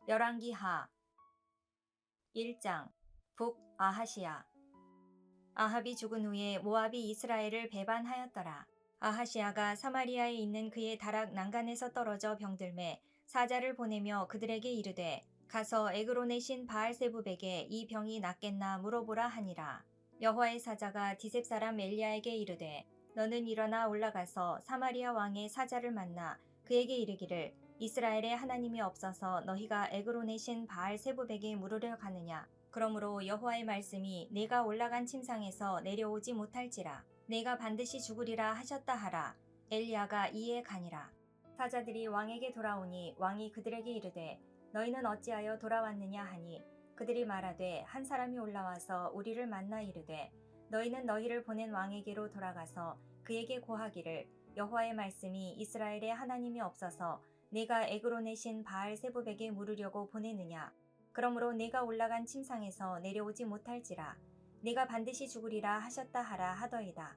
열왕기하 1장 북아하시야. 아합이 죽은 후에 모압이 이스라엘을 배반하였더라. 아하시야가 사마리아에 있는 그의 다락 난간에서 떨어져 병들매 사자를 보내며 그들에게 이르되 가서 에그론의 신 바알세부백에 이 병이 낫겠나 물어보라 하니라. 여호와의 사자가 디셉 사람 엘리야에게 이르되 너는 일어나 올라가서 사마리아 왕의 사자를 만나 그에게 이르기를 이스라엘에 하나님이 없어서 너희가 에그론의 신 바알세부백에 물으려 가느냐. 그러므로 여호와의 말씀이 내가 올라간 침상에서 내려오지 못할지라. 내가 반드시 죽으리라 하셨다 하라. 엘리야가 이에 가니라. 사자들이 왕에게 돌아오니 왕이 그들에게 이르되 너희는 어찌하여 돌아왔느냐 하니 그들이 말하되 한 사람이 올라와서 우리를 만나 이르되 너희는 너희를 보낸 왕에게로 돌아가서 그에게 고하기를 여호와의 말씀이 이스라엘에 하나님이 없어서 내가 에그론의 신 바알세부백에 물으려고 보내느냐. 그러므로 내가 올라간 침상에서 내려오지 못할지라. 내가 반드시 죽으리라 하셨다 하라 하더이다.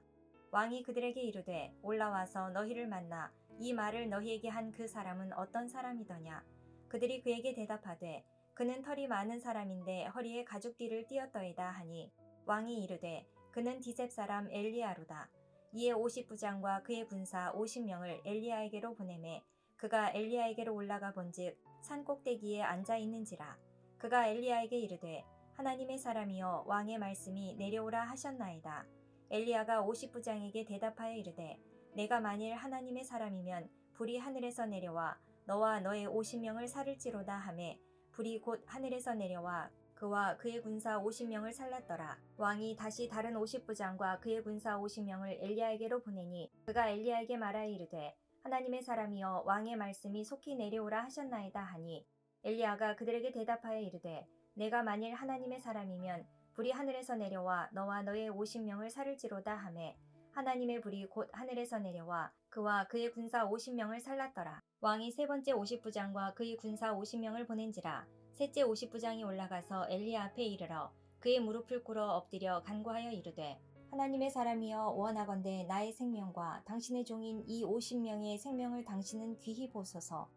왕이 그들에게 이르되 올라와서 너희를 만나 이 말을 너희에게 한 그 사람은 어떤 사람이더냐. 그들이 그에게 대답하되 그는 털이 많은 사람인데 허리에 가죽띠를 띠었더이다 하니 왕이 이르되 그는 디셉 사람 엘리야로다. 이에 50부장과 그의 군사 50명을 엘리야에게로 보내매 그가 엘리야에게로 올라가 본즉 산 꼭대기에 앉아 있는지라. 그가 엘리야에게 이르되 하나님의 사람이여 왕의 말씀이 내려오라 하셨나이다. 엘리야가 50부장에게 대답하여 이르되 내가 만일 하나님의 사람이면 불이 하늘에서 내려와 너와 너의 50명을 살을지로다 하매 불이 곧 하늘에서 내려와 그와 그의 군사 50명을 살랐더라. 왕이 다시 다른 50부장과 그의 군사 50명을 엘리야에게로 보내니 그가 엘리야에게 말하여 이르되 하나님의 사람이여 왕의 말씀이 속히 내려오라 하셨나이다 하니 엘리야가 그들에게 대답하여 이르되 내가 만일 하나님의 사람이면 불이 하늘에서 내려와 너와 너의 50명을 살을지로다 하매 하나님의 불이 곧 하늘에서 내려와 그와 그의 군사 50명을 살랐더라. 왕이 세 번째 50부장과 그의 군사 50명을 보낸지라. 셋째 50부장이 올라가서 엘리야 앞에 이르러 그의 무릎을 꿇어 엎드려 간구하여 이르되 하나님의 사람이여 원하건대 나의 생명과 당신의 종인 이 50명의 생명을 당신은 귀히 보소서.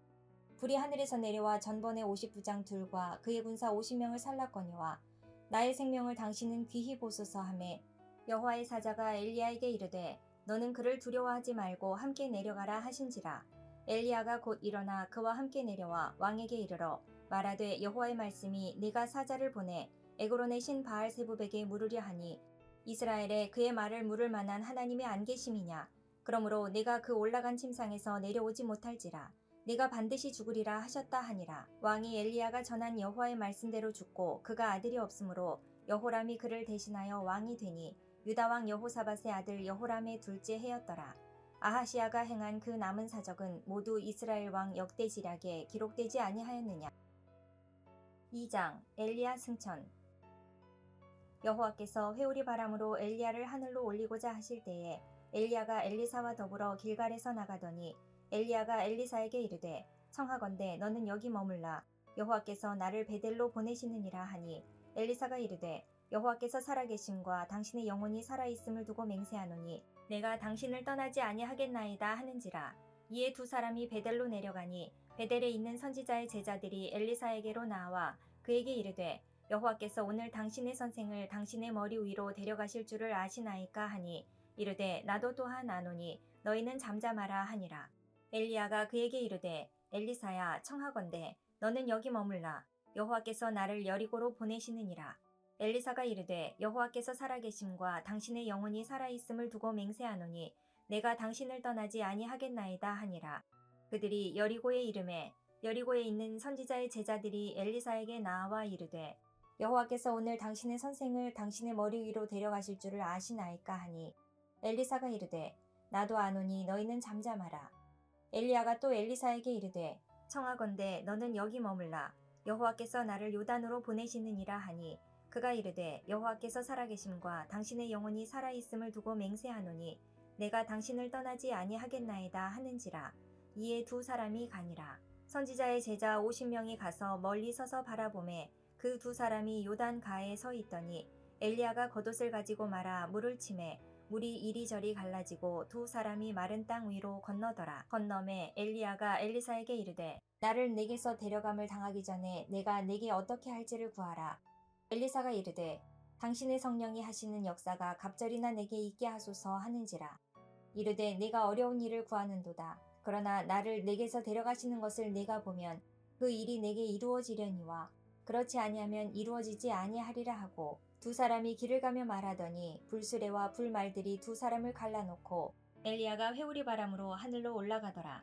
불이 하늘에서 내려와 전번의 50부장 둘과 그의 군사 50명을 살랐거니와 나의 생명을 당신은 귀히 보소서 하매 여호와의 사자가 엘리야에게 이르되 너는 그를 두려워하지 말고 함께 내려가라 하신지라. 엘리야가 곧 일어나 그와 함께 내려와 왕에게 이르러 말하되 여호와의 말씀이 내가 사자를 보내 에그론의 신 바알세부백에 물으려 하니 이스라엘에 그의 말을 물을 만한 하나님이 안 계심이냐. 그러므로 내가 그 올라간 침상에서 내려오지 못할지라. 내가 반드시 죽으리라 하셨다 하니라. 왕이 엘리야가 전한 여호와의 말씀대로 죽고 그가 아들이 없으므로 여호람이 그를 대신하여 왕이 되니 유다 왕 여호사밧의 아들 여호람의 둘째 해였더라. 아하시야가 행한 그 남은 사적은 모두 이스라엘 왕 역대지략에 기록되지 아니하였느냐. 2장 엘리야 승천. 여호와께서 회오리 바람으로 엘리야를 하늘로 올리고자 하실 때에 엘리야가 엘리사와 더불어 길갈에서 나가더니 엘리야가 엘리사에게 이르되 청하건대 너는 여기 머물라. 여호와께서 나를 베델로 보내시느니라 하니 엘리사가 이르되 여호와께서 살아계심과 당신의 영혼이 살아있음을 두고 맹세하노니 내가 당신을 떠나지 아니하겠나이다 하는지라. 이에 두 사람이 베델로 내려가니 베델에 있는 선지자의 제자들이 엘리사에게로 나와 그에게 이르되 여호와께서 오늘 당신의 선생을 당신의 머리 위로 데려가실 줄을 아시나이까 하니 이르되 나도 또한 아노니 너희는 잠잠하라 하니라. 엘리야가 그에게 이르되 엘리사야 청하건대 너는 여기 머물라. 여호와께서 나를 여리고로 보내시느니라. 엘리사가 이르되 여호와께서 살아계심과 당신의 영혼이 살아있음을 두고 맹세하노니 내가 당신을 떠나지 아니하겠나이다 하니라. 그들이 여리고에 이르매 여리고에 있는 선지자의 제자들이 엘리사에게 나와 이르되 여호와께서 오늘 당신의 선생을 당신의 머리 위로 데려가실 줄을 아시나이까 하니 엘리사가 이르되 나도 아노니 너희는 잠잠하라. 엘리야가 또 엘리사에게 이르되 청하건대 너는 여기 머물라. 여호와께서 나를 요단으로 보내시느니라 하니 그가 이르되 여호와께서 살아계심과 당신의 영혼이 살아있음을 두고 맹세하노니 내가 당신을 떠나지 아니하겠나이다 하는지라. 이에 두 사람이 가니라. 선지자의 제자 50명이 가서 멀리 서서 바라보매 그 두 사람이 요단 가에 서 있더니 엘리야가 겉옷을 가지고 말아 물을 치매 물이 이리저리 갈라지고 두 사람이 마른 땅 위로 건너더라. 건너매 엘리야가 엘리사에게 이르되 나를 내게서 데려감을 당하기 전에 내가 내게 어떻게 할지를 구하라. 엘리사가 이르되 당신의 성령이 하시는 역사가 갑절이나 내게 있게 하소서 하는지라. 이르되 내가 어려운 일을 구하는도다. 그러나 나를 내게서 데려가시는 것을 내가 보면 그 일이 내게 이루어지려니와 그렇지 아니하면 이루어지지 아니하리라 하고 두 사람이 길을 가며 말하더니 불수레와 불말들이 두 사람을 갈라놓고 엘리야가 회오리 바람으로 하늘로 올라가더라.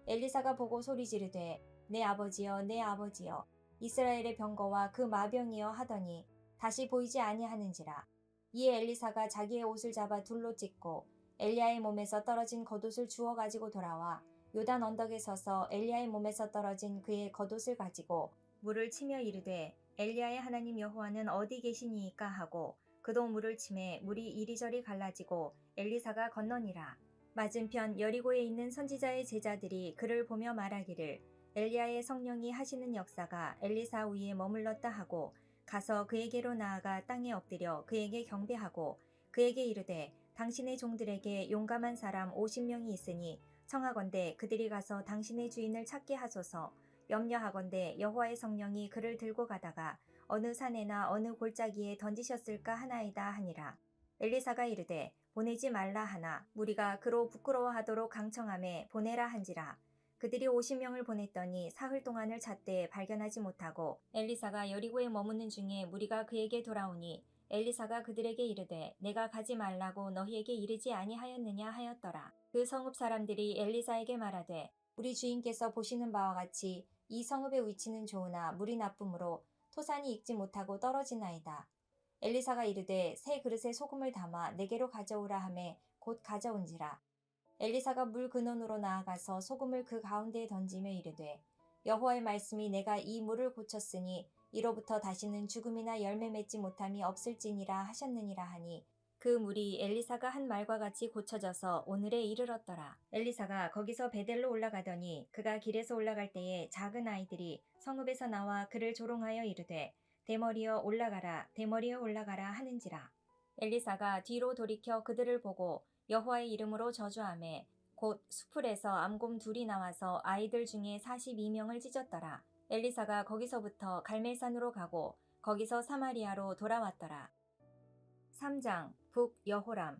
엘리사가 보고 소리 지르되 내 아버지여 내 아버지여 이스라엘의 병거와 그 마병이여 하더니 다시 보이지 아니하는지라. 이에 엘리사가 자기의 옷을 잡아 둘로 찢고 엘리야의 몸에서 떨어진 겉옷을 주워 가지고 돌아와 요단 언덕에 서서 엘리야의 몸에서 떨어진 그의 겉옷을 가지고 물을 치며 이르되 엘리야의 하나님 여호와는 어디 계시니이까 하고 그도 물을 치매 물이 이리저리 갈라지고 엘리사가 건너니라. 맞은편 여리고에 있는 선지자의 제자들이 그를 보며 말하기를 엘리야의 성령이 하시는 역사가 엘리사 위에 머물렀다 하고 가서 그에게로 나아가 땅에 엎드려 그에게 경배하고 그에게 이르되 당신의 종들에게 용감한 사람 50명이 있으니 청하건대 그들이 가서 당신의 주인을 찾게 하소서. 염려하건대 여호와의 성령이 그를 들고 가다가 어느 산에나 어느 골짜기에 던지셨을까 하나이다 하니라. 엘리사가 이르되 보내지 말라 하나 무리가 그로 부끄러워하도록 강청하매 보내라 한지라. 그들이 50명을 보냈더니 사흘 동안을 찾되 발견하지 못하고 엘리사가 여리고에 머무는 중에 무리가 그에게 돌아오니 엘리사가 그들에게 이르되 내가 가지 말라고 너희에게 이르지 아니하였느냐 하였더라. 그 성읍 사람들이 엘리사에게 말하되 우리 주인께서 보시는 바와 같이 이 성읍의 위치는 좋으나 물이 나쁨으로 토산이 익지 못하고 떨어지나이다. 엘리사가 이르되 새 그릇에 소금을 담아 내게로 가져오라 하매 곧 가져온지라. 엘리사가 물 근원으로 나아가서 소금을 그 가운데에 던지며 이르되 여호와의 말씀이 내가 이 물을 고쳤으니 이로부터 다시는 죽음이나 열매 맺지 못함이 없을지니라 하셨느니라 하니 그 물이 엘리사가 한 말과 같이 고쳐져서 오늘에 이르렀더라. 엘리사가 거기서 베델로 올라가더니 그가 길에서 올라갈 때에 작은 아이들이 성읍에서 나와 그를 조롱하여 이르되 대머리여 올라가라 대머리여 올라가라 하는지라. 엘리사가 뒤로 돌이켜 그들을 보고 여호와의 이름으로 저주하매 곧 수풀에서 암곰 둘이 나와서 아이들 중에 42명을 찢었더라. 엘리사가 거기서부터 갈멜산으로 가고 거기서 사마리아로 돌아왔더라. 3장 북 여호람.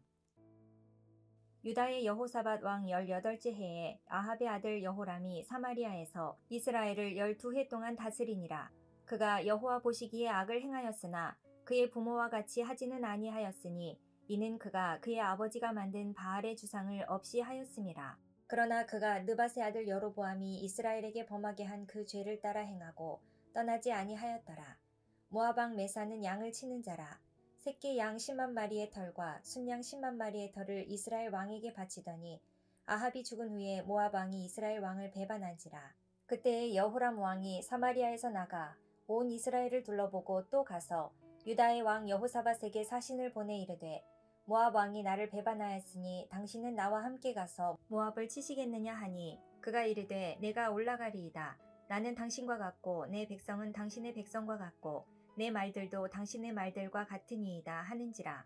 유다의 여호사밧 왕 18째 해에 아합의 아들 여호람이 사마리아에서 이스라엘을 12해 동안 다스리니라. 그가 여호와 보시기에 악을 행하였으나 그의 부모와 같이 하지는 아니하였으니 이는 그가 그의 아버지가 만든 바알의 주상을 없이 하였음이라. 그러나 그가 느밧의 아들 여로보암이 이스라엘에게 범하게 한 그 죄를 따라 행하고 떠나지 아니하였더라. 모압 왕 메사는 양을 치는 자라. 새끼 양 10만 마리의 털과 순양 10만 마리의 털을 이스라엘 왕에게 바치더니 아합이 죽은 후에 모압 왕이 이스라엘 왕을 배반한지라. 그때에 여호람 왕이 사마리아에서 나가 온 이스라엘을 둘러보고 또 가서 유다의 왕 여호사밧에게 사신을 보내 이르되 모압 왕이 나를 배반하였으니 당신은 나와 함께 가서 모압을 치시겠느냐 하니 그가 이르되 내가 올라가리이다. 나는 당신과 같고 내 백성은 당신의 백성과 같고 내 말들도 당신의 말들과 같으니이다 하는지라.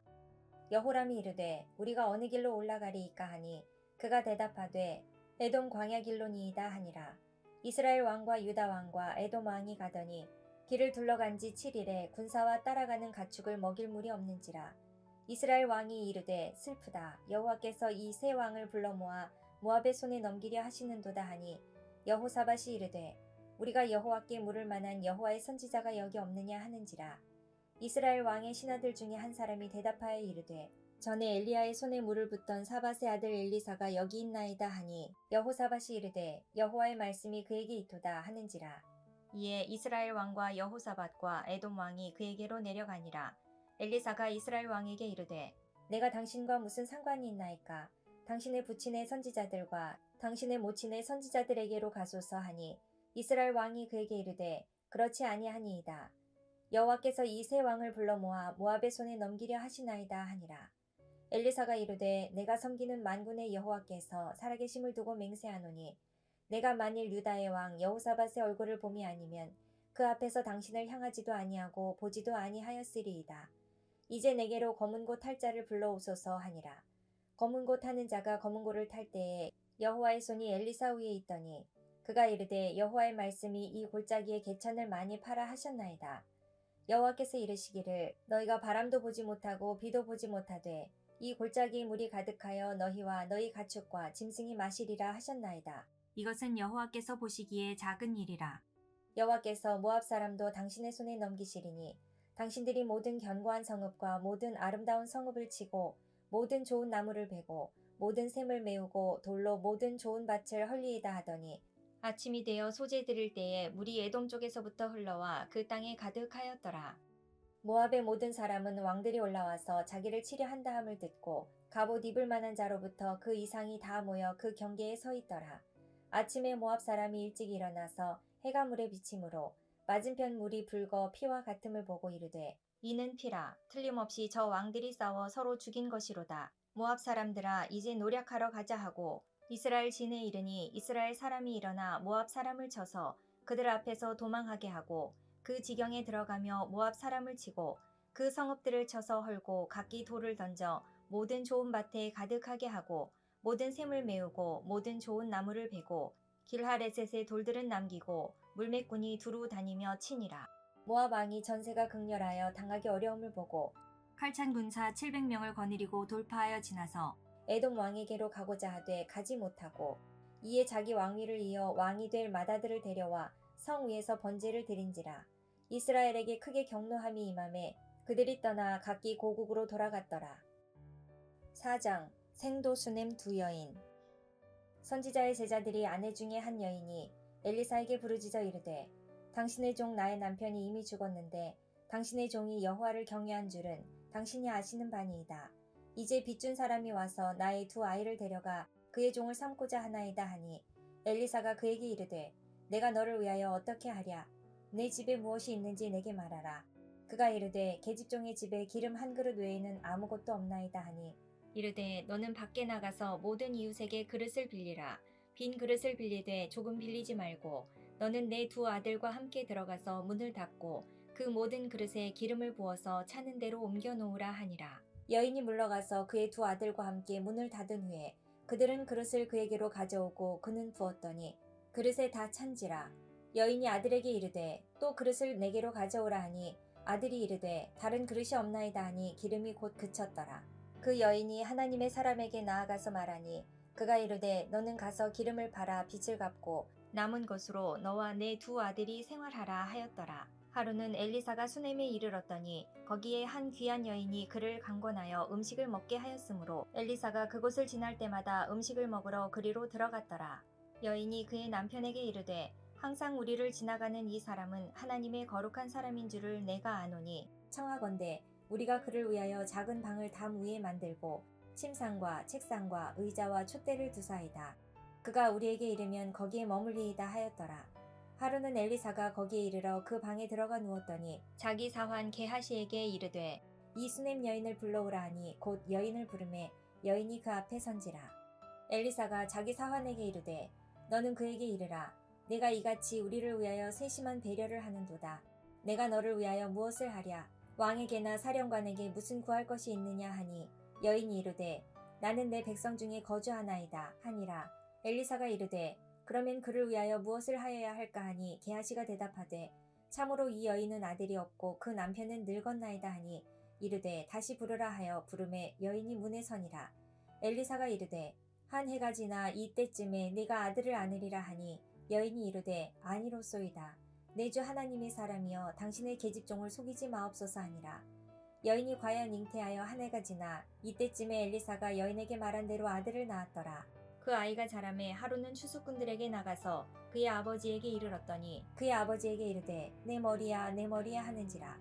여호람이 이르되 우리가 어느 길로 올라가리이까 하니 그가 대답하되 에돔 광야 길로니이다 하니라. 이스라엘 왕과 유다 왕과 에돔 왕이 가더니 길을 둘러간 지 7일에 군사와 따라가는 가축을 먹일 물이 없는지라. 이스라엘 왕이 이르되 슬프다. 여호와께서 이 세 왕을 불러 모아 모압의 손에 넘기려 하시는도다 하니 여호사밧이 이르되 우리가 여호와께 물을 만한 여호와의 선지자가 여기 없느냐 하는지라. 이스라엘 왕의 신하들 중에 한 사람이 대답하여 이르되 전에 엘리야의 손에 물을 붓던 사밧의 아들 엘리사가 여기 있나이다 하니 여호사밧이 이르되 여호와의 말씀이 그에게 있도다 하는지라. 이에 이스라엘 왕과 여호사밧과 에돔 왕이 그에게로 내려가니라. 엘리사가 이스라엘 왕에게 이르되 내가 당신과 무슨 상관이 있나이까. 당신의 부친의 선지자들과 당신의 모친의 선지자들에게로 가소서 하니 이스라엘 왕이 그에게 이르되 그렇지 아니하니이다. 여호와께서 이 세 왕을 불러 모아 모압의 손에 넘기려 하시나이다 하니라. 엘리사가 이르되 내가 섬기는 만군의 여호와께서 살아계심을 두고 맹세하노니 내가 만일 유다의 왕 여호사밧의 얼굴을 봄이 아니면 그 앞에서 당신을 향하지도 아니하고 보지도 아니하였으리이다. 이제 내게로 검은고 탈 자를 불러오소서 하니라. 검은고 타는 자가 검은고를 탈 때에 여호와의 손이 엘리사 위에 있더니 그가 이르되 여호와의 말씀이 이 골짜기에 개천을 많이 파라 하셨나이다. 여호와께서 이르시기를 너희가 바람도 보지 못하고 비도 보지 못하되 이 골짜기에 물이 가득하여 너희와 너희 가축과 짐승이 마시리라 하셨나이다. 이것은 여호와께서 보시기에 작은 일이라. 여호와께서 모압 사람도 당신의 손에 넘기시리니 당신들이 모든 견고한 성읍과 모든 아름다운 성읍을 치고 모든 좋은 나무를 베고 모든 샘을 메우고 돌로 모든 좋은 밭을 헐리이다 하더니 아침이 되어 소재 들을 때에 물이 에돔 쪽에서부터 흘러와 그 땅에 가득하였더라. 모압의 모든 사람은 왕들이 올라와서 자기를 치려 한다 함을 듣고 갑옷 입을 만한 자로부터 그 이상이 다 모여 그 경계에 서 있더라. 아침에 모압 사람이 일찍 일어나서 해가 물에 비침으로 맞은편 물이 붉어 피와 같음을 보고 이르되 이는 피라. 틀림없이 저 왕들이 싸워 서로 죽인 것이로다. 모압 사람들아 이제 노략하러 가자 하고 이스라엘 진에 이르니 이스라엘 사람이 일어나 모압 사람을 쳐서 그들 앞에서 도망하게 하고 그 지경에 들어가며 모압 사람을 치고 그 성읍들을 쳐서 헐고 각기 돌을 던져 모든 좋은 밭에 가득하게 하고 모든 샘을 메우고 모든 좋은 나무를 베고 길하레셋의 돌들은 남기고 물매꾼이 두루 다니며 치니라. 모압 왕이 전세가 극렬하여 당하기 어려움을 보고 칼찬 군사 700명을 거느리고 돌파하여 지나서 에돔 왕에게로 가고자 하되 가지 못하고 이에 자기 왕위를 이어 왕이 될 맏아들을 데려와 성 위에서 번제를 드린지라. 이스라엘에게 크게 경노함이 임하매 그들이 떠나 각기 고국으로 돌아갔더라. 4장 생도 수넴 두 여인. 선지자의 제자들이 아내 중에 한 여인이 엘리사에게 부르짖어 이르되 당신의 종 나의 남편이 이미 죽었는데 당신의 종이 여호와를 경외한 줄은 당신이 아시는 바니이다. 이제 빚준 사람이 와서 나의 두 아이를 데려가 그의 종을 삼고자 하나이다 하니 엘리사가 그에게 이르되 내가 너를 위하여 어떻게 하랴. 내 집에 무엇이 있는지 내게 말하라. 그가 이르되 계집종의 집에 기름 한 그릇 외에는 아무것도 없나이다 하니 이르되 너는 밖에 나가서 모든 이웃에게 그릇을 빌리라. 빈 그릇을 빌리되 조금 빌리지 말고 너는 내 두 아들과 함께 들어가서 문을 닫고 그 모든 그릇에 기름을 부어서 차는 대로 옮겨 놓으라 하니라. 여인이 물러가서 그의 두 아들과 함께 문을 닫은 후에 그들은 그릇을 그에게로 가져오고 그는 부었더니 그릇에 다 찬지라. 여인이 아들에게 이르되 또 그릇을 내게로 가져오라 하니 아들이 이르되 다른 그릇이 없나이다 하니 기름이 곧 그쳤더라. 그 여인이 하나님의 사람에게 나아가서 말하니 그가 이르되 너는 가서 기름을 팔아 빚을 갚고 남은 것으로 너와 내 두 아들이 생활하라 하였더라. 하루는 엘리사가 수넴에 이르렀더니 거기에 한 귀한 여인이 그를 강권하여 음식을 먹게 하였으므로 엘리사가 그곳을 지날 때마다 음식을 먹으러 그리로 들어갔더라. 여인이 그의 남편에게 이르되 항상 우리를 지나가는 이 사람은 하나님의 거룩한 사람인 줄을 내가 아노니 청하건대 우리가 그를 위하여 작은 방을 담 위에 만들고 침상과 책상과 의자와 촛대를 두사이다. 그가 우리에게 이르면 거기에 머물리이다 하였더라. 하루는 엘리사가 거기에 이르러 그 방에 들어가 누웠더니 자기 사환 게하시에게 이르되 이 수넴 여인을 불러오라 하니 곧 여인을 부르매 여인이 그 앞에 선지라. 엘리사가 자기 사환에게 이르되 너는 그에게 이르라. 내가 이같이 우리를 위하여 세심한 배려를 하는도다. 내가 너를 위하여 무엇을 하랴. 왕에게나 사령관에게 무슨 구할 것이 있느냐 하니 여인이 이르되 나는 내 백성 중에 거주하나이다 하니라. 엘리사가 이르되 그러면 그를 위하여 무엇을 하여야 할까 하니 게하시가 대답하되 참으로 이 여인은 아들이 없고 그 남편은 늙었나이다 하니 이르되 다시 부르라 하여 부르매 여인이 문에 서니라. 엘리사가 이르되 한 해가 지나 이때쯤에 네가 아들을 안으리라 하니 여인이 이르되 아니로소이다. 내 주 하나님의 사람이여 당신의 계집종을 속이지 마옵소서 하니라. 여인이 과연 잉태하여 한 해가 지나 이때쯤에 엘리사가 여인에게 말한 대로 아들을 낳았더라. 그 아이가 자라매 하루는 추수꾼들에게 나가서 그의 아버지에게 이르렀더니 그의 아버지에게 이르되 내 머리야 내 머리야 하는지라.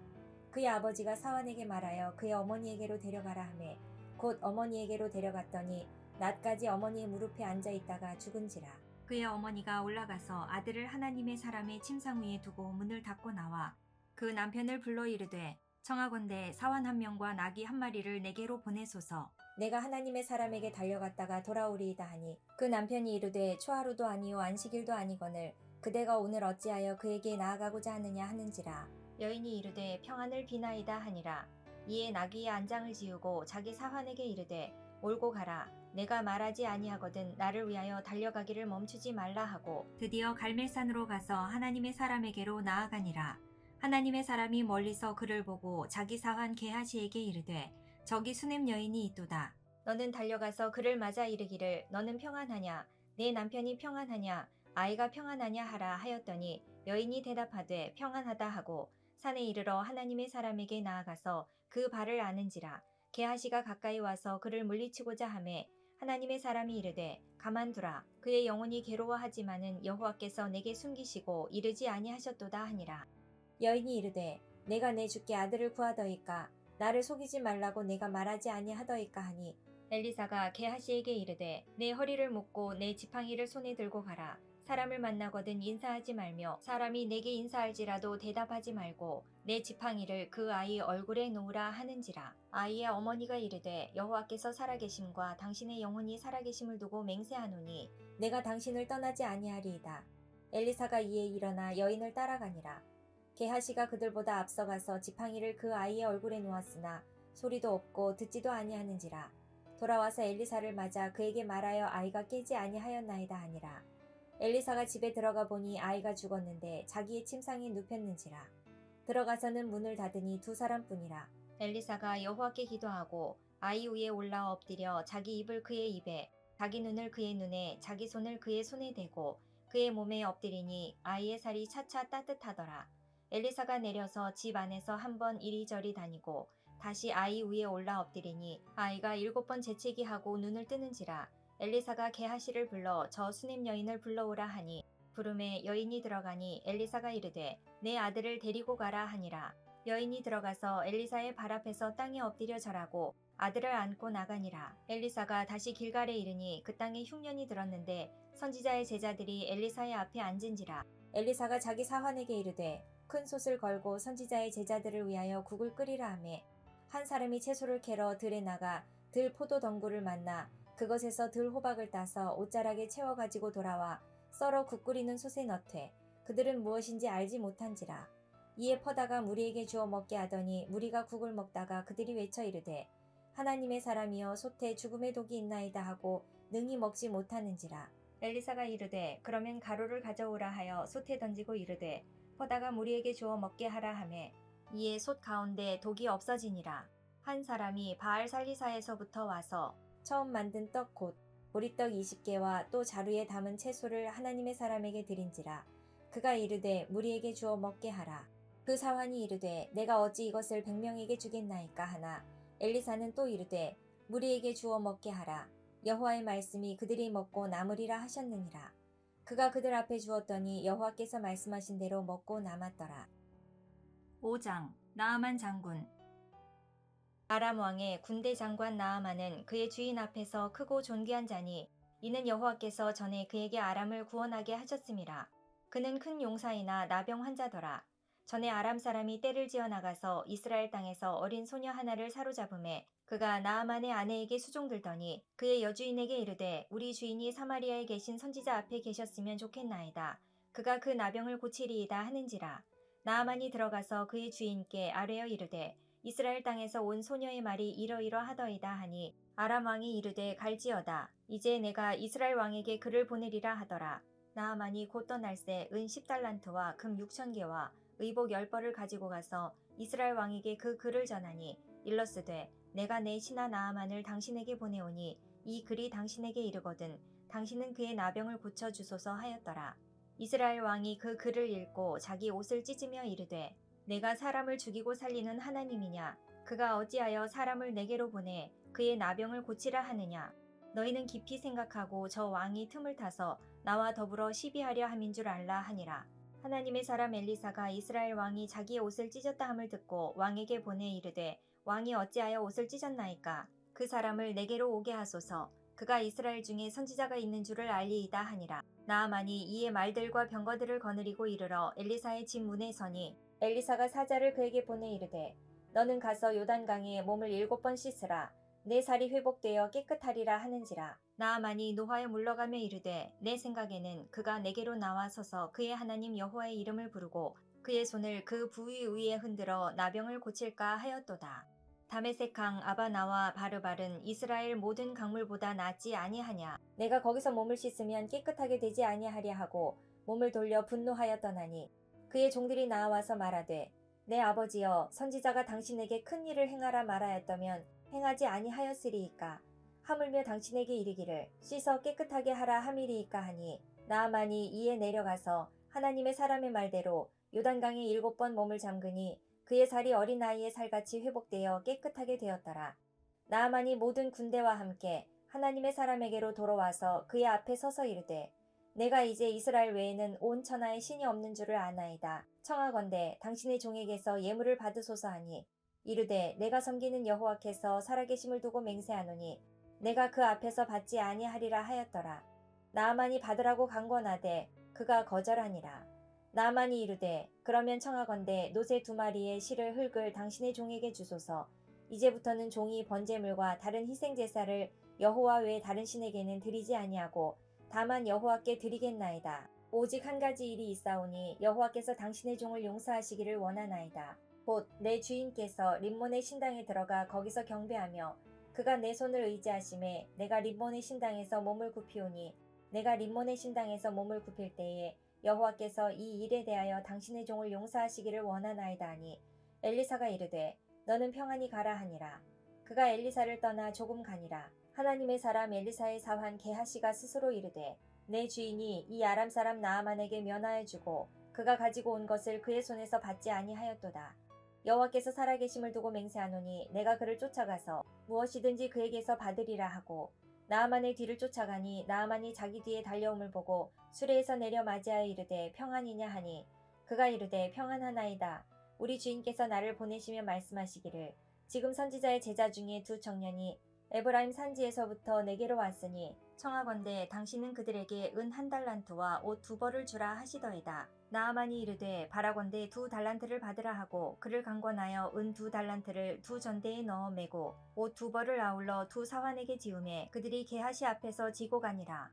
그의 아버지가 사환에게 말하여 그의 어머니에게로 데려가라 하매 곧 어머니에게로 데려갔더니 낮까지 어머니의 무릎에 앉아 있다가 죽은지라. 그의 어머니가 올라가서 아들을 하나님의 사람의 침상 위에 두고 문을 닫고 나와 그 남편을 불러 이르되 청하건대 사환 한 명과 나귀 한 마리를 내게로 보내소서. 내가 하나님의 사람에게 달려갔다가 돌아오리이다 하니 그 남편이 이르되 초하루도 아니요 안식일도 아니거늘 그대가 오늘 어찌하여 그에게 나아가고자 하느냐 하는지라. 여인이 이르되 평안을 비나이다 하니라. 이에 나귀의 안장을 지우고 자기 사환에게 이르되 몰고 가라. 내가 말하지 아니하거든 나를 위하여 달려가기를 멈추지 말라 하고 드디어 갈멜산으로 가서 하나님의 사람에게로 나아가니라. 하나님의 사람이 멀리서 그를 보고 자기 사환 게하시에게 이르되 저기 수넴 여인이 있도다. 너는 달려가서 그를 맞아 이르기를 너는 평안하냐? 내 남편이 평안하냐? 아이가 평안하냐 하라 하였더니 여인이 대답하되 평안하다 하고 산에 이르러 하나님의 사람에게 나아가서 그 발을 아는지라. 게하시가 가까이 와서 그를 물리치고자 하매 하나님의 사람이 이르되 가만두라. 그의 영혼이 괴로워하지만은 여호와께서 내게 숨기시고 이르지 아니하셨도다 하니라. 여인이 이르되 내가 내 주께 아들을 구하더이까 나를 속이지 말라고 내가 말하지 아니하더이까 하니 엘리사가 게하시에게 이르되 내 허리를 묶고 내 지팡이를 손에 들고 가라. 사람을 만나거든 인사하지 말며 사람이 내게 인사할지라도 대답하지 말고 내 지팡이를 그 아이 얼굴에 놓으라 하는지라. 아이의 어머니가 이르되 여호와께서 살아계심과 당신의 영혼이 살아계심을 두고 맹세하노니 내가 당신을 떠나지 아니하리이다. 엘리사가 이에 일어나 여인을 따라가니라. 게하시가 그들보다 앞서가서 지팡이를 그 아이의 얼굴에 놓았으나 소리도 없고 듣지도 아니하는지라. 돌아와서 엘리사를 맞아 그에게 말하여 아이가 깨지 아니하였나이다 하니라. 엘리사가 집에 들어가 보니 아이가 죽었는데 자기의 침상에 눕혔는지라. 들어가서는 문을 닫으니 두 사람뿐이라. 엘리사가 여호와께 기도하고 아이 위에 올라 엎드려 자기 입을 그의 입에 자기 눈을 그의 눈에 자기 손을 그의 손에 대고 그의 몸에 엎드리니 아이의 살이 차차 따뜻하더라. 엘리사가 내려서 집 안에서 한번 이리저리 다니고 다시 아이 위에 올라 엎드리니 아이가 7번 재채기하고 눈을 뜨는지라. 엘리사가 게하시를 불러 저 수넴 여인을 불러오라 하니 부름에 여인이 들어가니 엘리사가 이르되 내 아들을 데리고 가라 하니라. 여인이 들어가서 엘리사의 발 앞에서 땅에 엎드려 절하고 아들을 안고 나가니라. 엘리사가 다시 길갈에 이르니 그 땅에 흉년이 들었는데 선지자의 제자들이 엘리사의 앞에 앉은지라. 엘리사가 자기 사환에게 이르되 큰 솥을 걸고 선지자의 제자들을 위하여 국을 끓이라 하매 한 사람이 채소를 캐러 들에 나가 들 포도 덩굴을 만나 그것에서 들 호박을 따서 옷자락에 채워 가지고 돌아와 썰어 국 끓이는 솥에 넣되 그들은 무엇인지 알지 못한지라. 이에 퍼다가 무리에게 주어 먹게 하더니 무리가 국을 먹다가 그들이 외쳐 이르되 하나님의 사람이여 솥에 죽음의 독이 있나이다 하고 능히 먹지 못하는지라. 엘리사가 이르되 그러면 가루를 가져오라 하여 솥에 던지고 이르되 퍼다가 무리에게 주어 먹게 하라 하매 이에 솥 가운데 독이 없어지니라. 한 사람이 바알 살리사에서부터 와서 처음 만든 떡 곧 보리떡 20개와 또 자루에 담은 채소를 하나님의 사람에게 드린지라. 그가 이르되 무리에게 주어 먹게 하라. 그 사환이 이르되 내가 어찌 이것을 100명에게 주겠나이까 하나 엘리사는 또 이르되 무리에게 주어 먹게 하라. 여호와의 말씀이 그들이 먹고 남으리라 하셨느니라. 그가 그들 앞에 주었더니 여호와께서 말씀하신 대로 먹고 남았더라. 5장 나아만 장군. 아람 왕의 군대 장관 나아만은 그의 주인 앞에서 크고 존귀한 자니 이는 여호와께서 전에 그에게 아람을 구원하게 하셨음이라. 그는 큰 용사이나 나병 환자더라. 전에 아람 사람이 떼를 지어 나가서 이스라엘 땅에서 어린 소녀 하나를 사로잡음에 그가 나아만의 아내에게 수종들더니 그의 여주인에게 이르되 우리 주인이 사마리아에 계신 선지자 앞에 계셨으면 좋겠나이다. 그가 그 나병을 고치리이다 하는지라. 나아만이 들어가서 그의 주인께 아뢰어 이르되 이스라엘 땅에서 온 소녀의 말이 이러이러하더이다 하니 아람 왕이 이르되 갈지어다. 이제 내가 이스라엘 왕에게 글을 보내리라 하더라. 나아만이 곧 떠날새 은 10달란트와 금 6,000개와 의복 10벌을 가지고 가서 이스라엘 왕에게 그 글을 전하니 일러스되 내가 내 신하 나아만을 당신에게 보내오니 이 글이 당신에게 이르거든 당신은 그의 나병을 고쳐주소서 하였더라. 이스라엘 왕이 그 글을 읽고 자기 옷을 찢으며 이르되 내가 사람을 죽이고 살리는 하나님이냐? 그가 어찌하여 사람을 내게로 보내 그의 나병을 고치라 하느냐? 너희는 깊이 생각하고 저 왕이 틈을 타서 나와 더불어 시비하려 함인 줄 알라 하니라. 하나님의 사람 엘리사가 이스라엘 왕이 자기의 옷을 찢었다 함을 듣고 왕에게 보내 이르되 왕이 어찌하여 옷을 찢었나이까? 그 사람을 내게로 오게 하소서. 그가 이스라엘 중에 선지자가 있는 줄을 알리이다 하니라. 나아만이 이에 말들과 병거들을 거느리고 이르러 엘리사의 집 문에 서니 엘리사가 사자를 그에게 보내 이르되 너는 가서 요단강에 몸을 7번 씻으라. 내 살이 회복되어 깨끗하리라 하는지라. 나아만이 노하여 물러가며 이르되 내 생각에는 그가 내게로 나와 서서 그의 하나님 여호와의 이름을 부르고 그의 손을 그 부위 위에 흔들어 나병을 고칠까 하였도다. 다메섹 강 아바나와 바르발은 이스라엘 모든 강물보다 낫지 아니하냐. 내가 거기서 몸을 씻으면 깨끗하게 되지 아니하랴 하고 몸을 돌려 분노하여 떠나니 그의 종들이 나와서 말하되 내 아버지여 선지자가 당신에게 큰 일을 행하라 말하였다면 행하지 아니하였으리이까. 하물며 당신에게 이르기를 씻어 깨끗하게 하라 함이리이까 하니 나아만이 이에 내려가서 하나님의 사람의 말대로 요단강에 7번 몸을 잠그니 그의 살이 어린 아이의 살같이 회복되어 깨끗하게 되었더라. 나아만이 모든 군대와 함께 하나님의 사람에게로 돌아와서 그의 앞에 서서 이르되 내가 이제 이스라엘 외에는 온 천하에 신이 없는 줄을 아나이다. 청하건대 당신의 종에게서 예물을 받으소서 하니 이르되 내가 섬기는 여호와께서 살아계심을 두고 맹세하노니 내가 그 앞에서 받지 아니하리라 하였더라. 나아만이 받으라고 강권하되 그가 거절하니라. 나아만이 이르되 그러면 청하건대 노새 2마리의 실을 흙을 당신의 종에게 주소서. 이제부터는 종이 번제물과 다른 희생제사를 여호와 외에 다른 신에게는 드리지 아니하고 다만 여호와께 드리겠나이다. 오직 한 가지 일이 있사오니 여호와께서 당신의 종을 용서하시기를 원하나이다. 곧 내 주인께서 림몬의 신당에 들어가 거기서 경배하며 그가 내 손을 의지하심에 내가 림몬의 신당에서 몸을 굽히오니 내가 림몬의 신당에서 몸을 굽힐 때에 여호와께서 이 일에 대하여 당신의 종을 용서하시기를 원하나이다 하니 엘리사가 이르되 너는 평안히 가라 하니라. 그가 엘리사를 떠나 조금 가니라. 하나님의 사람 엘리사의 사환 게하시가 스스로 이르되 내 주인이 이 아람 사람 나아만에게 면하여 주고 그가 가지고 온 것을 그의 손에서 받지 아니하였도다. 여호와께서 살아계심을 두고 맹세하노니 내가 그를 쫓아가서 무엇이든지 그에게서 받으리라 하고 나아만의 뒤를 쫓아가니 나아만이 자기 뒤에 달려옴을 보고 수레에서 내려 맞이하여 이르되 평안이냐 하니 그가 이르되 평안하나이다. 우리 주인께서 나를 보내시며 말씀하시기를 지금 선지자의 제자 중에 2 청년이 에브라임 산지에서부터 내게로 왔으니 청하건대 당신은 그들에게 은 1달란트와 옷 2벌을 주라 하시더이다. 나아만이 이르되 바라건대 2달란트를 받으라 하고 그를 강권하여 은 2달란트를 2전대에 넣어 매고 옷 2벌을 아울러 2 사환에게 지우매 그들이 게하시 앞에서 지고 가니라.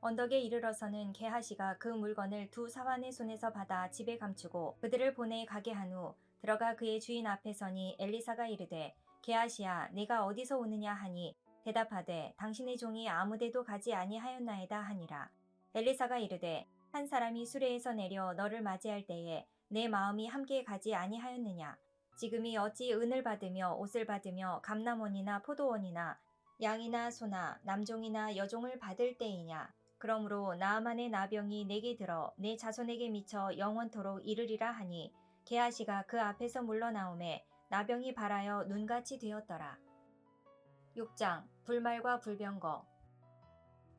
언덕에 이르러서는 게하시가 그 물건을 2 사환의 손에서 받아 집에 감추고 그들을 보내 가게 한 후 들어가 그의 주인 앞에 서니 엘리사가 이르되 게하시야 내가 어디서 오느냐 하니 대답하되 당신의 종이 아무데도 가지 아니하였나이다 하니라. 엘리사가 이르되 한 사람이 수레에서 내려 너를 맞이할 때에 내 마음이 함께 가지 아니하였느냐. 지금이 어찌 은을 받으며 옷을 받으며 감람원이나 포도원이나 양이나 소나 남종이나 여종을 받을 때이냐. 그러므로 나아만의 나병이 내게 들어 내 자손에게 미쳐 영원토록 이르리라 하니 게하시가 그 앞에서 물러나오매 나병이 발하여 눈같이 되었더라. 6장 불말과 불병거.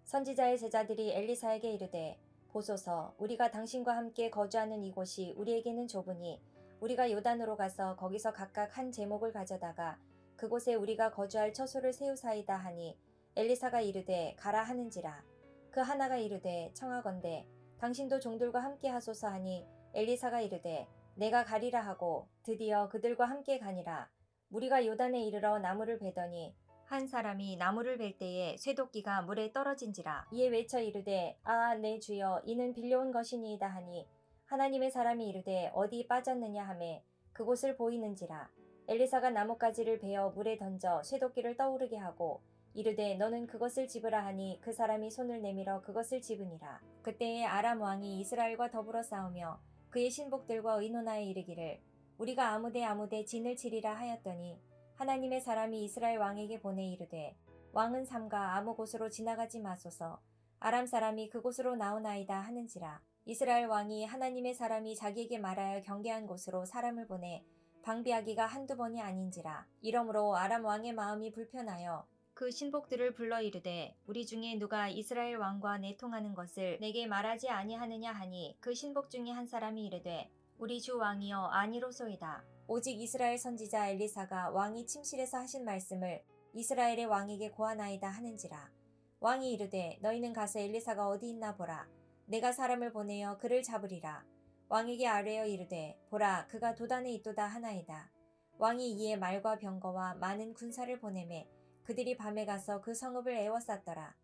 선지자의 제자들이 엘리사에게 이르되 보소서 우리가 당신과 함께 거주하는 이곳이 우리에게는 좁으니 우리가 요단으로 가서 거기서 각각 한 제목을 가져다가 그곳에 우리가 거주할 처소를 세우사이다 하니 엘리사가 이르되 가라 하는지라. 그 하나가 이르되 청하건대 당신도 종들과 함께 하소서 하니 엘리사가 이르되 내가 가리라 하고 드디어 그들과 함께 가니라. 무리가 요단에 이르러 나무를 베더니 한 사람이 나무를 벨 때에 쇠도끼가 물에 떨어진지라. 이에 외쳐 이르되 아 내 주여 이는 빌려온 것이니이다 하니 하나님의 사람이 이르되 어디 빠졌느냐 하매 그곳을 보이는지라. 엘리사가 나뭇가지를 베어 물에 던져 쇠도끼를 떠오르게 하고 이르되 너는 그것을 집으라 하니 그 사람이 손을 내밀어 그것을 집으니라. 그때에 아람 왕이 이스라엘과 더불어 싸우며 그의 신복들과 의논하여 이르기를 우리가 아무데 진을 치리라 하였더니 하나님의 사람이 이스라엘 왕에게 보내 이르되 왕은 삼가 아무 곳으로 지나가지 마소서. 아람 사람이 그곳으로 나오나이다 하는지라. 이스라엘 왕이 하나님의 사람이 자기에게 말하여 경계한 곳으로 사람을 보내 방비하기가 1-2번이 아닌지라. 이러므로 아람 왕의 마음이 불편하여 그 신복들을 불러 이르되 우리 중에 누가 이스라엘 왕과 내통하는 것을 내게 말하지 아니하느냐 하니 그 신복 중에 한 사람이 이르되 우리 주 왕이여 아니로소이다. 오직 이스라엘 선지자 엘리사가 왕이 침실에서 하신 말씀을 이스라엘의 왕에게 고하나이다 하는지라. 왕이 이르되 너희는 가서 엘리사가 어디 있나 보라. 내가 사람을 보내어 그를 잡으리라. 왕에게 아뢰어 이르되 보라 그가 도단에 있도다 하나이다. 왕이 이에 말과 병거와 많은 군사를 보내매 그들이 밤에 가서 그 성읍을 에워쌌더라.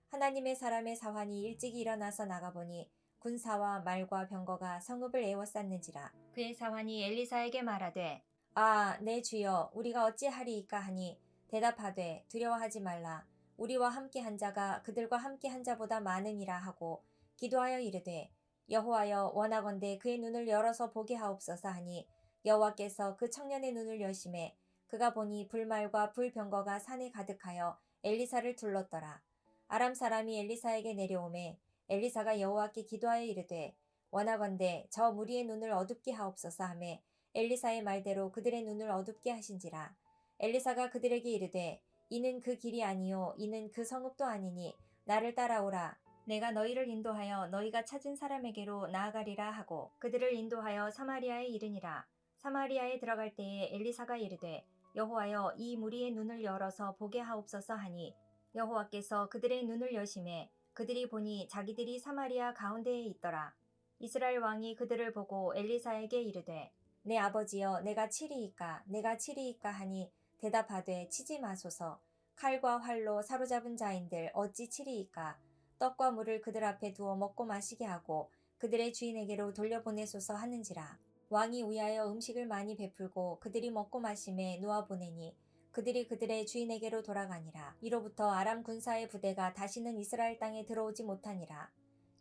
하나님의 사람의 사환이 일찍이 일어나서 나가보니 군사와 말과 병거가 성읍을 에워쌌는지라. 그의 사환이 엘리사에게 말하되 아, 내 주여, 우리가 어찌하리이까 하니 대답하되 두려워하지 말라. 우리와 함께 한 자가 그들과 함께 한 자보다 많으니라 하고 기도하여 이르되 여호와여 원하건대 그의 눈을 열어서 보게 하옵소서 하니 여호와께서 그 청년의 눈을 여심해 그가 보니 불말과 불병거가 산에 가득하여 엘리사를 둘렀더라. 아람 사람이 엘리사에게 내려오매 엘리사가 여호와께 기도하여 이르되 원하건대 저 무리의 눈을 어둡게 하옵소서 하매 엘리사의 말대로 그들의 눈을 어둡게 하신지라. 엘리사가 그들에게 이르되 이는 그 길이 아니요 이는 그 성읍도 아니니 나를 따라오라. 내가 너희를 인도하여 너희가 찾은 사람에게로 나아가리라 하고 그들을 인도하여 사마리아에 이르니라. 사마리아에 들어갈 때에 엘리사가 이르되 여호와여 이 무리의 눈을 열어서 보게 하옵소서 하니 여호와께서 그들의 눈을 여심해 그들이 보니 자기들이 사마리아 가운데에 있더라. 이스라엘 왕이 그들을 보고 엘리사에게 이르되 내 아버지여 내가 치리이까 하니 대답하되 치지 마소서. 칼과 활로 사로잡은 자인들 어찌 치리이까. 떡과 물을 그들 앞에 두어 먹고 마시게 하고 그들의 주인에게로 돌려보내소서 하는지라. 왕이 위하여 음식을 많이 베풀고 그들이 먹고 마심에 놓아보내니 그들이 그들의 주인에게로 돌아가니라. 이로부터 아람 군사의 부대가 다시는 이스라엘 땅에 들어오지 못하니라.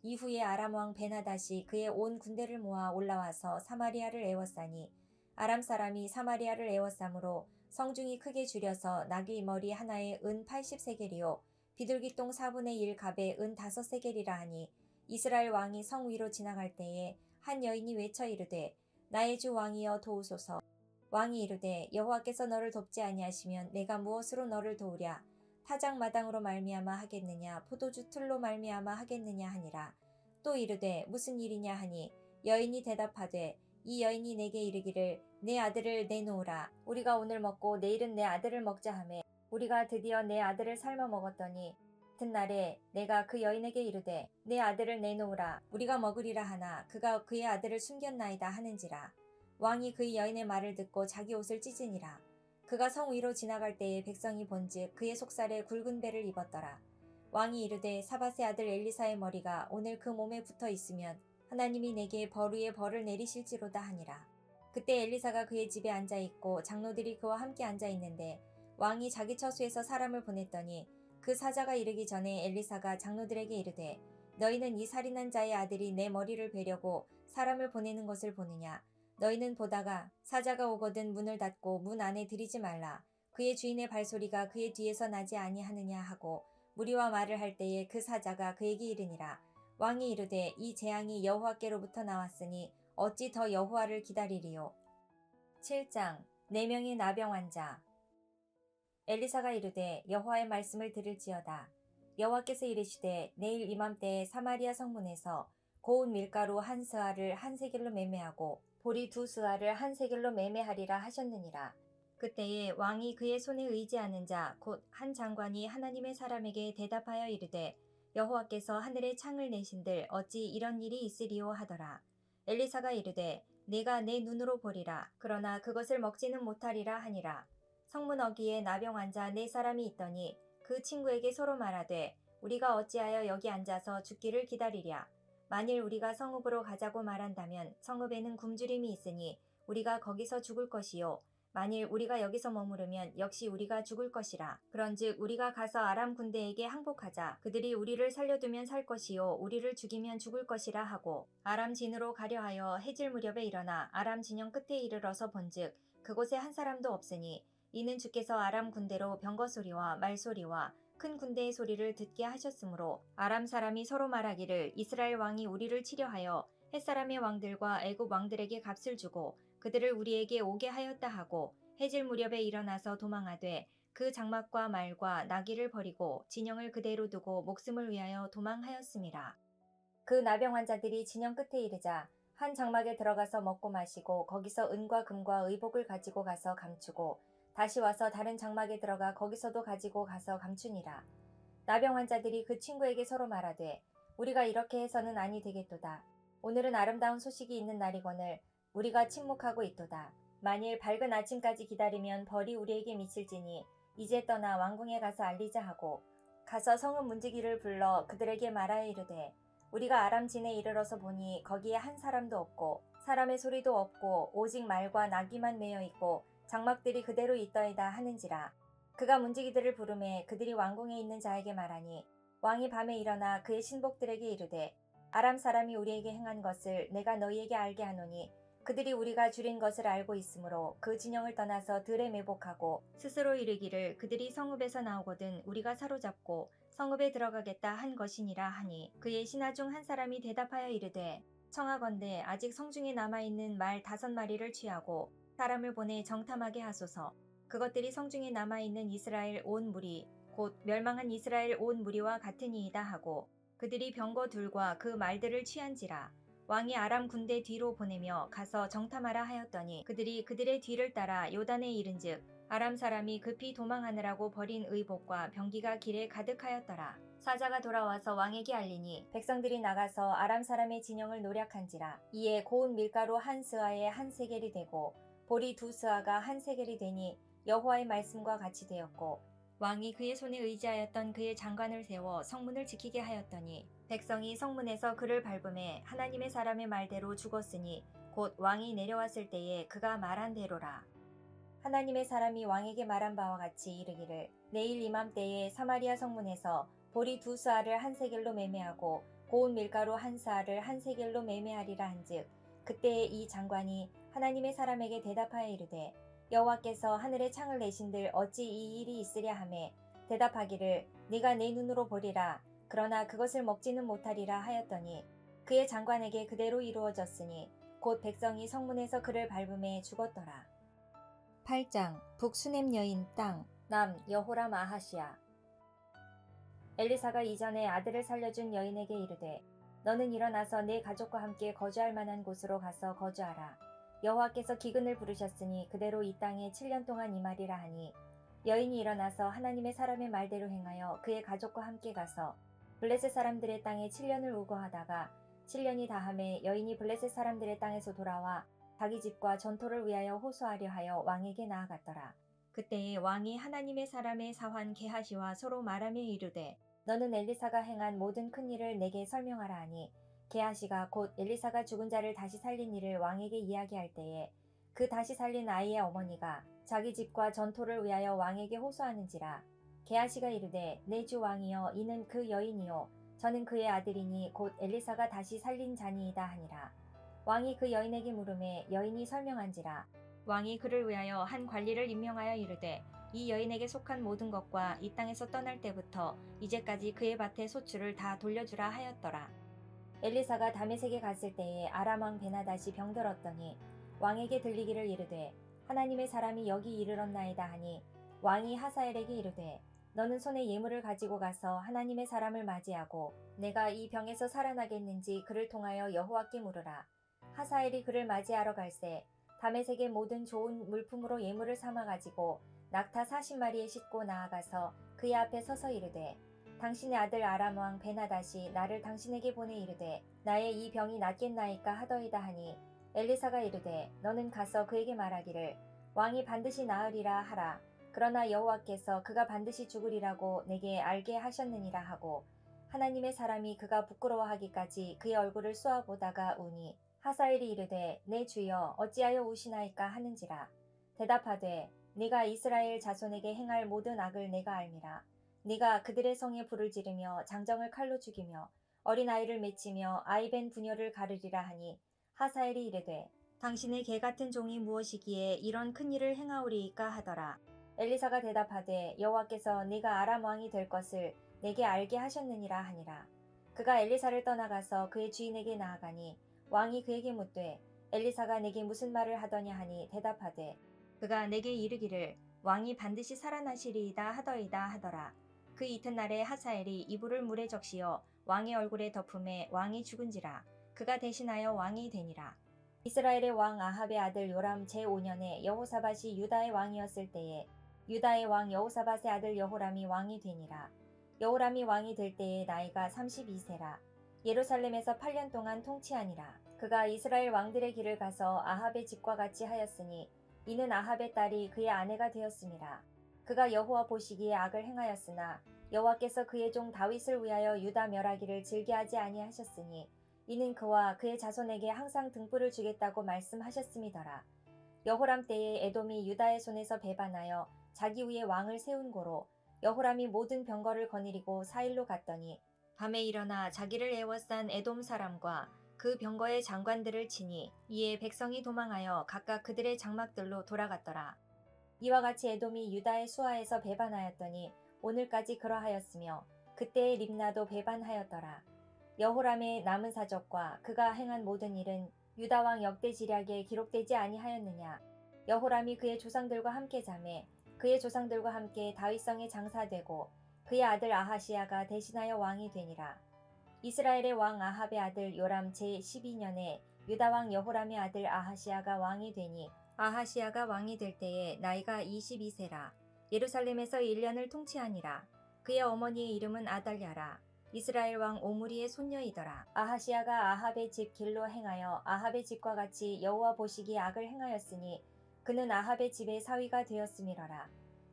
이후에 아람 왕 베나닷이 그의 온 군대를 모아 올라와서 사마리아를 에워싸니 아람 사람이 사마리아를 에워싸므로 성중이 크게 줄여서 나귀 머리 하나에 은 80세겔이요 비둘기똥 4분의 1 갑에 은 5세겔이라 하니 이스라엘 왕이 성 위로 지나갈 때에 한 여인이 외쳐 이르되 나의 주 왕이여 도우소서. 왕이 이르되 여호와께서 너를 돕지 아니하시면 내가 무엇으로 너를 도우랴. 타작마당으로 말미암아 하겠느냐 포도주 틀로 말미암아 하겠느냐 하니라. 또 이르되 무슨 일이냐 하니 여인이 대답하되 이 여인이 내게 이르기를 내 아들을 내놓으라. 우리가 오늘 먹고 내일은 내 아들을 먹자 하매 우리가 드디어 내 아들을 삶아 먹었더니 같은 날에 내가 그 여인에게 이르되 내 아들을 내놓으라. 우리가 먹으리라 하나 그가 그의 아들을 숨겼나이다 하는지라. 왕이 그 여인의 말을 듣고 자기 옷을 찢으니라. 그가 성 위로 지나갈 때에 백성이 본즉 그의 속살에 굵은 배를 입었더라. 왕이 이르되 사밧의 아들 엘리사의 머리가 오늘 그 몸에 붙어 있으면 하나님이 내게 벌 위에 벌을 내리실지로다 하니라. 그때 엘리사가 그의 집에 앉아 있고 장로들이 그와 함께 앉아 있는데 왕이 자기 처소에서 사람을 보냈더니 그 사자가 이르기 전에 엘리사가 장로들에게 이르되 너희는 이 살인한 자의 아들이 내 머리를 베려고 사람을 보내는 것을 보느냐. 너희는 보다가 사자가 오거든 문을 닫고 문 안에 들이지 말라. 그의 주인의 발소리가 그의 뒤에서 나지 아니하느냐 하고 무리와 말을 할 때에 그 사자가 그에게 이르니라. 왕이 이르되 이 재앙이 여호와께로부터 나왔으니 어찌 더 여호와를 기다리리요. 7장 4명의 나병 환자. 엘리사가 이르되 여호와의 말씀을 들을지어다. 여호와께서 이르시되 내일 이맘때에 사마리아 성문에서 고운 밀가루 한 스아를 한 세겔로 매매하고 보리 2스아를 한 세겔로 매매하리라 하셨느니라. 그때에 왕이 그의 손에 의지하는 자 곧 한 장관이 하나님의 사람에게 대답하여 이르되 여호와께서 하늘에 창을 내신들 어찌 이런 일이 있으리요 하더라. 엘리사가 이르되 내가 내 눈으로 보리라. 그러나 그것을 먹지는 못하리라 하니라. 성문 어귀에 나병 환자 4사람이 있더니 그 친구에게 서로 말하되 우리가 어찌하여 여기 앉아서 죽기를 기다리랴. 만일 우리가 성읍으로 가자고 말한다면 성읍에는 굶주림이 있으니 우리가 거기서 죽을 것이요. 만일 우리가 여기서 머무르면 역시 우리가 죽을 것이라. 그런즉 우리가 가서 아람 군대에게 항복하자. 그들이 우리를 살려두면 살 것이요 우리를 죽이면 죽을 것이라 하고 아람 진으로 가려 하여 해질 무렵에 일어나 아람 진영 끝에 이르러서 본즉 그곳에 한 사람도 없으니 이는 주께서 아람 군대로 병거 소리와 말소리와 큰 군대의 소리를 듣게 하셨으므로 아람 사람이 서로 말하기를 이스라엘 왕이 우리를 치려하여 햇사람의 왕들과 애굽 왕들에게 값을 주고 그들을 우리에게 오게 하였다 하고 해질 무렵에 일어나서 도망하되 그 장막과 말과 나귀를 버리고 진영을 그대로 두고 목숨을 위하여 도망하였음이라. 그 나병 환자들이 진영 끝에 이르자 한 장막에 들어가서 먹고 마시고 거기서 은과 금과 의복을 가지고 가서 감추고 다시 와서 다른 장막에 들어가 거기서도 가지고 가서 감추니라. 나병 환자들이 그 친구에게 서로 말하되 우리가 이렇게 해서는 아니 되겠도다. 오늘은 아름다운 소식이 있는 날이거늘 우리가 침묵하고 있도다. 만일 밝은 아침까지 기다리면 벌이 우리에게 미칠지니 이제 떠나 왕궁에 가서 알리자 하고 가서 성읍 문지기를 불러 그들에게 말하여 이르되 우리가 아람 진에 이르러서 보니 거기에 한 사람도 없고 사람의 소리도 없고 오직 말과 나귀만 매여 있고 장막들이 그대로 있더이다 하는지라. 그가 문지기들을 부르매 그들이 왕궁에 있는 자에게 말하니 왕이 밤에 일어나 그의 신복들에게 이르되 아람 사람이 우리에게 행한 것을 내가 너희에게 알게 하노니 그들이 우리가 줄인 것을 알고 있으므로 그 진영을 떠나서 들에 매복하고 스스로 이르기를 그들이 성읍에서 나오거든 우리가 사로잡고 성읍에 들어가겠다 한 것이니라 하니 그의 신하 중 한 사람이 대답하여 이르되 청하건대 아직 성중에 남아있는 말 5마리를 취하고 사람을 보내 정탐하게 하소서. 그것들이 성중에 남아있는 이스라엘 온 무리 곧 멸망한 이스라엘 온 무리와 같으니이다 하고 그들이 병거 둘과 그 말들을 취한지라. 왕이 아람 군대 뒤로 보내며 가서 정탐하라 하였더니 그들이 그들의 뒤를 따라 요단에 이른즉 아람 사람이 급히 도망하느라고 버린 의복과 병기가 길에 가득하였더라. 사자가 돌아와서 왕에게 알리니 백성들이 나가서 아람 사람의 진영을 노략한지라. 이에 고운 밀가루 한 스아에 한 세겔이 되고 보리 2스아가 한 세겔이 되니 여호와의 말씀과 같이 되었고 왕이 그의 손에 의지하였던 그의 장관을 세워 성문을 지키게 하였더니 백성이 성문에서 그를 밟음에 하나님의 사람의 말대로 죽었으니 곧 왕이 내려왔을 때에 그가 말한 대로라. 하나님의 사람이 왕에게 말한 바와 같이 이르기를 내일 이맘때에 사마리아 성문에서 보리 2스아를 한 세겔로 매매하고 고운 밀가루 한 스아를 한 세겔로 매매하리라 한즉 그때에 이 장관이 하나님의 사람에게 대답하여 이르되 여호와께서 하늘에 창을 내신들 어찌 이 일이 있으랴 하매 대답하기를 네가 내 눈으로 보리라 그러나 그것을 먹지는 못하리라 하였더니 그의 장관에게 그대로 이루어졌으니 곧 백성이 성문에서 그를 밟음에 죽었더라. 8장 북수넴 여인 땅 남 여호람 아하시야. 엘리사가 이전에 아들을 살려준 여인에게 이르되 너는 일어나서 내 가족과 함께 거주할 만한 곳으로 가서 거주하라. 여호와께서 기근을 부르셨으니 그대로 이 땅에 7년 동안 임하리라 하니 여인이 일어나서 하나님의 사람의 말대로 행하여 그의 가족과 함께 가서 블레셋 사람들의 땅에 7년을 우거하다가 7년이 다함에 여인이 블레셋 사람들의 땅에서 돌아와 자기 집과 전토를 위하여 호소하려 하여 왕에게 나아갔더라. 그때에 왕이 하나님의 사람의 사환 게하시와 서로 말하며 이르되 너는 엘리사가 행한 모든 큰 일을 내게 설명하라 하니 게하시가 곧 엘리사가 죽은 자를 다시 살린 일을 왕에게 이야기할 때에 그 다시 살린 아이의 어머니가 자기 집과 전토를 위하여 왕에게 호소하는지라. 게하시가 이르되 내 주 왕이여 이는 그 여인이요 저는 그의 아들이니 곧 엘리사가 다시 살린 자니이다 하니라. 왕이 그 여인에게 물음에 여인이 설명한지라. 왕이 그를 위하여 한 관리를 임명하여 이르되 이 여인에게 속한 모든 것과 이 땅에서 떠날 때부터 이제까지 그의 밭의 소출을 다 돌려주라 하였더라. 엘리사가 다메섹에 갔을 때에 아람 왕 베나닷이 병들었더니 왕에게 들리기를 이르되 하나님의 사람이 여기 이르렀나이다 하니 왕이 하사엘에게 이르되 너는 손에 예물을 가지고 가서 하나님의 사람을 맞이하고 내가 이 병에서 살아나겠는지 그를 통하여 여호와께 물으라. 하사엘이 그를 맞이하러 갈새 다메섹의 모든 좋은 물품으로 예물을 삼아 가지고 낙타 40마리에 싣고 나아가서 그의 앞에 서서 이르되 당신의 아들 아람 왕 베나닷이 나를 당신에게 보내 이르되 나의 이 병이 낫겠나이까 하더이다 하니 엘리사가 이르되 너는 가서 그에게 말하기를 왕이 반드시 나으리라 하라. 그러나 여호와께서 그가 반드시 죽으리라고 내게 알게 하셨느니라 하고 하나님의 사람이 그가 부끄러워하기까지 그의 얼굴을 쏘아보다가 우니 하사엘이 이르되 내 주여 어찌하여 우시나이까 하는지라. 대답하되 네가 이스라엘 자손에게 행할 모든 악을 내가 알미라. 네가 그들의 성에 불을 지르며 장정을 칼로 죽이며 어린아이를 맺히며 아이벤 부녀를 가르리라 하니 하사엘이 이르되 당신의 개 같은 종이 무엇이기에 이런 큰 일을 행하오리이까 하더라. 엘리사가 대답하되 여호와께서 네가 아람 왕이 될 것을 내게 알게 하셨느니라 하니라. 그가 엘리사를 떠나가서 그의 주인에게 나아가니 왕이 그에게 묻되 엘리사가 내게 무슨 말을 하더냐 하니 대답하되 그가 내게 이르기를 왕이 반드시 살아나시리이다 하더이다 하더라. 그 이튿날에 하사엘이 이불을 물에 적시어 왕의 얼굴에 덮음에 왕이 죽은지라. 그가 대신하여 왕이 되니라. 이스라엘의 왕 아합의 아들 요람 제5년에 여호사밧이 유다의 왕이었을 때에 유다의 왕 여호사밧의 아들 여호람이 왕이 되니라. 여호람이 왕이 될 때에 나이가 32세라. 예루살렘에서 8년 동안 통치하니라. 그가 이스라엘 왕들의 길을 가서 아합의 집과 같이 하였으니 이는 아합의 딸이 그의 아내가 되었음이라. 그가 여호와 보시기에 악을 행하였으나 여호와께서 그의 종 다윗을 위하여 유다 멸하기를 즐겨하지 아니하셨으니 이는 그와 그의 자손에게 항상 등불을 주겠다고 말씀하셨음이더라. 여호람 때에 에돔이 유다의 손에서 배반하여 자기 위에 왕을 세운 고로 여호람이 모든 병거를 거느리고 사일로 갔더니 밤에 일어나 자기를 애워싼 에돔 사람과 그 병거의 장관들을 치니 이에 백성이 도망하여 각각 그들의 장막들로 돌아갔더라. 이와 같이 에돔이 유다의 수하에서 배반하였더니 오늘까지 그러하였으며 그때의 림나도 배반하였더라. 여호람의 남은 사적과 그가 행한 모든 일은 유다 왕 역대지략에 기록되지 아니하였느냐. 여호람이 그의 조상들과 함께 자매 그의 조상들과 함께 다윗성에 장사되고 그의 아들 아하시야가 대신하여 왕이 되니라. 이스라엘의 왕 아합의 아들 요람 제12년에 유다 왕 여호람의 아들 아하시야가 왕이 되니 아하시야가 왕이 될 때에 나이가 22세라. 예루살렘에서 1년을 통치하니라. 그의 어머니의 이름은 아달랴라. 이스라엘 왕 오므리의 손녀이더라. 아하시야가 아합의 집 길로 행하여 아합의 집과 같이 여호와 보시기에 악을 행하였으니 그는 아합의 집의 사위가 되었음이러라.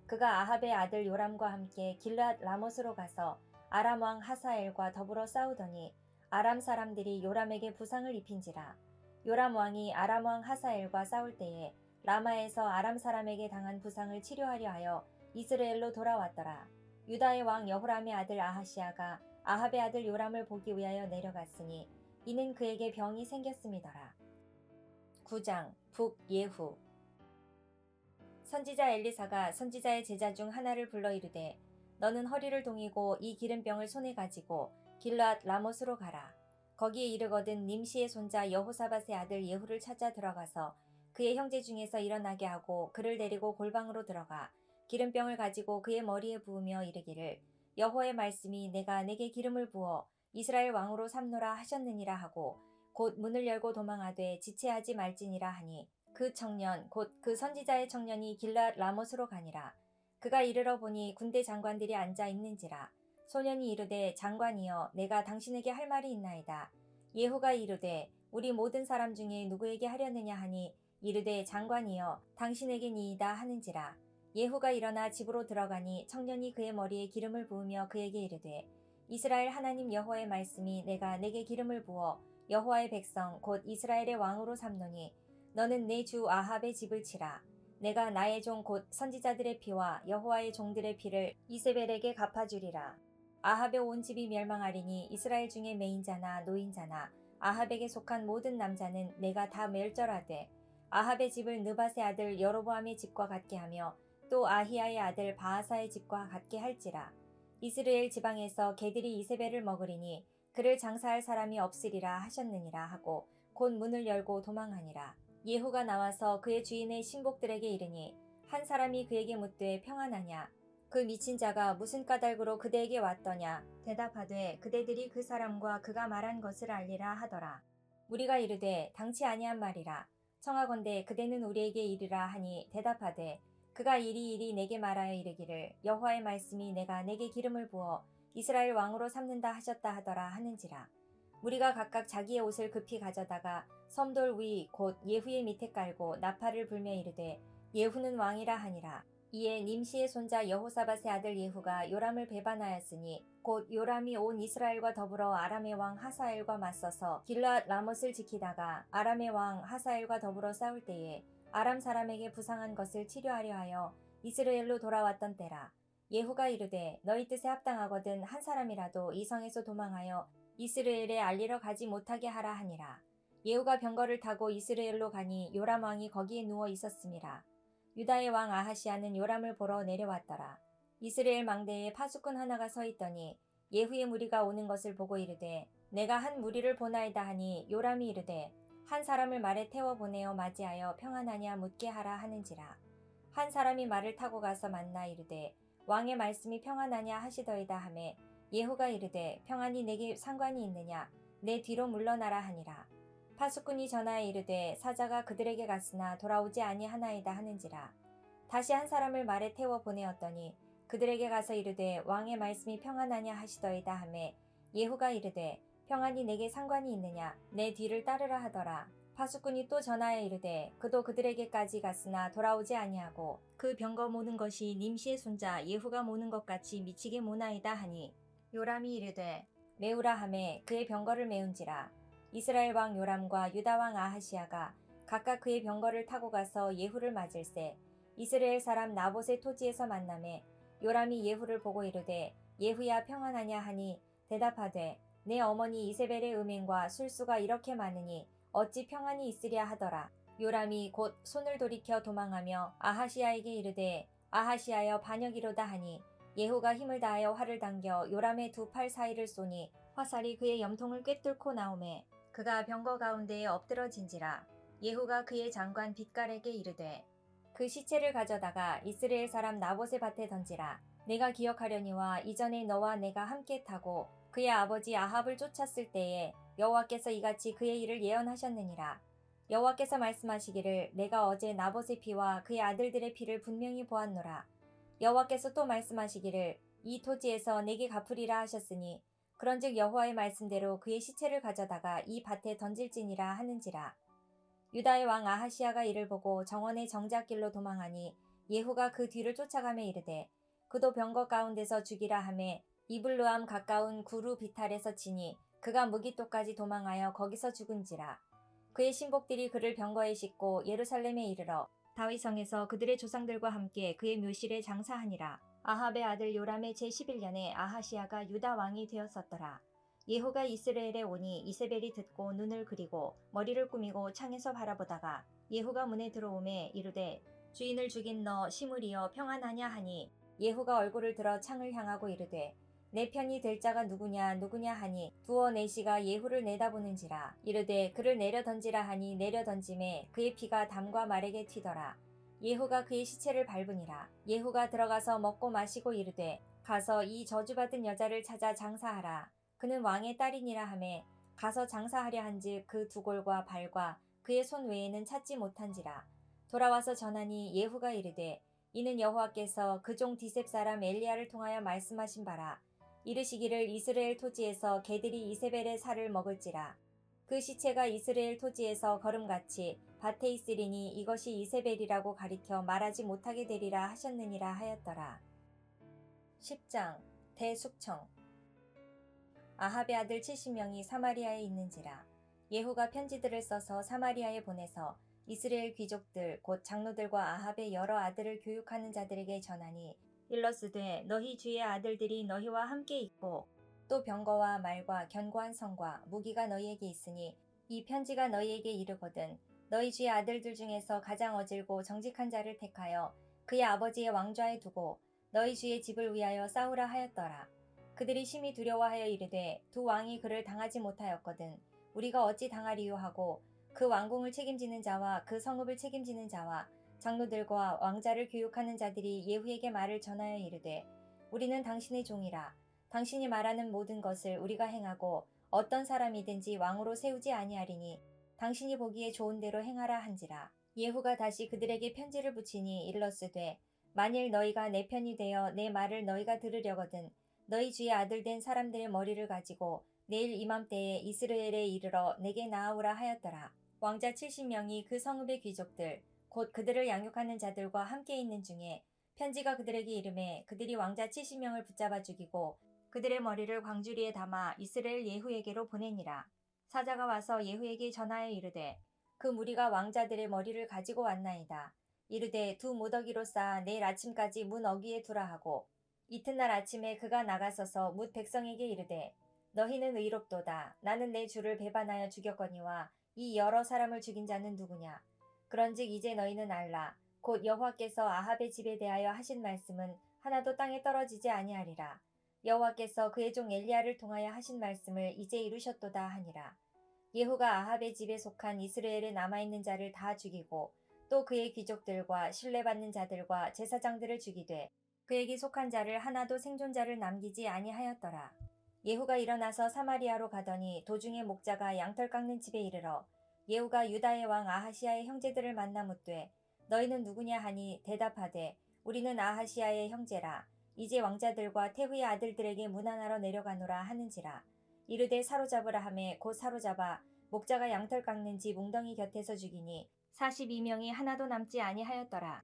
그가 아합의 아들 요람과 함께 길르앗 라못으로 가서 아람 왕 하사엘과 더불어 싸우더니 아람 사람들이 요람에게 부상을 입힌지라. 요람 왕이 아람 왕 하사엘과 싸울 때에 라마에서 아람 사람에게 당한 부상을 치료하려 하여 이스라엘로 돌아왔더라. 유다의 왕 여호람의 아들 아하시야가 아합의 아들 요람을 보기 위하여 내려갔으니 이는 그에게 병이 생겼음이더라. 9장 북예후. 선지자 엘리사가 선지자의 제자 중 하나를 불러 이르되 너는 허리를 동이고 이 기름병을 손에 가지고 길르앗 라못으로 가라. 거기에 이르거든 님시의 손자 여호사밧의 아들 예후를 찾아 들어가서 그의 형제 중에서 일어나게 하고 그를 데리고 골방으로 들어가 기름병을 가지고 그의 머리에 부으며 이르기를 여호와의 말씀이 내가 내게 기름을 부어 이스라엘 왕으로 삼노라 하셨느니라 하고 곧 문을 열고 도망하되 지체하지 말지니라 하니 그 청년 곧 그 선지자의 청년이 길르앗 라못으로 가니라. 그가 이르러 보니 군대 장관들이 앉아 있는지라. 소년이 이르되 장관이여 내가 당신에게 할 말이 있나이다. 예후가 이르되 우리 모든 사람 중에 누구에게 하려느냐 하니 이르되 장관이여 당신에게니이다 하는지라. 예후가 일어나 집으로 들어가니 청년이 그의 머리에 기름을 부으며 그에게 이르되 이스라엘 하나님 여호와의 말씀이 내가 내게 기름을 부어 여호와의 백성 곧 이스라엘의 왕으로 삼노니 너는 내 주 아합의 집을 치라. 내가 나의 종 곧 선지자들의 피와 여호와의 종들의 피를 이세벨에게 갚아주리라. 아합의 온 집이 멸망하리니 이스라엘 중에 매인자나 노인자나 아합에게 속한 모든 남자는 내가 다 멸절하되 아합의 집을 느밧의 아들 여로보암의 집과 같게 하며 또 아히야의 아들 바하사의 집과 같게 할지라. 이스라엘 지방에서 개들이 이세벨을 먹으리니 그를 장사할 사람이 없으리라 하셨느니라 하고 곧 문을 열고 도망하니라. 예후가 나와서 그의 주인의 신복들에게 이르니 한 사람이 그에게 묻되 평안하냐. 그 미친 자가 무슨 까닭으로 그대에게 왔더냐. 대답하되 그대들이 그 사람과 그가 말한 것을 알리라 하더라. 우리가 이르되 당치 아니한 말이라. 청하건대 그대는 우리에게 이르라 하니 대답하되 그가 이리 내게 말하여 이르기를 여호와의 말씀이 내가 내게 기름을 부어 이스라엘 왕으로 삼는다 하셨다 하더라 하는지라. 우리가 각각 자기의 옷을 급히 가져다가 섬돌 위 곧 예후의 밑에 깔고 나팔을 불며 이르되 예후는 왕이라 하니라. 이에 님시의 손자 여호사밧의 아들 예후가 요람을 배반하였으니 곧 요람이 온 이스라엘과 더불어 아람의 왕 하사엘과 맞서서 길르앗 라못을 지키다가 아람의 왕 하사엘과 더불어 싸울 때에 아람 사람에게 부상한 것을 치료하려 하여 이스라엘로 돌아왔던 때라. 예후가 이르되 너희 뜻에 합당하거든 한 사람이라도 이 성에서 도망하여 이스라엘에 알리러 가지 못하게 하라 하니라. 예후가 병거를 타고 이스라엘로 가니 요람 왕이 거기에 누워 있었음이라. 유다의 왕 아하시야는 요람을 보러 내려왔더라. 이스라엘 망대에 파수꾼 하나가 서 있더니 예후의 무리가 오는 것을 보고 이르되 내가 한 무리를 보나이다 하니 요람이 이르되 한 사람을 말에 태워 보내어 맞이하여 평안하냐 묻게 하라 하는지라. 한 사람이 말을 타고 가서 만나 이르되 왕의 말씀이 평안하냐 하시더이다 하매 예후가 이르되 평안이 내게 상관이 있느냐 내 뒤로 물러나라 하니라. 파수꾼이 전하여 이르되 사자가 그들에게 갔으나 돌아오지 아니하나이다 하는지라. 다시 한 사람을 말에 태워 보내었더니 그들에게 가서 이르되 왕의 말씀이 평안하냐 하시더이다 하매 예후가 이르되 평안이 내게 상관이 있느냐 내 뒤를 따르라 하더라. 파수꾼이 또 전하여 이르되 그도 그들에게까지 갔으나 돌아오지 아니하고 그 병거 모는 것이 님시의 손자 예후가 모는 것 같이 미치게 모나이다 하니 요람이 이르되 메우라 하매 그의 병거를 메운지라. 이스라엘 왕 요람과 유다 왕 아하시야가 각각 그의 병거를 타고 가서 예후를 맞을세. 이스라엘 사람 나봇의 토지에서 만나매 요람이 예후를 보고 이르되 예후야 평안하냐 하니 대답하되 내 어머니 이세벨의 음행과 술수가 이렇게 많으니 어찌 평안이 있으랴 하더라. 요람이 곧 손을 돌이켜 도망하며 아하시야에게 이르되 아하시야여 반역이로다 하니 예후가 힘을 다하여 활을 당겨 요람의 두 팔 사이를 쏘니 화살이 그의 염통을 꿰뚫고 나오매 그가 병거 가운데에 엎드러진지라. 예후가 그의 장관 빗갈에게 이르되 그 시체를 가져다가 이스라엘 사람 나봇의 밭에 던지라. 내가 기억하려니와 이전에 너와 내가 함께 타고 그의 아버지 아합을 쫓았을 때에 여호와께서 이같이 그의 일을 예언하셨느니라. 여호와께서 말씀하시기를 내가 어제 나봇의 피와 그의 아들들의 피를 분명히 보았노라. 여호와께서 또 말씀하시기를 이 토지에서 내게 갚으리라 하셨으니 그런즉 여호와의 말씀대로 그의 시체를 가져다가 이 밭에 던질지니라 하는지라. 유다의 왕 아하시야가 이를 보고 정원의 정작길로 도망하니 예후가 그 뒤를 쫓아가며 이르되 그도 병거 가운데서 죽이라 하매 이블루암 가까운 구루 비탈에서 치니 그가 무기토까지 도망하여 거기서 죽은지라. 그의 신복들이 그를 병거에 싣고 예루살렘에 이르러 다윗성에서 그들의 조상들과 함께 그의 묘실에 장사하니라. 아합의 아들 요람의 제11년에 아하시야가 유다 왕이 되었었더라. 예후가 이스라엘에 오니 이세벨이 듣고 눈을 그리고 머리를 꾸미고 창에서 바라보다가 예후가 문에 들어오매 이르되 주인을 죽인 너 시므리여 평안하냐 하니 예후가 얼굴을 들어 창을 향하고 이르되 내 편이 될 자가 누구냐 누구냐 하니 두어 내시가 예후를 내다보는지라. 이르되 그를 내려 던지라 하니 내려 던짐에 그의 피가 담과 말에게 튀더라. 예후가 그의 시체를 밟으니라. 예후가 들어가서 먹고 마시고 이르되 가서 이 저주받은 여자를 찾아 장사하라. 그는 왕의 딸이니라 하매 가서 장사하려 한즉 그 두 골과 발과 그의 손 외에는 찾지 못한지라. 돌아와서 전하니 예후가 이르되 이는 여호와께서 그 종 디셉 사람 엘리야를 통하여 말씀하신 바라. 이르시기를 이스라엘 토지에서 개들이 이세벨의 살을 먹을지라. 그 시체가 이스라엘 토지에서 걸음같이 밭에 있으리니 이것이 이세벨이라고 가리켜 말하지 못하게 되리라 하셨느니라 하였더라. 10장 대숙청. 아합의 아들 70명이 사마리아에 있는지라. 예후가 편지들을 써서 사마리아에 보내서 이스라엘 귀족들 곧 장로들과 아합의 여러 아들을 교육하는 자들에게 전하니 일러스되 너희 주의 아들들이 너희와 함께 있고 또 병거와 말과 견고한 성과 무기가 너희에게 있으니 이 편지가 너희에게 이르거든 너희 주의 아들들 중에서 가장 어질고 정직한 자를 택하여 그의 아버지의 왕좌에 두고 너희 주의 집을 위하여 싸우라 하였더라. 그들이 심히 두려워하여 이르되 두 왕이 그를 당하지 못하였거든 우리가 어찌 당하리요 하고 그 왕궁을 책임지는 자와 그 성읍을 책임지는 자와 장로들과 왕자를 교육하는 자들이 예후에게 말을 전하여 이르되 우리는 당신의 종이라. 당신이 말하는 모든 것을 우리가 행하고 어떤 사람이든지 왕으로 세우지 아니하리니 당신이 보기에 좋은 대로 행하라 한지라. 예후가 다시 그들에게 편지를 붙이니 일러스되 만일 너희가 내 편이 되어 내 말을 너희가 들으려거든 너희 주의 아들 된 사람들의 머리를 가지고 내일 이맘때에 이스라엘에 이르러 내게 나아오라 하였더라. 왕자 70명이 그 성읍의 귀족들 곧 그들을 양육하는 자들과 함께 있는 중에 편지가 그들에게 이르매 그들이 왕자 70명을 붙잡아 죽이고 그들의 머리를 광주리에 담아 이스라엘 예후에게로 보내니라. 사자가 와서 예후에게 전하여 이르되 그 무리가 왕자들의 머리를 가지고 왔나이다. 이르되 두 무더기로 쌓아 내일 아침까지 문 어귀에 두라 하고 이튿날 아침에 그가 나가서서 뭇 백성에게 이르되 너희는 의롭도다. 나는 내 주를 배반하여 죽였거니와 이 여러 사람을 죽인 자는 누구냐. 그런즉 이제 너희는 알라. 곧 여호와께서 아합의 집에 대하여 하신 말씀은 하나도 땅에 떨어지지 아니하리라. 여호와께서 그의 종 엘리야를 통하여 하신 말씀을 이제 이루셨도다 하니라. 예후가 아합의 집에 속한 이스라엘에 남아있는 자를 다 죽이고 또 그의 귀족들과 신뢰받는 자들과 제사장들을 죽이되 그에게 속한 자를 하나도 생존자를 남기지 아니하였더라. 예후가 일어나서 사마리아로 가더니 도중에 목자가 양털 깎는 집에 이르러 예후가 유다의 왕 아하시야의 형제들을 만나 묻되 너희는 누구냐 하니 대답하되 우리는 아하시야의 형제라. 이제 왕자들과 태후의 아들들에게 문안하러 내려가노라 하는지라. 이르되 사로잡으라 하매 곧 사로잡아 목자가 양털 깎는 집 웅덩이 곁에서 죽이니 42명이 하나도 남지 아니하였더라.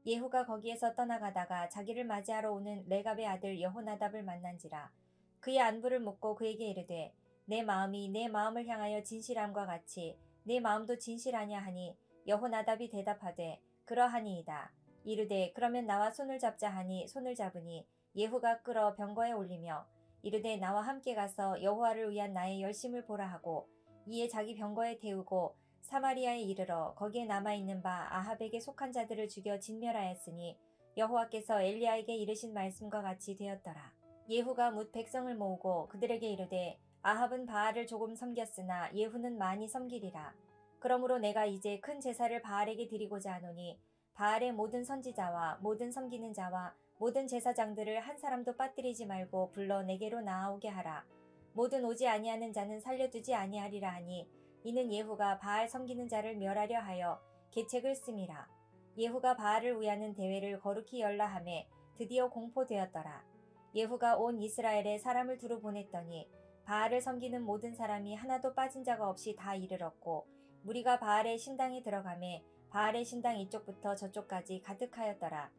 예후가 거기에서 떠나가다가 자기를 맞이하러 오는 레갑의 아들 여호나답을 만난지라. 그의 안부를 묻고 그에게 이르되 내 마음이 내 마음을 향하여 진실함과 같이 내 마음도 진실하냐 하니 여호나답이 대답하되 그러하니이다. 이르되 그러면 나와 손을 잡자 하니 손을 잡으니 예후가 끌어 병거에 올리며 이르되 나와 함께 가서 여호와를 위한 나의 열심을 보라 하고 이에 자기 병거에 태우고 사마리아에 이르러 거기에 남아있는 바 아합에게 속한 자들을 죽여 진멸하였으니 여호와께서 엘리야에게 이르신 말씀과 같이 되었더라. 예후가 뭇 백성을 모으고 그들에게 이르되 아합은 바알을 조금 섬겼으나 예후는 많이 섬기리라. 그러므로 내가 이제 큰 제사를 바알에게 드리고자 하노니 바알의 모든 선지자와 모든 섬기는 자와 모든 제사장들을 한 사람도 빠뜨리지 말고 불러 내게로 나아오게 하라. 모든 오지 아니하는 자는 살려두지 아니하리라 하니 이는 예후가 바알 섬기는 자를 멸하려 하여 계책을 씀이라. 예후가 바알을 위하는 대회를 거룩히 열라 하매 드디어 공포되었더라. 예후가 온 이스라엘에 사람을 두루 보냈더니 바알을 섬기는 모든 사람이 하나도 빠진 자가 없이 다 이르렀고 무리가 바알의 신당에 들어가매 바알의 신당 이쪽부터 저쪽까지 가득하였더라.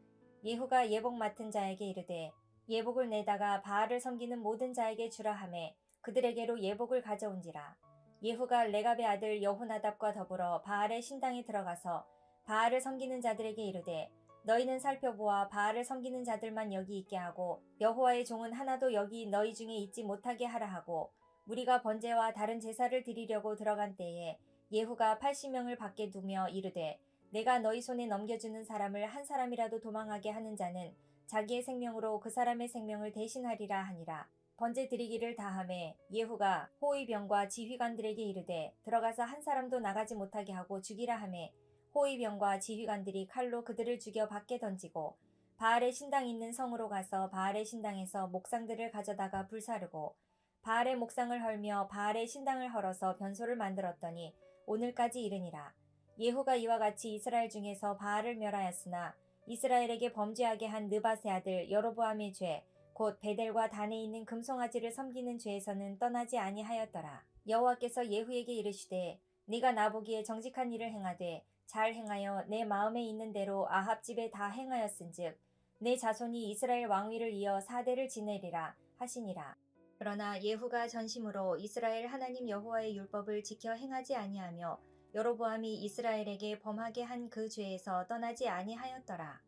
예후가 예복 맡은 자에게 이르되 예복을 내다가 바알을 섬기는 모든 자에게 주라 하매 그들에게로 예복을 가져온지라. 예후가 레갑의 아들 여호나답과 더불어 바알의 신당에 들어가서 바알을 섬기는 자들에게 이르되 너희는 살펴보아 바알을 섬기는 자들만 여기 있게 하고 여호와의 종은 하나도 여기 너희 중에 있지 못하게 하라 하고 무리가 번제와 다른 제사를 드리려고 들어간 때에 예후가 80명을 밖에 두며 이르되 내가 너희 손에 넘겨주는 사람을 한 사람이라도 도망하게 하는 자는 자기의 생명으로 그 사람의 생명을 대신하리라 하니라. 번제 드리기를 다하매 예후가 호위병과 지휘관들에게 이르되 들어가서 한 사람도 나가지 못하게 하고 죽이라 하매 호위병과 지휘관들이 칼로 그들을 죽여 밖에 던지고 바알의 신당 있는 성으로 가서 바알의 신당에서 목상들을 가져다가 불사르고 바알의 목상을 헐며 바알의 신당을 헐어서 변소를 만들었더니 오늘까지 이르니라. 예후가 이와 같이 이스라엘 중에서 바알을 멸하였으나 이스라엘에게 범죄하게 한 느밧의 아들 여로보암의 죄 곧 베델과 단에 있는 금송아지를 섬기는 죄에서는 떠나지 아니하였더라. 여호와께서 예후에게 이르시되 네가 나보기에 정직한 일을 행하되 잘 행하여 내 마음에 있는 대로 아합 집에 다 행하였은즉 내 자손이 이스라엘 왕위를 이어 4대를 지내리라 하시니라. 그러나 예후가 전심으로 이스라엘 하나님 여호와의 율법을 지켜 행하지 아니하며 여로보암이 이스라엘에게 범하게 한 그 죄에서 떠나지 아니하였더라.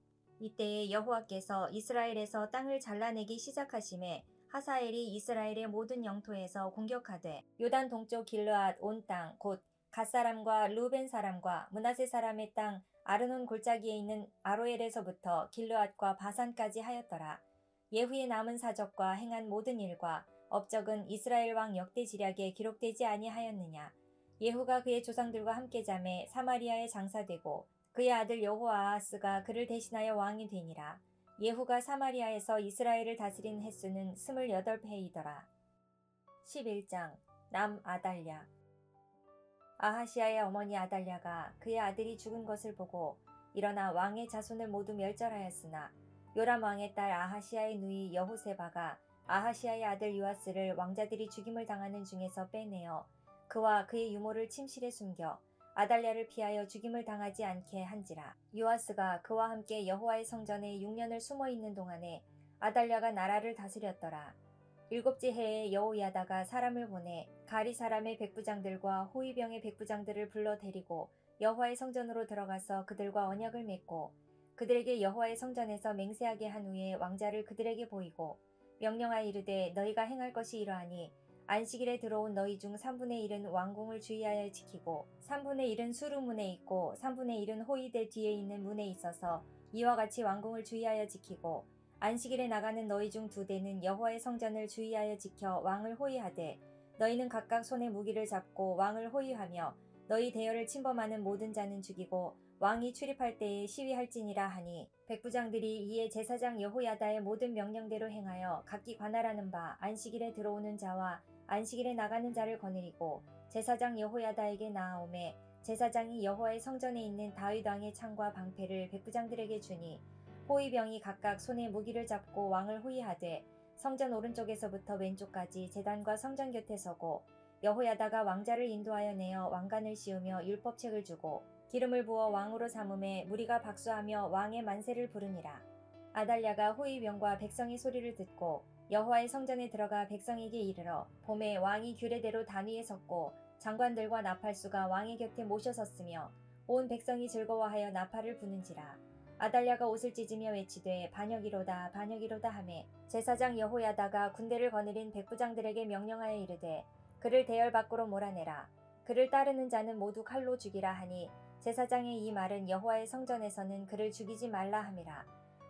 이때에 여호와께서 이스라엘에서 땅을 잘라내기 시작하심에 하사엘이 이스라엘의 모든 영토에서 공격하되 요단 동쪽 길르앗 온 땅 곧 갓사람과 루벤 사람과 므낫세 사람의 땅 아르논 골짜기에 있는 아로엘에서부터 길르앗과 바산까지 하였더라. 예후의 남은 사적과 행한 모든 일과 업적은 이스라엘 왕 역대지략에 기록되지 아니하였느냐. 예후가 그의 조상들과 함께 잠에 사마리아에 장사되고 그의 아들 여호아하스가 그를 대신하여 왕이 되니라. 예후가 사마리아에서 이스라엘을 다스린 횟수는 28회이더라. 11장 남 아달랴. 아하시아의 어머니 아달랴가 그의 아들이 죽은 것을 보고 일어나 왕의 자손을 모두 멸절하였으나 요람 왕의 딸 아하시아의 누이 여호세바가 아하시아의 아들 요아스를 왕자들이 죽임을 당하는 중에서 빼내어 그와 그의 유모를 침실에 숨겨 아달랴를 피하여 죽임을 당하지 않게 한지라. 요아스가 그와 함께 여호와의 성전에 6년을 숨어 있는 동안에 아달랴가 나라를 다스렸더라. 7째 해에 여호야다가 사람을 보내 가리 사람의 백부장들과 호위병의 백부장들을 불러 데리고 여호와의 성전으로 들어가서 그들과 언약을 맺고 그들에게 여호와의 성전에서 맹세하게 한 후에 왕자를 그들에게 보이고 명령하여 이르되 너희가 행할 것이 이러하니 안식일에 들어온 너희 중 3분의 1은 왕궁을 주의하여 지키고 3분의 1은 수루문에 있고 3분의 1은 호위대 뒤에 있는 문에 있어서 이와 같이 왕궁을 주의하여 지키고 안식일에 나가는 너희 중 2대는 여호와의 성전을 주의하여 지켜 왕을 호위하되 너희는 각각 손에 무기를 잡고 왕을 호위하며 너희 대열을 침범하는 모든 자는 죽이고 왕이 출입할 때에 시위할지니라 하니 백부장들이 이에 제사장 여호야다의 모든 명령대로 행하여 각기 관할하는 바 안식일에 들어오는 자와 안식일에 나가는 자를 거느리고 제사장 여호야다에게 나아오매 제사장이 여호와의 성전에 있는 다윗 왕의 창과 방패를 백부장들에게 주니 호위병이 각각 손에 무기를 잡고 왕을 호위하되 성전 오른쪽에서부터 왼쪽까지 제단과 성전 곁에 서고 여호야다가 왕자를 인도하여 내어 왕관을 씌우며 율법책을 주고 기름을 부어 왕으로 삼음에 무리가 박수하며 왕의 만세를 부르니라. 아달랴가 호위병과 백성의 소리를 듣고 여호와의 성전에 들어가 백성에게 이르러 봄에 왕이 규례대로 단위에 섰고 장관들과 나팔수가 왕의 곁에 모셔섰으며 온 백성이 즐거워하여 나팔을 부는지라. 아달랴가 옷을 찢으며 외치되 반역이로다 반역이로다 하매 제사장 여호야다가 군대를 거느린 백부장들에게 명령하여 이르되 그를 대열 밖으로 몰아내라. 그를 따르는 자는 모두 칼로 죽이라 하니 제사장의 이 말은 여호와의 성전에서는 그를 죽이지 말라 함이라.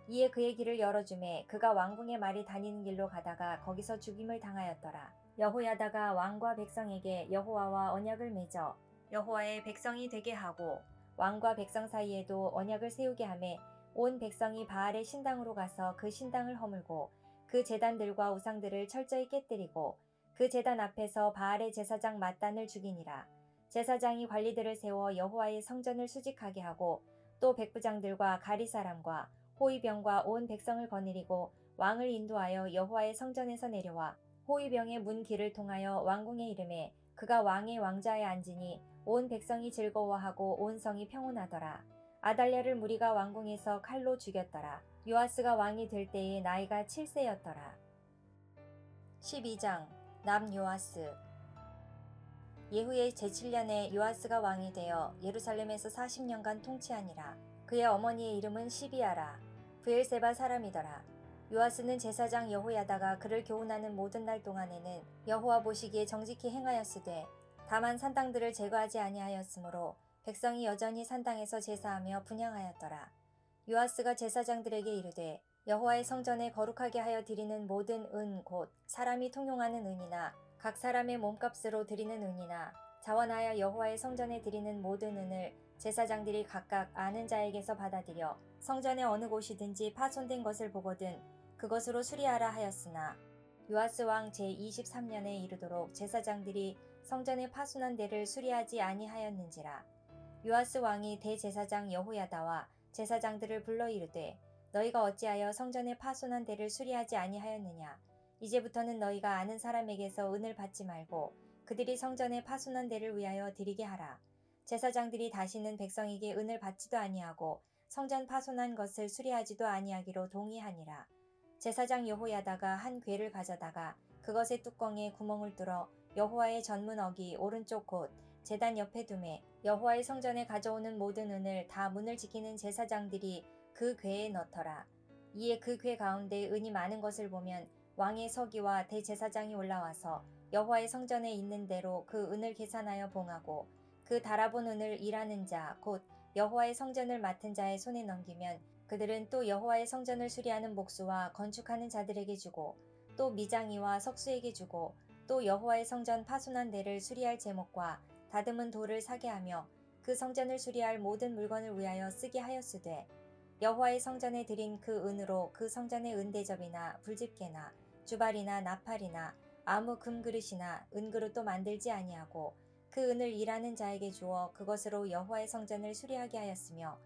이에 그의 길을 열어주매 그가 왕궁의 말이 다니는 길로 가다가 거기서 죽임을 당하였더라. 여호야다가 왕과 백성에게 여호와와 언약을 맺어 여호와의 백성이 되게 하고 왕과 백성 사이에도 언약을 세우게 하매 온 백성이 바알의 신당으로 가서 그 신당을 허물고 그 제단들과 우상들을 철저히 깨뜨리고 그 제단 앞에서 바알의 제사장 맏단을 죽이니라. 제사장이 관리들을 세워 여호와의 성전을 수직하게 하고 또 백부장들과 가리 사람과 호위병과 온 백성을 거느리고 왕을 인도하여 여호와의 성전에서 내려와 호위병의 문 길을 통하여 왕궁에 이르매 그가 왕의 왕좌에 앉으니 온 백성이 즐거워하고 온 성이 평온하더라. 아달랴를 무리가 왕궁에서 칼로 죽였더라. 요아스가 왕이 될 때에 나이가 7세였더라. 12장 남요아스. 예후의 제7년에 요아스가 왕이 되어 예루살렘에서 40년간 통치하니라. 그의 어머니의 이름은 시비아라. 브엘세바 사람이더라. 요아스는 제사장 여호야다가 그를 교훈하는 모든 날 동안에는 여호와 보시기에 정직히 행하였으되 다만 산당들을 제거하지 아니하였으므로 백성이 여전히 산당에서 제사하며 분향하였더라. 요아스가 제사장들에게 이르되 여호와의 성전에 거룩하게 하여 드리는 모든 은 곧 사람이 통용하는 은이나 각 사람의 몸값으로 드리는 은이나 자원하여 여호와의 성전에 드리는 모든 은을 제사장들이 각각 아는 자에게서 받아들여 성전의 어느 곳이든지 파손된 것을 보거든 그것으로 수리하라 하였으나 요아스 왕 제23년에 이르도록 제사장들이 성전의 파손한 데를 수리하지 아니하였는지라. 요아스 왕이 대제사장 여호야다와 제사장들을 불러 이르되 너희가 어찌하여 성전의 파손한 데를 수리하지 아니하였느냐. 이제부터는 너희가 아는 사람에게서 은을 받지 말고 그들이 성전의 파손한 데를 위하여 드리게 하라. 제사장들이 다시는 백성에게 은을 받지도 아니하고 성전 파손한 것을 수리하지도 아니하기로 동의하니라. 제사장 여호야다가 한 궤를 가져다가 그것의 뚜껑에 구멍을 뚫어 여호와의 전문어기 오른쪽 곧 제단 옆에 두매 여호와의 성전에 가져오는 모든 은을 다 문을 지키는 제사장들이 그 궤에 넣더라. 이에 그 궤 가운데 은이 많은 것을 보면 왕의 서기와 대제사장이 올라와서 여호와의 성전에 있는 대로 그 은을 계산하여 봉하고 그 달아본 은을 일하는 자 곧 여호와의 성전을 맡은 자의 손에 넘기면 그들은 또 여호와의 성전을 수리하는 목수와 건축하는 자들에게 주고 또 미장이와 석수에게 주고 또 여호와의 성전 파손한 데를 수리할 제목과 다듬은 돌을 사게 하며 그 성전을 수리할 모든 물건을 위하여 쓰게 하였으되 여호와의 성전에 드린 그 은으로 그 성전의 은대접이나 불집게나 주발이나 나팔이나 아무 금그릇이나 은그릇도 만들지 아니하고 그 은을 일하는 자에게 주어 그것으로 여호와의 성전을 수리하게 하였으며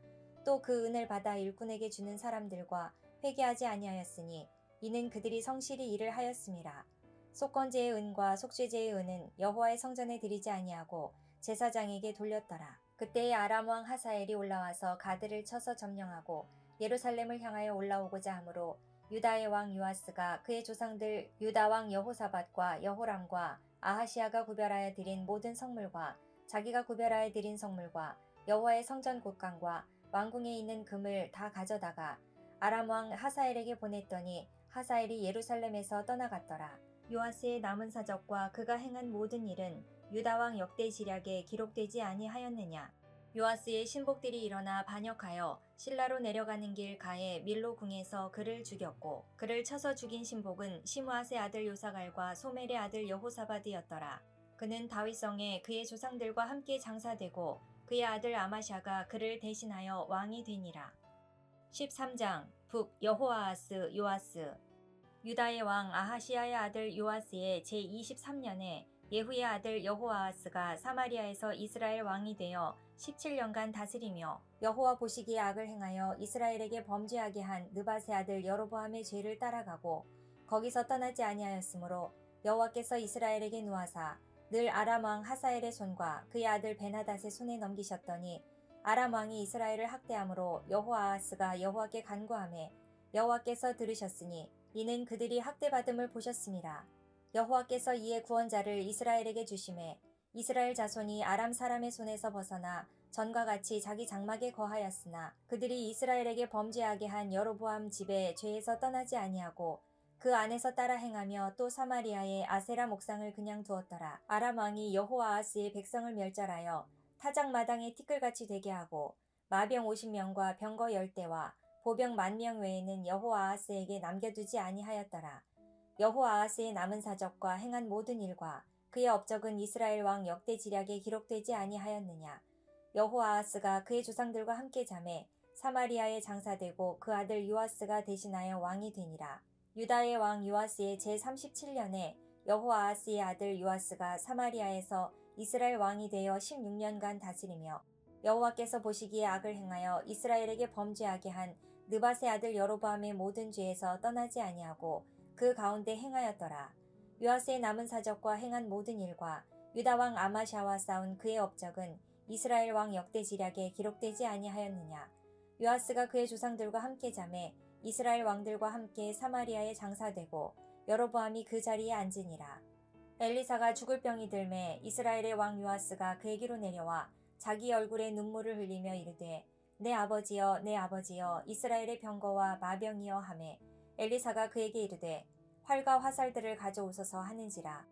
또 그 은을 받아 일꾼에게 주는 사람들과 회개하지 아니하였으니 이는 그들이 성실히 일을 하였음이라. 속건제의 은과 속죄제의 은은 여호와의 성전에 드리지 아니하고 제사장에게 돌렸더라. 그때에 아람 왕 하사엘이 올라와서 가드를 쳐서 점령하고 예루살렘을 향하여 올라오고자 하므로 유다의 왕 요아스가 그의 조상들 유다 왕 여호사밧과 여호람과 아하시아가 구별하여 드린 모든 성물과 자기가 구별하여 드린 성물과 여호와의 성전 곳간과 왕궁에 있는 금을 다 가져다가 아람 왕 하사엘에게 보냈더니 하사엘이 예루살렘에서 떠나갔더라. 요아스의 남은 사적과 그가 행한 모든 일은 유다 왕 역대 지략에 기록되지 아니하였느냐. 요아스의 신복들이 일어나 반역하여 실라로 내려가는 길 가에 밀로 궁에서 그를 죽였고 그를 쳐서 죽인 신복은 시므앗의 아들 요사갈과 소멜의 아들 여호사밧이었더라. 그는 다윗성에 그의 조상들과 함께 장사되고 그의 아들 아마샤가 그를 대신하여 왕이 되니라. 13장 북 여호아하스 요아스. 유다의 왕 아하시아의 아들 요아스의 제23년에 예후의 아들 여호아하스가 사마리아에서 이스라엘 왕이 되어 17년간 다스리며 여호와 보시기에 악을 행하여 이스라엘에게 범죄하게 한 느밧의 아들 여로보암의 죄를 따라가고 거기서 떠나지 아니하였으므로 여호와께서 이스라엘에게 노하사 늘 아람 왕 하사엘의 손과 그의 아들 베나닷의 손에 넘기셨더니 아람 왕이 이스라엘을 학대함으로 여호아하스가 여호와께 간구하매 여호와께서 들으셨으니 이는 그들이 학대받음을 보셨음이라. 여호와께서 이에 구원자를 이스라엘에게 주심에 이스라엘 자손이 아람 사람의 손에서 벗어나 전과 같이 자기 장막에 거하였으나 그들이 이스라엘에게 범죄하게 한 여로보암 집의 죄에서 떠나지 아니하고 그 안에서 따라 행하며 또 사마리아의 아세라 목상을 그냥 두었더라. 아람 왕이 여호아하스의 백성을 멸절하여 타작마당에 티끌같이 되게 하고 마병 50명과 병거 10대와 보병 10,000명 외에는 여호아하스에게 남겨두지 아니하였더라. 여호아하스의 남은 사적과 행한 모든 일과 그의 업적은 이스라엘 왕 역대 지략에 기록되지 아니하였느냐. 여호아하스가 그의 조상들과 함께 잠에 사마리아에 장사되고 그 아들 요아스가 대신하여 왕이 되니라. 유다의 왕 요아스의 제37년에 여호아하스의 아들 요아스가 사마리아에서 이스라엘 왕이 되어 16년간 다스리며 여호와께서 보시기에 악을 행하여 이스라엘에게 범죄하게 한 느밧의 아들 여로보암의 모든 죄에서 떠나지 아니하고 그 가운데 행하였더라. 요아스의 남은 사적과 행한 모든 일과 유다 왕 아마샤와 싸운 그의 업적은 이스라엘 왕 역대 지략에 기록되지 아니하였느냐. 요아스가 그의 조상들과 함께 잠에 이스라엘 왕들과 함께 사마리아에 장사되고 여로보암이 그 자리에 앉으니라. 엘리사가 죽을 병이 들매 이스라엘의 왕 요아스가 그에게로 내려와 자기 얼굴에 눈물을 흘리며 이르되 내 아버지여 내 아버지여 이스라엘의 병거와 마병이여 하매 엘리사가 그에게 이르되 활과 화살들을 가져오소서 하는지라.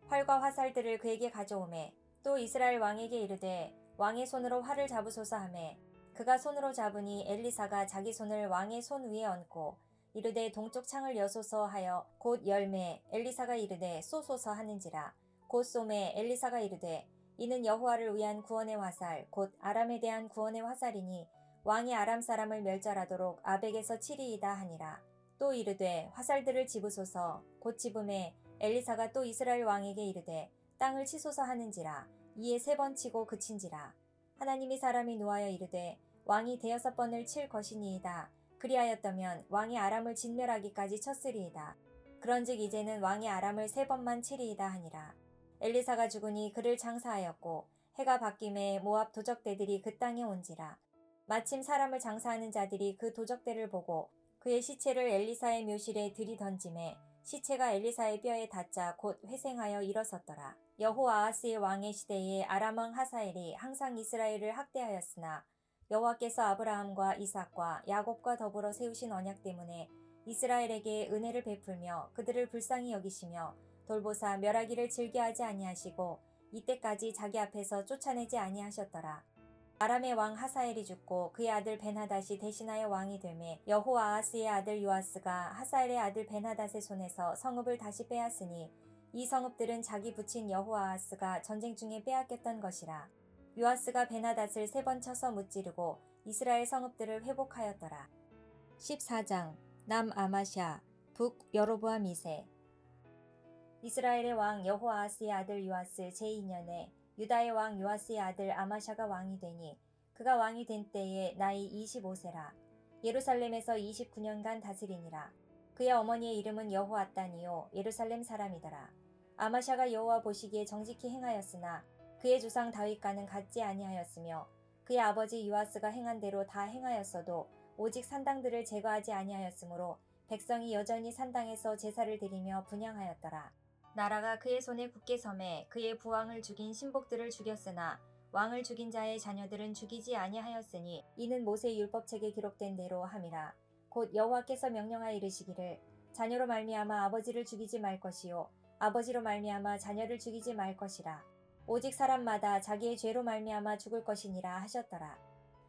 활과 화살들을 그에게 가져오매 또 이스라엘 왕에게 이르되 왕의 손으로 활을 잡으소서 하매 그가 손으로 잡으니 엘리사가 자기 손을 왕의 손 위에 얹고 이르되 동쪽 창을 여소서 하여 곧 열매 엘리사가 이르되 쏘소서 하는지라. 곧 쏘매 엘리사가 이르되 이는 여호와를 위한 구원의 화살 곧 아람에 대한 구원의 화살이니 왕이 아람 사람을 멸절하도록 아벡에서 치리이다 하니라. 또 이르되 화살들을 집으소서. 곧 집음에 엘리사가 또 이스라엘 왕에게 이르되 땅을 치소서 하는지라. 이에 3번 치고 그친지라. 하나님이 사람이 노하여 이르되 왕이 6번을 칠 것이니이다. 그리하였다면 왕이 아람을 진멸하기까지 쳤으리이다. 그런즉 이제는 왕이 아람을 3번만 치리이다 하니라. 엘리사가 죽으니 그를 장사하였고 해가 바뀜에 모압 도적대들이 그 땅에 온지라. 마침 사람을 장사하는 자들이 그 도적대를 보고 그의 시체를 엘리사의 묘실에 들이던짐에 시체가 엘리사의 뼈에 닿자 곧 회생하여 일어섰더라. 여호아하스의 왕의 시대에 아람 왕 하사엘이 항상 이스라엘을 학대하였으나 여호와께서 아브라함과 이삭과 야곱과 더불어 세우신 언약 때문에 이스라엘에게 은혜를 베풀며 그들을 불쌍히 여기시며 돌보사 멸하기를 즐겨하지 아니하시고 이때까지 자기 앞에서 쫓아내지 아니하셨더라. 아람의 왕 하사엘이 죽고 그의 아들 벤하닷이 대신하여 왕이 되매 여호아하스의 아들 요아스가 하사엘의 아들 벤하닷의 손에서 성읍을 다시 빼앗으니 이 성읍들은 자기 부친 여호아하스가 전쟁 중에 빼앗겼던 것이라. 요아스가 벤하닷을 3번 쳐서 무찌르고 이스라엘 성읍들을 회복하였더라. 14장 남아마샤 북 여로보암 2세. 이스라엘의 왕 여호아하스의 아들 요아스 제2년에 유다의 왕 요아스의 아들 아마샤가 왕이 되니 그가 왕이 된 때에 나이 25세라. 예루살렘에서 29년간 다스리니라. 그의 어머니의 이름은 여호앗단이요 예루살렘 사람이더라. 아마샤가 여호와 보시기에 정직히 행하였으나 그의 조상 다윗과는 같지 아니하였으며 그의 아버지 요아스가 행한 대로 다 행하였어도 오직 산당들을 제거하지 아니하였으므로 백성이 여전히 산당에서 제사를 드리며 분향하였더라. 나라가 그의 손에 굳게 섬에 그의 부왕을 죽인 신복들을 죽였으나 왕을 죽인 자의 자녀들은 죽이지 아니하였으니 이는 모세 율법책에 기록된 대로 함이라. 곧 여호와께서 명령하여 이르시기를 자녀로 말미암아 아버지를 죽이지 말 것이요 아버지로 말미암아 자녀를 죽이지 말 것이라. 오직 사람마다 자기의 죄로 말미암아 죽을 것이니라 하셨더라.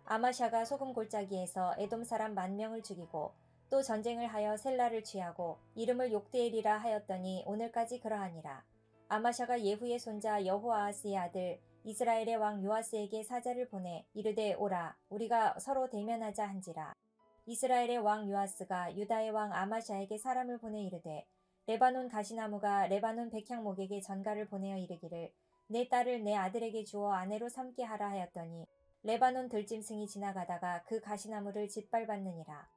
아마샤가 소금 골짜기에서 에돔 사람 10,000명을 죽이고 또 전쟁을 하여 셀라를 취하고 이름을 욕드엘이라 하였더니 오늘까지 그러하니라. 아마샤가 예후의 손자 여호아하스의 아들 이스라엘의 왕 요아스에게 사자를 보내 이르되 오라 우리가 서로 대면하자 한지라. 이스라엘의 왕 요아스가 유다의 왕 아마샤에게 사람을 보내 이르되 레바논 가시나무가 레바논 백향목에게 전가를 보내어 이르기를 내 딸을 내 아들에게 주어 아내로 삼게 하라 하였더니 레바논 들짐승이 지나가다가 그 가시나무를 짓밟았느니라.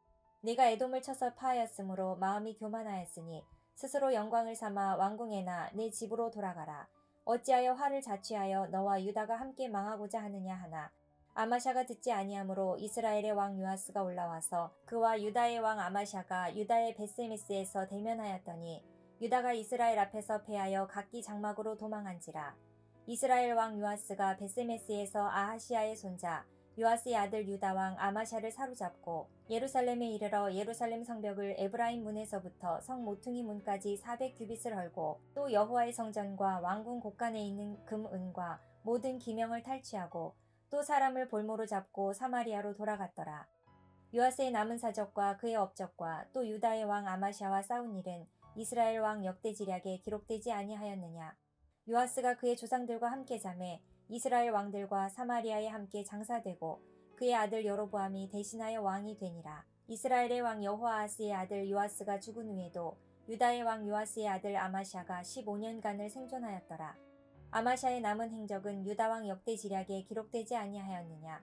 네가 에돔을 쳐서 파하였으므로 마음이 교만하였으니 스스로 영광을 삼아 왕궁에나 내 집으로 돌아가라. 어찌하여 화를 자취하여 너와 유다가 함께 망하고자 하느냐 하나 아마샤가 듣지 아니하므로 이스라엘의 왕 요아스가 올라와서 그와 유다의 왕 아마샤가 유다의 벳세메스에서 대면하였더니 유다가 이스라엘 앞에서 패하여 각기 장막으로 도망한지라. 이스라엘 왕 요아스가 벳세메스에서 아하시아의 손자 요아스의 아들 유다 왕 아마샤를 사로잡고 예루살렘에 이르러 예루살렘 성벽을 에브라임 문에서부터 성 모퉁이 문까지 400규빗을 헐고 또 여호와의 성전과 왕궁 곳간에 있는 금 은과 모든 기명을 탈취하고 또 사람을 볼모로 잡고 사마리아로 돌아갔더라. 요아스의 남은 사적과 그의 업적과 또 유다의 왕 아마샤와 싸운 일은 이스라엘 왕 역대지략에 기록되지 아니하였느냐. 요아스가 그의 조상들과 함께 잠에 이스라엘 왕들과 사마리아에 함께 장사되고 그의 아들 여로보암이 대신하여 왕이 되니라. 이스라엘의 왕 여호아하스의 아들 요아스가 죽은 후에도 유다의 왕 요아스의 아들 아마샤가 15년간을 생존하였더라. 아마샤의 남은 행적은 유다 왕 역대지략에 기록되지 아니하였느냐.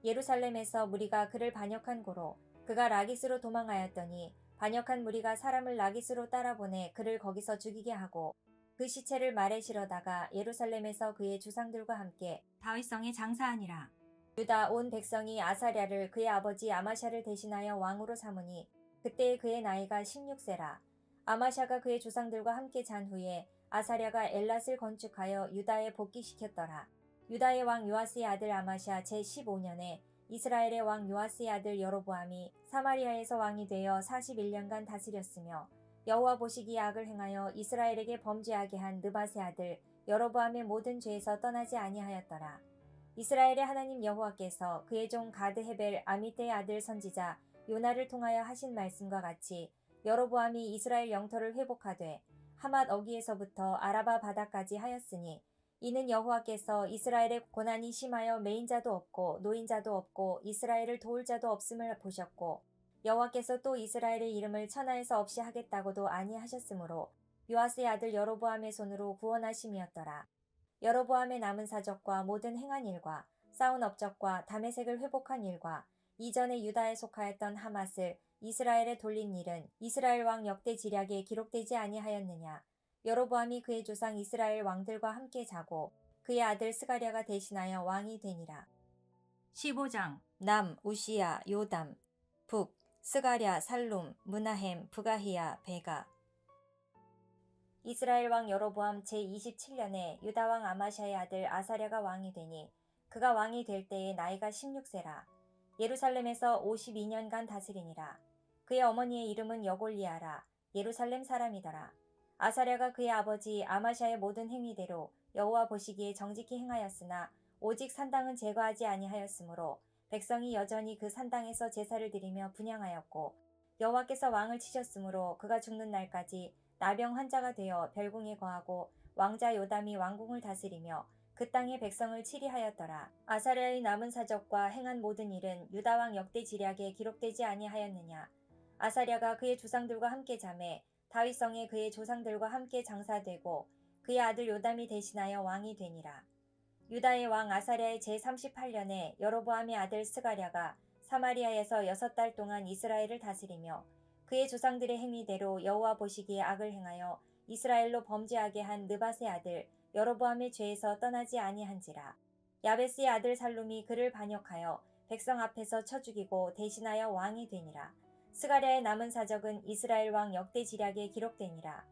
예루살렘에서 무리가 그를 반역한 고로 그가 라기스로 도망하였더니 반역한 무리가 사람을 라기스로 따라보내 그를 거기서 죽이게 하고 그 시체를 말에 실어다가 예루살렘에서 그의 조상들과 함께 다윗성에 장사하니라. 유다 온 백성이 아사랴를 그의 아버지 아마샤를 대신하여 왕으로 삼으니 그때에 그의 나이가 16세라. 아마샤가 그의 조상들과 함께 잔 후에 아사랴가 엘랏을 건축하여 유다에 복귀시켰더라. 유다의 왕 요아스의 아들 아마샤 제15년에 이스라엘의 왕 요아스의 아들 여로보암이 사마리아에서 왕이 되어 41년간 다스렸으며 여호와 보시기에 악을 행하여 이스라엘에게 범죄하게 한 느밧의 아들 여로보암의 모든 죄에서 떠나지 아니하였더라. 이스라엘의 하나님 여호와께서 그의 종 가드 헤벨 아미떼의 아들 선지자 요나를 통하여 하신 말씀과 같이 여로보암이 이스라엘 영토를 회복하되 하맛 어기에서부터 아라바 바다까지 하였으니 이는 여호와께서 이스라엘의 고난이 심하여 매인자도 없고 노인자도 없고 이스라엘을 도울 자도 없음을 보셨고 여호와께서 또 이스라엘의 이름을 천하에서 없이 하겠다고도 아니하셨으므로 요아스의 아들 여로보암의 손으로 구원하심이었더라. 여로보암의 남은 사적과 모든 행한 일과 싸운 업적과 다메섹을 회복한 일과 이전에 유다에 속하였던 하맛을 이스라엘에 돌린 일은 이스라엘 왕 역대지략에 기록되지 아니하였느냐. 여로보암이 그의 조상 이스라엘 왕들과 함께 자고 그의 아들 스가랴가 대신하여 왕이 되니라. 15장 남 우시야 요담 북 스가랴 살룸 므나헴 부가히야 베가. 이스라엘 왕 여로보암 제27년에 유다 왕 아마샤의 아들 아사랴가 왕이 되니 그가 왕이 될 때에 나이가 16세라. 예루살렘에서 52년간 다스리니라. 그의 어머니의 이름은 여골리아라. 예루살렘 사람이더라. 아사랴가 그의 아버지 아마샤의 모든 행위대로 여호와 보시기에 정직히 행하였으나 오직 산당은 제거하지 아니하였으므로 백성이 여전히 그 산당에서 제사를 드리며 분향하였고 여호와께서 왕을 치셨으므로 그가 죽는 날까지 나병 환자가 되어 별궁에 거하고 왕자 요담이 왕궁을 다스리며 그 땅의 백성을 치리하였더라. 아사랴의 남은 사적과 행한 모든 일은 유다 왕 역대지략에 기록되지 아니하였느냐. 아사랴가 그의 조상들과 함께 잠에 다윗성에 그의 조상들과 함께 장사되고 그의 아들 요담이 대신하여 왕이 되니라. 유다의 왕 아사랴의 제38년에 여로보암의 아들 스가랴가 사마리아에서 6달 동안 이스라엘을 다스리며 그의 조상들의 행위대로 여호와 보시기에 악을 행하여 이스라엘로 범죄하게 한 느밧의 아들 여로보암의 죄에서 떠나지 아니한지라. 야베스의 아들 살룸이 그를 반역하여 백성 앞에서 쳐 죽이고 대신하여 왕이 되니라. 스가랴의 남은 사적은 이스라엘 왕 역대지략에 기록되니라.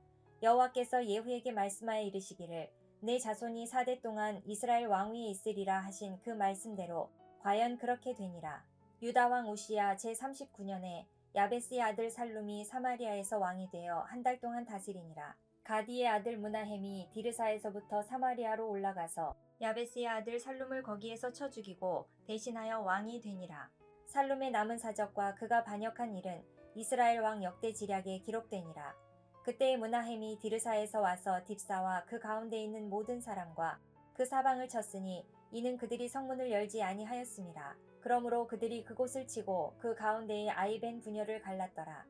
여호와께서 예후에게 말씀하여 이르시기를 내 자손이 4대 동안 이스라엘 왕위에 있으리라 하신 그 말씀대로 과연 그렇게 되니라. 유다 왕 우시야 제39년에 야베스의 아들 살룸이 사마리아에서 왕이 되어 한 달 동안 다스리니라. 가디의 아들 므나헴이 디르사에서부터 사마리아로 올라가서 야베스의 아들 살룸을 거기에서 쳐 죽이고 대신하여 왕이 되니라. 살룸의 남은 사적과 그가 반역한 일은 이스라엘 왕 역대지략에 기록되니라. 그때의 므나헴이 디르사에서 와서 딥사와 그 가운데 있는 모든 사람과 그 사방을 쳤으니 이는 그들이 성문을 열지 아니하였음이라. 그러므로 그들이 그곳을 치고 그 가운데의 아이벤 분열을 갈랐더라.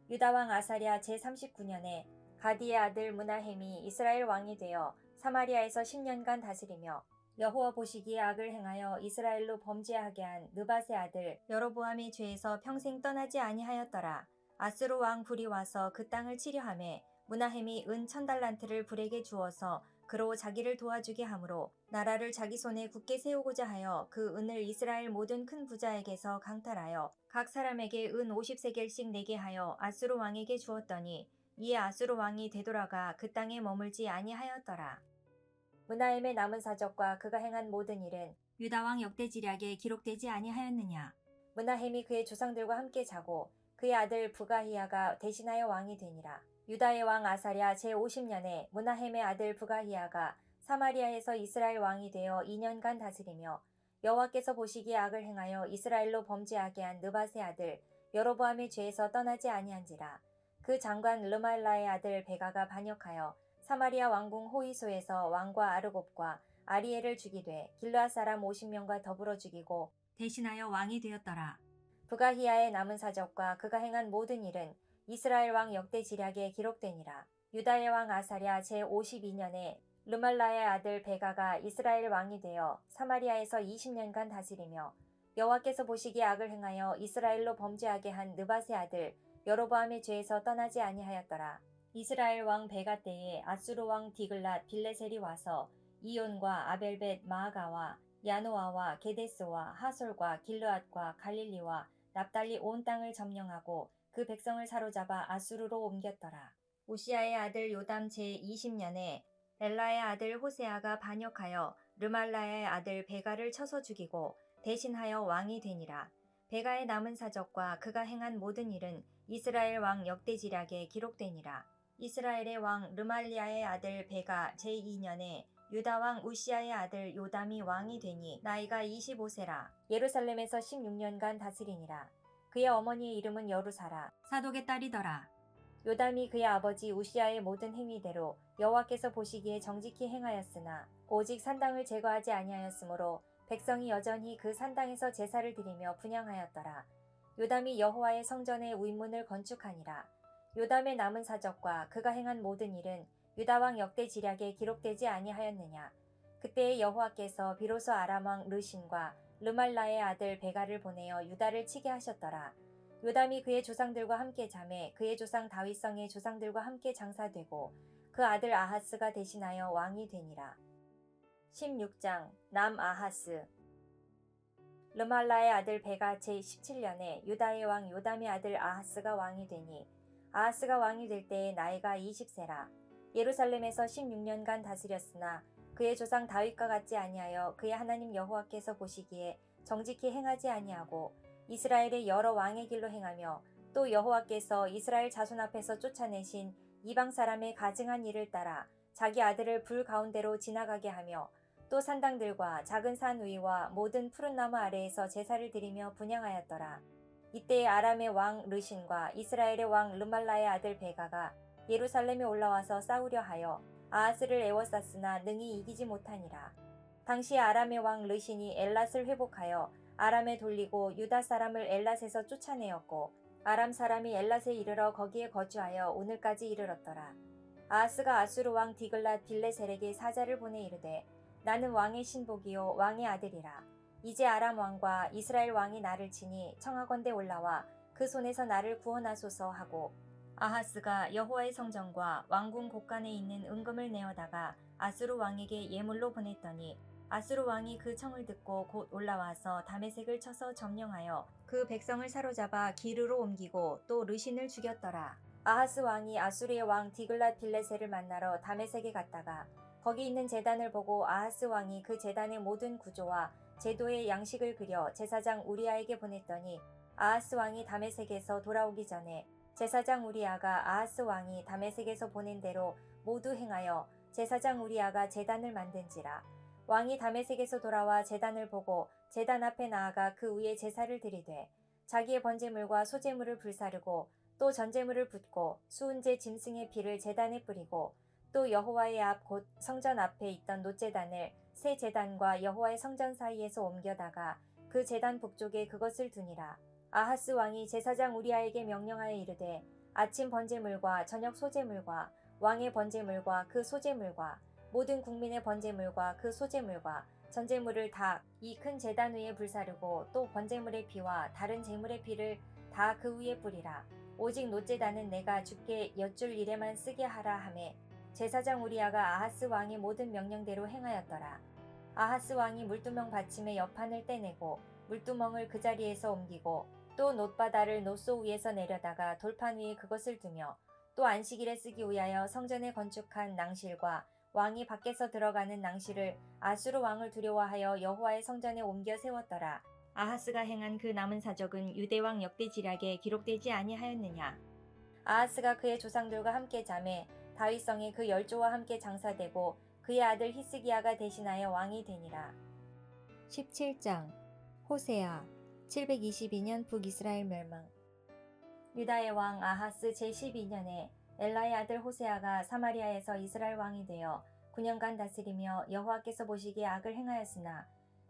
유다 왕 아사랴 제39년에 가디의 아들 므나헴이 이스라엘 왕이 되어 사마리아에서 10년간 다스리며 여호와 보시기에 악을 행하여 이스라엘로 범죄하게 한 느밧의 아들 여로보암의 죄에서 평생 떠나지 아니하였더라. 아스로 왕 불이 와서 그 땅을 치려하매 므나헴이 은 1000달란트를 불에게 주어서 그로 자기를 도와주게 하므로 나라를 자기 손에 굳게 세우고자 하여 그 은을 이스라엘 모든 큰 부자에게서 강탈하여 각 사람에게 은 50세겔씩 내게 하여 아수르 왕에게 주었더니 이에 아수르 왕이 되돌아가 그 땅에 머물지 아니하였더라. 므나헴의 남은 사적과 그가 행한 모든 일은 유다 왕 역대지략에 기록되지 아니하였느냐. 므나헴이 그의 조상들과 함께 자고 그의 아들 부가히야가 대신하여 왕이 되니라. 유다의 왕 아사랴 제50년에 므나헴의 아들 부가히야가 사마리아에서 이스라엘 왕이 되어 2년간 다스리며 여호와께서 보시기에 악을 행하여 이스라엘로 범죄하게 한 느밧의 아들 여로보암의 죄에서 떠나지 아니한지라. 그 장관 르말라의 아들 베가가 반역하여 사마리아 왕궁 호이소에서 왕과 아르곱과 아리엘을 죽이되 길르앗 사람 50명과 더불어 죽이고 대신하여 왕이 되었더라. 부가히야의 남은 사적과 그가 행한 모든 일은 이스라엘 왕 역대지략에 기록되니라. 유다의 왕 아사랴 제52년에 르말라의 아들 베가가 이스라엘 왕이 되어 사마리아에서 20년간 다스리며 여호와께서 보시기에 악을 행하여 이스라엘로 범죄하게 한 느밧의 아들 여로보암의 죄에서 떠나지 아니하였더라. 이스라엘 왕 베가 때에 아수르 왕 디글랏 빌레셀이 와서 이온과 아벨벳 마아가와 야노아와 게데스와 하솔과 길르앗과 갈릴리와 납달리 온 땅을 점령하고 그 백성을 사로잡아 아수르로 옮겼더라. 우시아의 아들 요담 제20년에 엘라의 아들 호세아가 반역하여 르말라의 아들 베가를 쳐서 죽이고 대신하여 왕이 되니라. 베가의 남은 사적과 그가 행한 모든 일은 이스라엘 왕 역대지략에 기록되니라. 이스라엘의 왕 르말리아의 아들 베가 제2년에 유다 왕 우시아의 아들 요담이 왕이 되니 나이가 25세라. 예루살렘에서 16년간 다스리니라. 그의 어머니의 이름은 여루사라. 사독의 딸이더라. 요담이 그의 아버지 우시아의 모든 행위대로 여호와께서 보시기에 정직히 행하였으나 오직 산당을 제거하지 아니하였으므로 백성이 여전히 그 산당에서 제사를 드리며 분향하였더라. 요담이 여호와의 성전의 윗문을 건축하니라. 요담의 남은 사적과 그가 행한 모든 일은 유다 왕 역대지략에 기록되지 아니하였느냐. 그때에 여호와께서 비로소 아람 왕 르신과 르말라의 아들 베가를 보내어 유다를 치게 하셨더라. 요담이 그의 조상들과 함께 잠에 그의 조상 다윗성의 조상들과 함께 장사되고 그 아들 아하스가 대신하여 왕이 되니라. 16장 남아하스. 르말라의 아들 베가 제17년에 유다의 왕 요담의 아들 아하스가 왕이 되니 아하스가 왕이 될 때에 나이가 20세라. 예루살렘에서 16년간 다스렸으나 그의 조상 다윗과 같지 아니하여 그의 하나님 여호와께서 보시기에 정직히 행하지 아니하고 이스라엘의 여러 왕의 길로 행하며 또 여호와께서 이스라엘 자손 앞에서 쫓아내신 이방 사람의 가증한 일을 따라 자기 아들을 불 가운데로 지나가게 하며 또 산당들과 작은 산 위와 모든 푸른 나무 아래에서 제사를 드리며 분향하였더라. 이때에 아람의 왕 르신과 이스라엘의 왕 르말라의 아들 베가가 예루살렘에 올라와서 싸우려 하여 아하스를 에워쌌으나 능히 이기지 못하니라. 당시 아람의 왕 르신이 엘랏을 회복하여 아람에 돌리고 유다 사람을 엘랏에서 쫓아내었고 아람 사람이 엘랏에 이르러 거기에 거주하여 오늘까지 이르렀더라. 아하스가 아수르 왕 디글랏 빌레셀에게 사자를 보내 이르되 나는 왕의 신복이요 왕의 아들이라. 이제 아람 왕과 이스라엘 왕이 나를 치니 청하건대 올라와 그 손에서 나를 구원하소서 하고 아하스가 여호와의 성전과 왕궁 곳간에 있는 은금을 내어다가 아수르 왕에게 예물로 보냈더니 아수르 왕이 그 청을 듣고 곧 올라와서 다메섹을 쳐서 점령하여 그 백성을 사로잡아 기르로 옮기고 또 르신을 죽였더라. 아하스 왕이 아수르의 왕 디글랏 빌레셀을 만나러 다메섹에 갔다가 거기 있는 제단을 보고 아하스 왕이 그 제단의 모든 구조와 제도의 양식을 그려 제사장 우리아에게 보냈더니 아하스 왕이 다메섹에서 돌아오기 전에 제사장 우리아가 아하스 왕이 다메섹에서 보낸 대로 모두 행하여 제사장 우리아가 제단을 만든지라. 왕이 다메섹에서 돌아와 제단을 보고 제단 앞에 나아가 그 위에 제사를 드리되 자기의 번제물과 소제물을 불사르고 또 전제물을 붓고 수은제 짐승의 피를 제단에 뿌리고 또 여호와의 앞 곧 성전 앞에 있던 놋제단을 새 제단과 여호와의 성전 사이에서 옮겨다가 그 제단 북쪽에 그것을 두니라. 아하스 왕이 제사장 우리아에게 명령하여 이르되 아침 번제물과 저녁 소제물과 왕의 번제물과 그 소제물과 모든 국민의 번제물과 그 소제물과 전제물을 다 이 큰 제단 위에 불사르고 또 번제물의 피와 다른 제물의 피를 다 그 위에 뿌리라. 오직 놋제단은 내가 주께 여쭐 일에만 쓰게 하라 하매 제사장 우리아가 아하스 왕의 모든 명령대로 행하였더라. 아하스 왕이 물두멍 받침의 옆판을 떼내고 물두멍을 그 자리에서 옮기고 또 놋바다를 놋소 위에서 내려다가 돌판 위에 그것을 두며 또 안식일에 쓰기 위하여 성전에 건축한 낭실과 왕이 밖에서 들어가는 낭실을 아수르 왕을 두려워하여 여호와의 성전에 옮겨 세웠더라. 아하스가 행한 그 남은 사적은 유대왕 역대지략에 기록되지 아니하였느냐. 아하스가 그의 조상들과 함께 잠에 다윗성에 그 열조와 함께 장사되고 그의 아들 히스기야가 대신하여 왕이 되니라. 17장 호세아 722년 북이스라엘 멸망. 유다의 왕 아하스 제12년에 엘라의 아들 호세아가 사마리아에서 이스라엘 왕이 되어 9년간 다스리며 여호와께서 보시기에 악을 행하였으나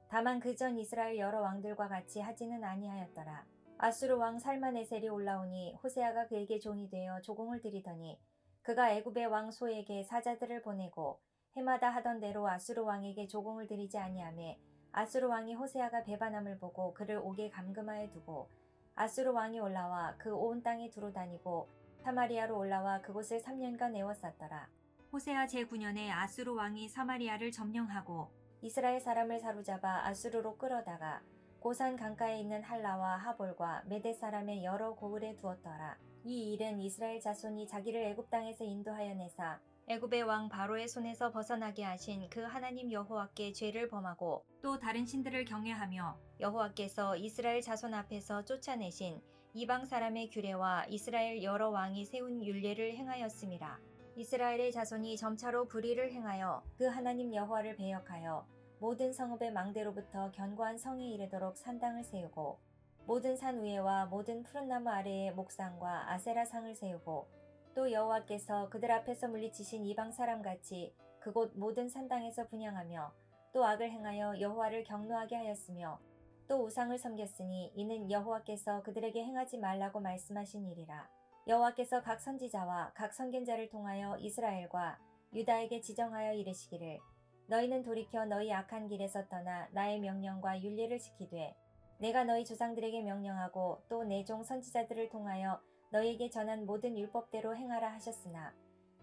다만 그 전 이스라엘 여러 왕들과 같이 하지는 아니하였더라. 아수르 왕 살마네셀이 올라오니 호세아가 그에게 종이 되어 조공을 드리더니 그가 애굽의 왕 소에게 사자들을 보내고 해마다 하던 대로 아수르 왕에게 조공을 드리지 아니하매 아수르 왕이 호세아가 배반함을 보고 그를 옥에 감금하여 두고 아수르 왕이 올라와 그 온 땅에 두루 다니고 사마리아로 올라와 그곳을 3년간 애워쌌더라. 호세아 제9년에 아수르 왕이 사마리아를 점령하고 이스라엘 사람을 사로잡아 아수르로 끌어다가 고산 강가에 있는 할라와 하볼과 메대 사람의 여러 고을에 두었더라. 이 일은 이스라엘 자손이 자기를 애굽 땅에서 인도하여 내사 애굽의 왕 바로의 손에서 벗어나게 하신 그 하나님 여호와께 죄를 범하고 또 다른 신들을 경외하며 여호와께서 이스라엘 자손 앞에서 쫓아내신 이방 사람의 규례와 이스라엘 여러 왕이 세운 율례를 행하였음이라. 이스라엘의 자손이 점차로 불의를 행하여 그 하나님 여호와를 배역하여 모든 성읍의 망대로부터 견고한 성에 이르도록 산당을 세우고 모든 산 위에와 모든 푸른 나무 아래에 목상과 아세라상을 세우고 또 여호와께서 그들 앞에서 물리치신 이방 사람같이 그곳 모든 산당에서 분향하며 또 악을 행하여 여호와를 경노하게 하였으며 또 우상을 섬겼으니 이는 여호와께서 그들에게 행하지 말라고 말씀하신 일이라. 여호와께서 각 선지자와 각 선견자를 통하여 이스라엘과 유다에게 지정하여 이르시기를 너희는 돌이켜 너희 악한 길에서 떠나 나의 명령과 율례를 지키되 내가 너희 조상들에게 명령하고 또 내 종 선지자들을 통하여 너희에게 전한 모든 율법대로 행하라 하셨으나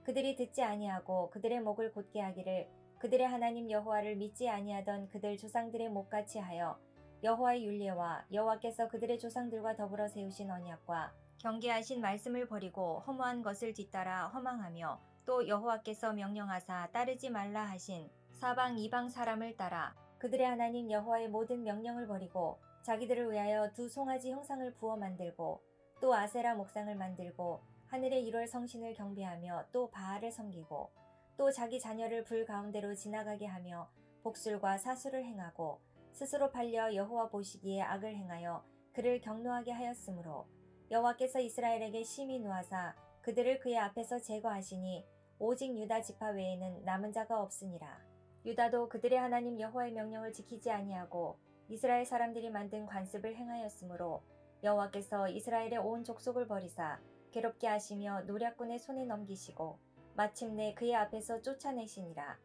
그들이 듣지 아니하고 그들의 목을 곧게 하기를 그들의 하나님 여호와를 믿지 아니하던 그들 조상들의 목같이 하여 여호와의 율례와 여호와께서 그들의 조상들과 더불어 세우신 언약과 경계하신 말씀을 버리고 허무한 것을 뒤따라 허망하며 또 여호와께서 명령하사 따르지 말라 하신 사방 이방 사람을 따라 그들의 하나님 여호와의 모든 명령을 버리고 자기들을 위하여 두 송아지 형상을 부어 만들고 또 아세라 목상을 만들고 하늘의 일월 성신을 경배하며 또 바알을 섬기고 또 자기 자녀를 불 가운데로 지나가게 하며 복술과 사술을 행하고 스스로 팔려 여호와 보시기에 악을 행하여 그를 경노하게 하였으므로 여호와께서 이스라엘에게 심히 노하사 그들을 그의 앞에서 제거하시니 오직 유다 지파 외에는 남은 자가 없으니라. 유다도 그들의 하나님 여호와의 명령을 지키지 아니하고 이스라엘 사람들이 만든 관습을 행하였으므로 여호와께서 이스라엘의 온 족속을 버리사 괴롭게 하시며 노략군의 손에 넘기시고 마침내 그의 앞에서 쫓아내시니라.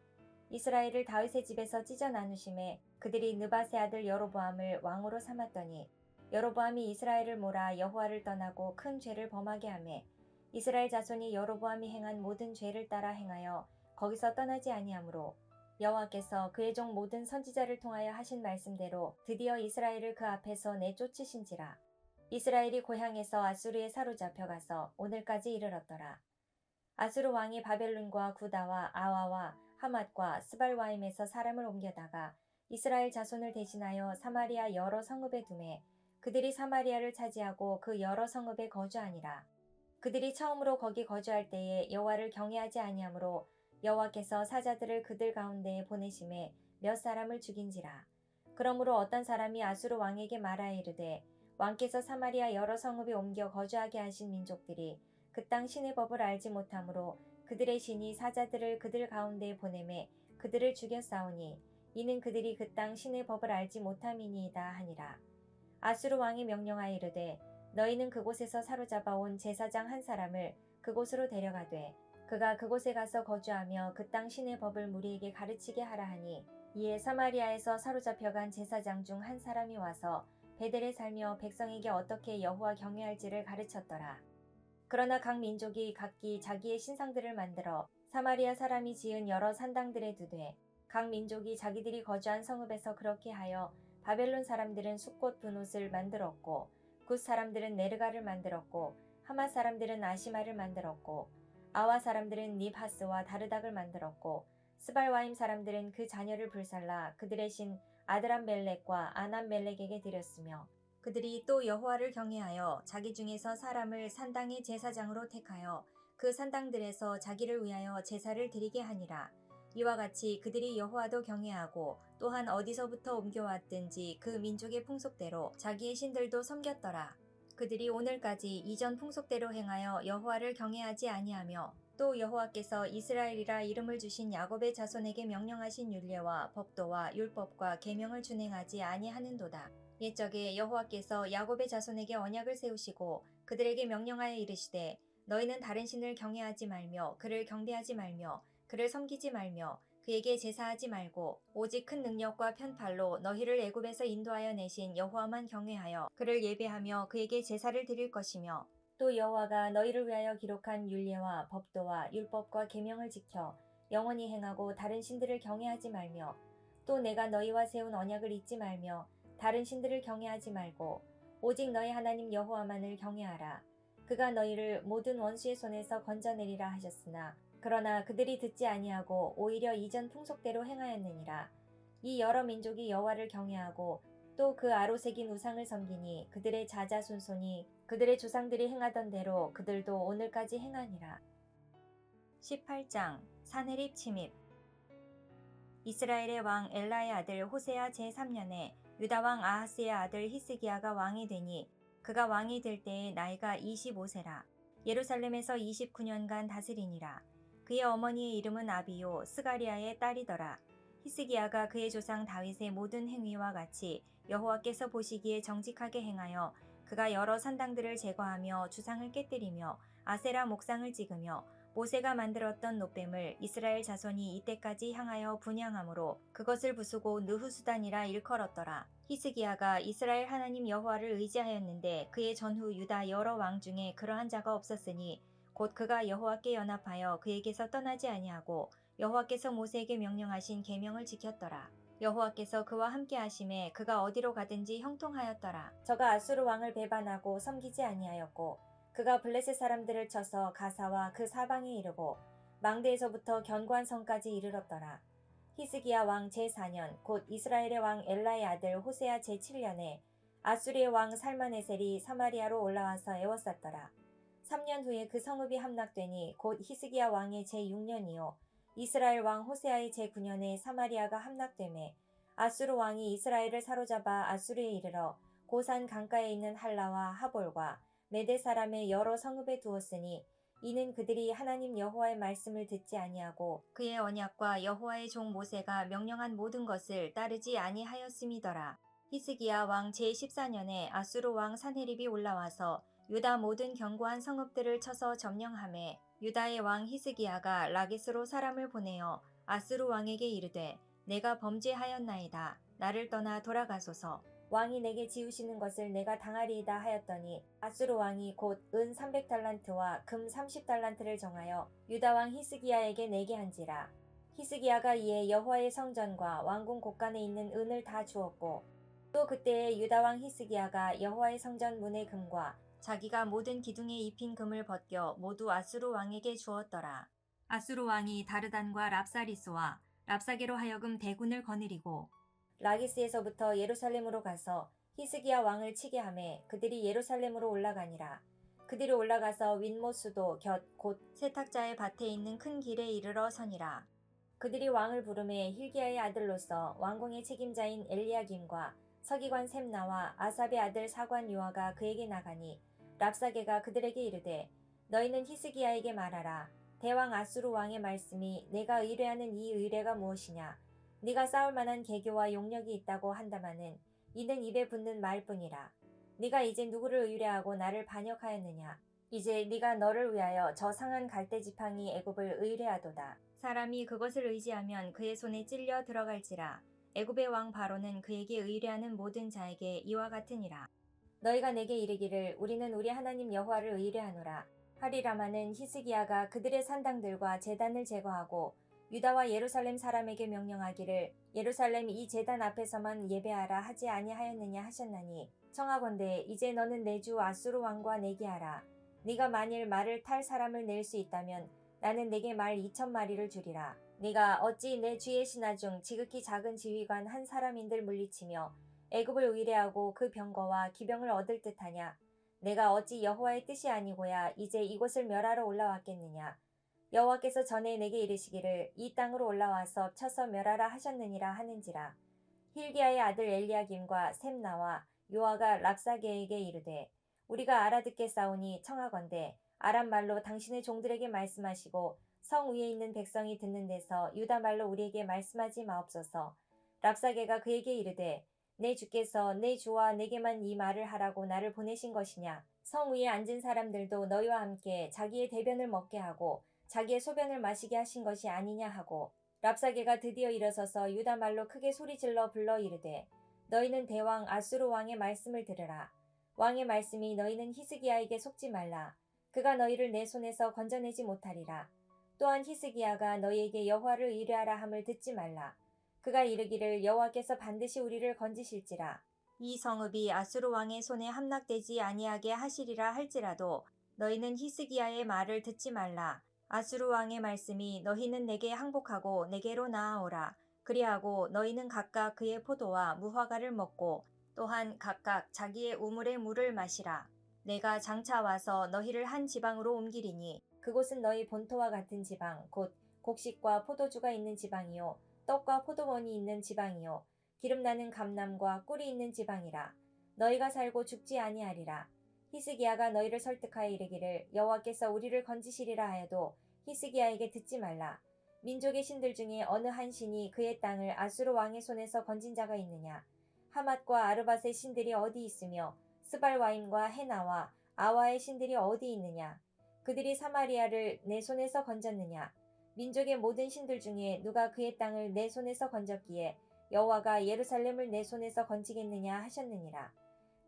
이스라엘을 다윗의 집에서 찢어 나누심에 그들이 느밧의 아들 여로보암을 왕으로 삼았더니 여로보암이 이스라엘을 몰아 여호와를 떠나고 큰 죄를 범하게 하매 이스라엘 자손이 여로보암이 행한 모든 죄를 따라 행하여 거기서 떠나지 아니하므로 여호와께서 그의 종 모든 선지자를 통하여 하신 말씀대로 드디어 이스라엘을 그 앞에서 내쫓으신지라. 이스라엘이 고향에서 아수르에 사로잡혀 가서 오늘까지 이르렀더라. 아수르 왕이 바벨론과 구다와 아와와 하맛과 스발와임에서 사람을 옮겨다가 이스라엘 자손을 대신하여 사마리아 여러 성읍에 두매 그들이 사마리아를 차지하고 그 여러 성읍에 거주하니라. 그들이 처음으로 거기 거주할 때에 여호와를 경외하지 아니하므로 여호와께서 사자들을 그들 가운데에 보내심에 몇 사람을 죽인지라. 그러므로 어떤 사람이 아수르 왕에게 말하여 이르되 왕께서 사마리아 여러 성읍에 옮겨 거주하게 하신 민족들이 그 땅 신의 법을 알지 못하므로 그들의 신이 사자들을 그들 가운데에 보내매 그들을 죽여 싸우니 이는 그들이 그 땅 신의 법을 알지 못함이니이다 하니라. 아수르 왕이 명령하여 이르되 너희는 그곳에서 사로잡아 온 제사장 한 사람을 그곳으로 데려가되 그가 그곳에 가서 거주하며 그 땅 신의 법을 무리에게 가르치게 하라 하니 이에 사마리아에서 사로잡혀간 제사장 중 한 사람이 와서 베델에 살며 백성에게 어떻게 여호와 경외할지를 가르쳤더라. 그러나 각 민족이 각기 자기의 신상들을 만들어 사마리아 사람이 지은 여러 산당들에 두되 각 민족이 자기들이 거주한 성읍에서 그렇게 하여 바벨론 사람들은 숫꽃 분옷을 만들었고 굿 사람들은 네르가를 만들었고 하마 사람들은 아시마를 만들었고 아와 사람들은 닙하스와 다르닥을 만들었고 스발와임 사람들은 그 자녀를 불살라 그들의 신 아드람멜렉과 아남멜렉에게 드렸으며 그들이 또 여호와를 경외하여 자기 중에서 사람을 산당의 제사장으로 택하여 그 산당들에서 자기를 위하여 제사를 드리게 하니라. 이와 같이 그들이 여호와도 경외하고 또한 어디서부터 옮겨왔든지 그 민족의 풍속대로 자기의 신들도 섬겼더라. 그들이 오늘까지 이전 풍속대로 행하여 여호와를 경외하지 아니하며 또 여호와께서 이스라엘이라 이름을 주신 야곱의 자손에게 명령하신 율례와 법도와 율법과 계명을 준행하지 아니하는도다. 옛적에 여호와께서 야곱의 자손에게 언약을 세우시고 그들에게 명령하여 이르시되 너희는 다른 신을 경외하지 말며 그를 경배하지 말며 그를 섬기지 말며 그에게 제사하지 말고 오직 큰 능력과 편팔로 너희를 애굽에서 인도하여 내신 여호와만 경외하여 그를 예배하며 그에게 제사를 드릴 것이며 또 여호와가 너희를 위하여 기록한 율례와 법도와 율법과 계명을 지켜 영원히 행하고 다른 신들을 경외하지 말며 또 내가 너희와 세운 언약을 잊지 말며 다른 신들을 경외하지 말고 오직 너희 하나님 여호와만을 경외하라. 그가 너희를 모든 원수의 손에서 건져내리라 하셨으나 그러나 그들이 듣지 아니하고 오히려 이전 풍속대로 행하였느니라. 이 여러 민족이 여호와를 경외하고 또 그 아로새긴 우상을 섬기니 그들의 자자손손이 그들의 조상들이 행하던 대로 그들도 오늘까지 행하니라. 18장 사네립 침입. 이스라엘의 왕 엘라의 아들 호세아 제3년에 유다 왕 아하스의 아들 히스기야가 왕이 되니 그가 왕이 될 때에 나이가 25세라. 예루살렘에서 29년간 다스리니라. 그의 어머니의 이름은 아비요 스가리아의 딸이더라. 히스기야가 그의 조상 다윗의 모든 행위와 같이 여호와께서 보시기에 정직하게 행하여 그가 여러 산당들을 제거하며 주상을 깨뜨리며 아세라 목상을 찍으며 모세가 만들었던 놋뱀을 이스라엘 자손이 이때까지 향하여 분향함으로 그것을 부수고 느후수단이라 일컬었더라. 히스기야가 이스라엘 하나님 여호와를 의지하였는데 그의 전후 유다 여러 왕 중에 그러한 자가 없었으니 곧 그가 여호와께 연합하여 그에게서 떠나지 아니하고 여호와께서 모세에게 명령하신 계명을 지켰더라. 여호와께서 그와 함께 하심에 그가 어디로 가든지 형통하였더라. 저가 아수르 왕을 배반하고 섬기지 아니하였고 그가 블레셋 사람들을 쳐서 가사와 그 사방에 이르고 망대에서부터 견고한 성까지 이르렀더라. 히스기야 왕 제4년 곧 이스라엘의 왕 엘라의 아들 호세아 제7년에 아수리의 왕 살마네셀이 사마리아로 올라와서 에워쌌더라. 3년 후에 그 성읍이 함락되니 곧 히스기야 왕의 제6년이요 이스라엘 왕 호세아의 제9년에 사마리아가 함락되매 아수르 왕이 이스라엘을 사로잡아 아수르에 이르러 고산 강가에 있는 할라와 하볼과 메대 사람의 여러 성읍에 두었으니 이는 그들이 하나님 여호와의 말씀을 듣지 아니하고 그의 언약과 여호와의 종 모세가 명령한 모든 것을 따르지 아니하였음이더라. 히스기야 왕 제14년에 아수르 왕 사네립이 올라와서 유다 모든 견고한 성읍들을 쳐서 점령하매 유다의 왕 히스기야가 라기스로 사람을 보내어 아수르 왕에게 이르되 내가 범죄하였나이다. 나를 떠나 돌아가소서. 왕이 내게 지우시는 것을 내가 당하리이다 하였더니 아수르 왕이 곧 은 300달란트와 금 30달란트를 정하여 유다 왕 히스기야에게 내게 한지라. 히스기야가 이에 여호와의 성전과 왕궁 곳간에 있는 은을 다 주었고 또 그때에 유다 왕 히스기야가 여호와의 성전 문의 금과 자기가 모든 기둥에 입힌 금을 벗겨 모두 아수르 왕에게 주었더라. 아수르 왕이 다르단과 랍사리스와 랍사게로 하여금 대군을 거느리고 라기스에서부터 예루살렘으로 가서 히스기야 왕을 치게 하매 그들이 예루살렘으로 올라가니라. 그들이 올라가서 윗못 수도 곁 곧 세탁자의 밭에 있는 큰 길에 이르러 서니라. 그들이 왕을 부르매 힐기야의 아들로서 왕궁의 책임자인 엘리야김과 서기관 셈나와 아삽의 아들 사관 요아가 그에게 나가니 랍사게가 그들에게 이르되 너희는 히스기야에게 말하라. 대왕 아수르 왕의 말씀이 내가 의뢰하는 이 의뢰가 무엇이냐. 네가 싸울 만한 계교와 용력이 있다고 한다마는 이는 입에 붙는 말뿐이라. 네가 이제 누구를 의뢰하고 나를 반역하였느냐. 이제 네가 너를 위하여 저 상한 갈대 지팡이 애굽을 의뢰하도다. 사람이 그것을 의지하면 그의 손에 찔려 들어갈지라. 애굽의 왕 바로는 그에게 의뢰하는 모든 자에게 이와 같으니라. 너희가 내게 이르기를 우리는 우리 하나님 여호와를 의뢰하노라. 하리라마는 히스기야가 그들의 산당들과 제단을 제거하고 유다와 예루살렘 사람에게 명령하기를 예루살렘 이 제단 앞에서만 예배하라 하지 아니하였느냐 하셨나니 청하건대 이제 너는 내 주 아수르 왕과 내기하라. 네가 만일 말을 탈 사람을 낼 수 있다면 나는 네게 말 2,000마리를 주리라. 네가 어찌 내 주의 신하 중 지극히 작은 지휘관 한 사람인들 물리치며 애굽을 의뢰하고 그 병거와 기병을 얻을 듯하냐. 내가 어찌 여호와의 뜻이 아니고야 이제 이곳을 멸하러 올라왔겠느냐. 여호와께서 전에 내게 이르시기를 이 땅으로 올라와서 쳐서 멸하라 하셨느니라 하는지라. 힐기야의 아들 엘리야김과 셈나와 요아가 랍사게에게 이르되 우리가 알아듣겠사오니 청하건대 아람 말로 당신의 종들에게 말씀하시고 성 위에 있는 백성이 듣는 데서 유다 말로 우리에게 말씀하지 마옵소서. 랍사게가 그에게 이르되 내 주께서 내 주와 내게만 이 말을 하라고 나를 보내신 것이냐. 성 위에 앉은 사람들도 너희와 함께 자기의 대변을 먹게 하고 자기의 소변을 마시게 하신 것이 아니냐 하고 랍사게가 드디어 일어서서 유다 말로 크게 소리질러 불러 이르되 너희는 대왕 아수르 왕의 말씀을 들으라. 왕의 말씀이 너희는 히스기야에게 속지 말라. 그가 너희를 내 손에서 건져내지 못하리라. 또한 히스기야가 너희에게 여호와를 의뢰하라 함을 듣지 말라. 그가 이르기를 여호와께서 반드시 우리를 건지실지라. 이 성읍이 아수르 왕의 손에 함락되지 아니하게 하시리라 할지라도 너희는 히스기야의 말을 듣지 말라. 아수르 왕의 말씀이 너희는 내게 항복하고 내게로 나아오라. 그리하고 너희는 각각 그의 포도와 무화과를 먹고 또한 각각 자기의 우물의 물을 마시라. 내가 장차 와서 너희를 한 지방으로 옮기리니 그곳은 너희 본토와 같은 지방 곧 곡식과 포도주가 있는 지방이요 떡과 포도원이 있는 지방이요 기름나는 감람과 꿀이 있는 지방이라. 너희가 살고 죽지 아니하리라. 히스기야가 너희를 설득하여 이르기를 여호와께서 우리를 건지시리라 하여도 히스기야에게 듣지 말라. 민족의 신들 중에 어느 한 신이 그의 땅을 아수르 왕의 손에서 건진 자가 있느냐. 하맛과 아르밧의 신들이 어디 있으며 스발와임과 헤나와 아와의 신들이 어디 있느냐. 그들이 사마리아를 내 손에서 건졌느냐. 민족의 모든 신들 중에 누가 그의 땅을 내 손에서 건졌기에 여호와가 예루살렘을 내 손에서 건지겠느냐 하셨느니라.